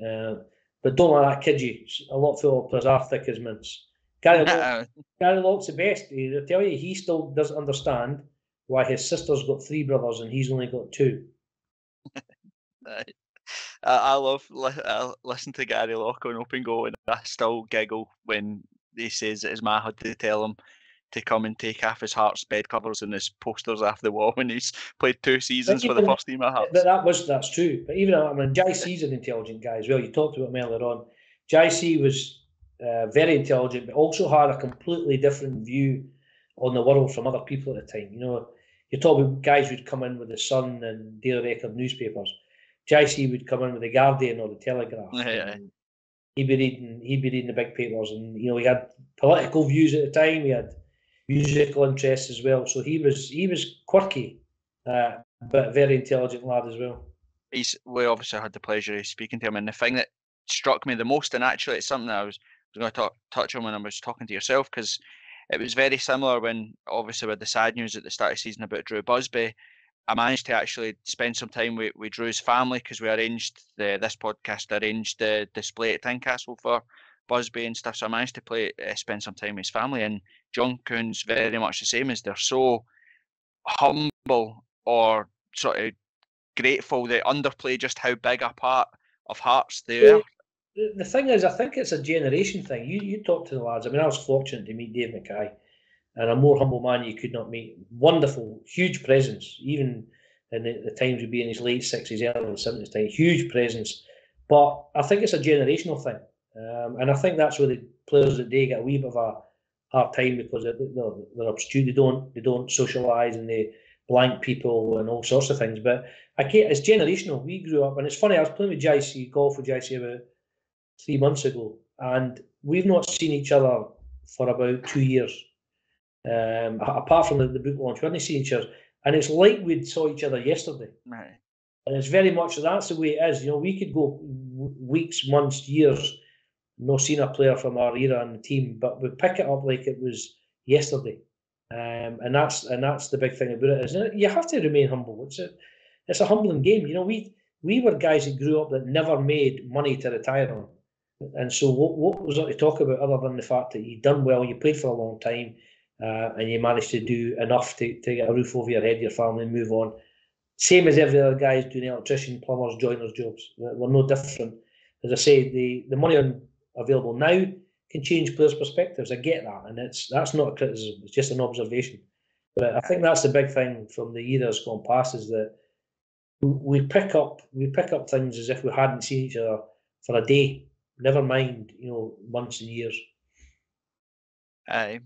But don't let that kid you. A lot of football players are thick as mince. Gary Lock's the best. I tell you, he still doesn't understand why his sister's got 3 brothers and he's only got 2. I love listen to Gary Lock on Open Goal, and I still giggle when he says it is my had to tell him to come and take off his Hearts bed covers and his posters off the wall when he's played 2 seasons for the first team at Hearts. That's true. But even, I mean, Jai C's an intelligent guy as well. You talked about him earlier on. Jai C was very intelligent, but also had a completely different view on the world from other people at the time. You know, you're talking about guys who'd come in with the Sun and Daily Record newspapers. Jai C would come in with the Guardian or the Telegraph. Yeah. He'd be reading the big papers, and you know, he had political views at the time. He had musical interests as well. So he was quirky, but a very intelligent lad as well. We obviously had the pleasure of speaking to him, and the thing that struck me the most, and actually it's something I was going to touch on when I was talking to yourself, because it was very similar when, obviously, with the sad news at the start of the season about Drew Busby, I managed to actually spend some time with Drew's family, because we arranged this podcast arranged the display at Tynecastle for Busby and stuff. So I managed to spend some time with his family, and John Coon's very much the same. As they're so humble or sort of grateful, they underplay just how big a part of Hearts they are. The thing is, I think it's a generation thing. You talk to the lads. I mean, I was fortunate to meet Dave Mackay, and a more humble man you could not meet. Wonderful, huge presence, even in the times would be in his late 60s, early 70s time. Huge presence. But I think it's a generational thing. And I think that's where the players today get a wee bit of a hard time, because they're obscure. They don't socialise, and they blank people and all sorts of things. But it's generational. We grew up, and it's funny, I was playing with JC, golf with JC about 3 months ago, and we've not seen each other for about 2 years. Apart from the book launch, we hadn't seen each other, and it's like we saw each other yesterday. Right. And it's very much that's the way it is. You know, we could go weeks, months, years not seeing a player from our era on the team, but we pick it up like it was yesterday. And that's the big thing about it, isn't it? You have to remain humble. It's a humbling game. You know, we were guys that grew up that never made money to retire on. And so what was there to talk about other than the fact that you'd done well, you played for a long time, and you managed to do enough to get a roof over your head, your family, and move on. Same as every other guys doing electrician, plumbers, joiners jobs. We're no different. As I say, the money available now can change players' perspectives. I get that, and that's not a criticism. It's just an observation. But I think that's the big thing from the year that's gone past, is that we pick up things as if we hadn't seen each other for a day. Never mind, you know, months and years. And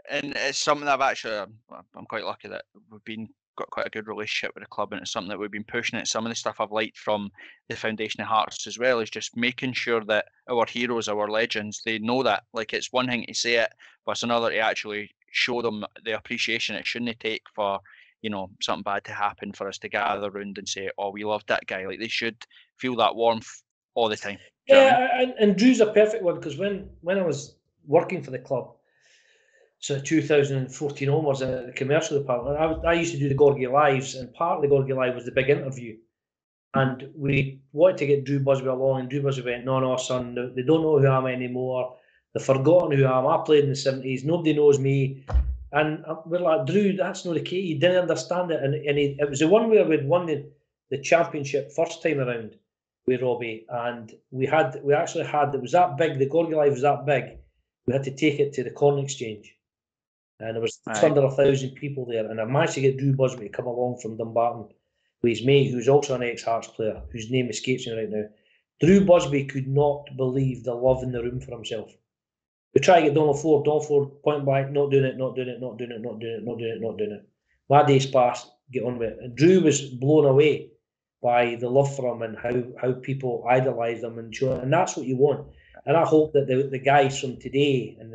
it's something I'm quite lucky that we've got quite a good relationship with the club, and it's something that we've been pushing. It. Some of the stuff I've liked from the Foundation of Hearts as well is just making sure that our heroes, our legends, they know that. Like, it's one thing to say it, but it's another to actually show them the appreciation it shouldn't take for, you know, something bad to happen for us to gather around and say, oh, we loved that guy. Like, they should feel that warmth all the time. Yeah, and Drew's a perfect one, because when I was working for the club, so 2014 onwards, in the commercial department, I used to do the Gorgie Lives, and part of the Gorgie Live was the big interview. And we wanted to get Drew Busby along, and Drew Busby went, no, son, they don't know who I am anymore. They've forgotten who I am. I played in the 70s. Nobody knows me. And we're like, Drew, that's not the case. He didn't understand it. And it was the one where we'd won the championship first time around with Robbie. And it was that big, the Gorgie Live was that big, we had to take it to the Corn Exchange. And there was just under 1,000 people there. And I managed to get Drew Busby to come along from Dumbarton with his mate, who's also an ex-Hearts player, whose name escapes me right now. Drew Busby could not believe the love in the room for himself. We try to get Donald Ford point blank, not doing it. My days passed, get on with it. And Drew was blown away by the love for him and how people idolise him and show, and that's what you want. And I hope that the guys from today and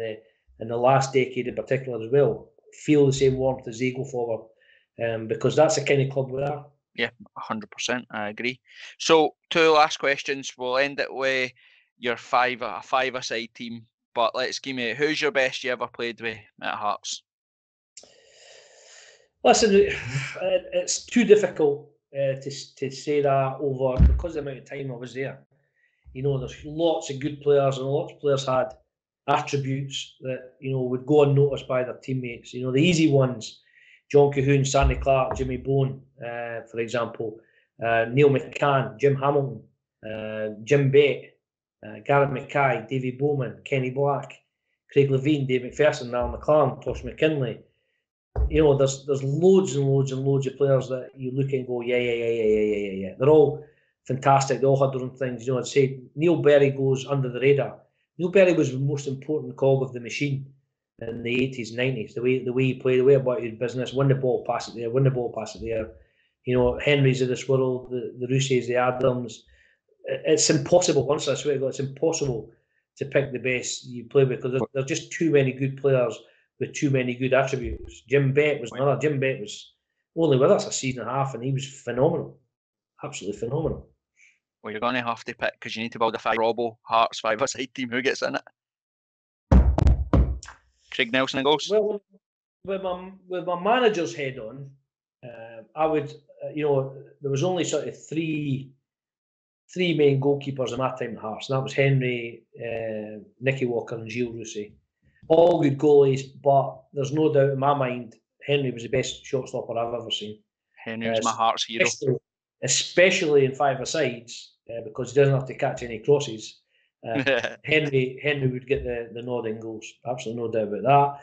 the last decade in particular as well feel the same warmth as they go forward, because that's the kind of club we are. Yeah, 100%. I agree. So, two last questions. We'll end it with your a five-a-side team. But let's give me, who's your best you ever played with at Hearts? Listen, it's too difficult to say that over, because of the amount of time I was there. You know, there's lots of good players, and lots of players had attributes that, you know, would go unnoticed by their teammates. You know, the easy ones, John Cahoon, Sandy Clark, Jimmy Bone, for example, Neil McCann, Jim Hamilton, Jim Bate, Gareth Mackay, Davy Bowman, Kenny Black, Craig Levine, Dave McPherson, Alan McClaren, Tosh McKinley. You know, there's loads and loads and loads of players that you look at and go, yeah. They're all fantastic. They all had their own things. You know, I'd say Neil Berry goes under the radar. Neil Berry was the most important cog of the machine in the 80s, 90s. The way he played, the way about his business, win the ball, pass it there, win the ball, pass it there. You know, Henry's of this world, the Rousseys, the Adams. It's impossible. Honestly, I swear to God, it's impossible to pick the best you play with, because there's just too many good players with too many good attributes. Jim Bate was another. Jim Bate was only with us a season and a half, and he was phenomenal. Absolutely phenomenal. Well, you're going to have to pick, because you need to build a Robbo Hearts five-a-side team. Who gets in it? Craig Nelson in goals? Well, with my manager's head on, I would, you know, there was only sort of three main goalkeepers in my time at Hearts, and that was Henry, Nicky Walker, and Gilles Rousset. All good goalies, but there's no doubt in my mind Henry was the best shot stopper I've ever seen. Henry was my Hearts hero. Especially in five-a-sides, because he doesn't have to catch any crosses. Henry would get the nod in goals. Absolutely no doubt about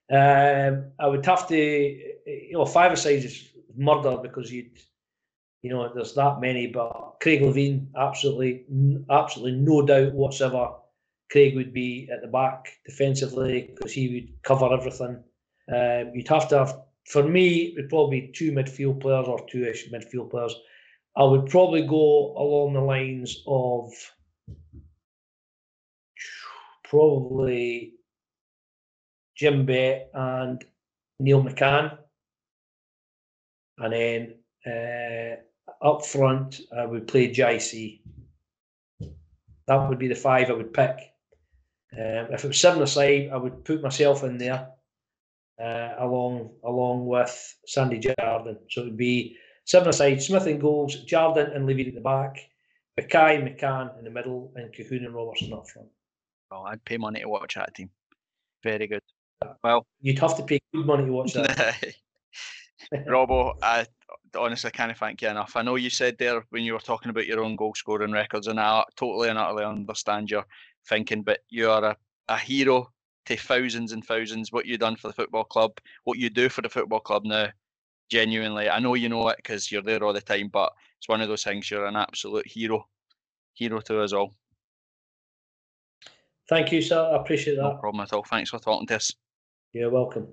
that. I would have to, you know, five-a-sides is murder, because you know, there's that many, but Craig Levine, absolutely no doubt whatsoever. Craig would be at the back defensively, because he would cover everything. You'd have to have, for me, it would probably be two midfield players, or two-ish midfield players. I would probably go along the lines of probably Jim Bate and Neil McCann. And then up front, I would play JC. That would be the five I would pick. If it was seven-a-side, I would put myself in there along with Sandy Jardine. So it would be seven-a-side, Smith in goals, Jardine and Levine at the back, Mackay, McCann in the middle, and Cahoon and Robertson up front. Oh, I'd pay money to watch that team. Very good. Well, you'd have to pay good money to watch that. Robbo, I honestly can't thank you enough. I know you said there when you were talking about your own goal scoring records, and I totally and utterly understand your thinking, but you are a hero to thousands and thousands. What you've done for the football club, what you do for the football club now, genuinely, I know you know it because you're there all the time, but it's one of those things. You're an absolute hero to us all. Thank you, sir. I appreciate that. No problem at all. Thanks for talking to us. You're welcome.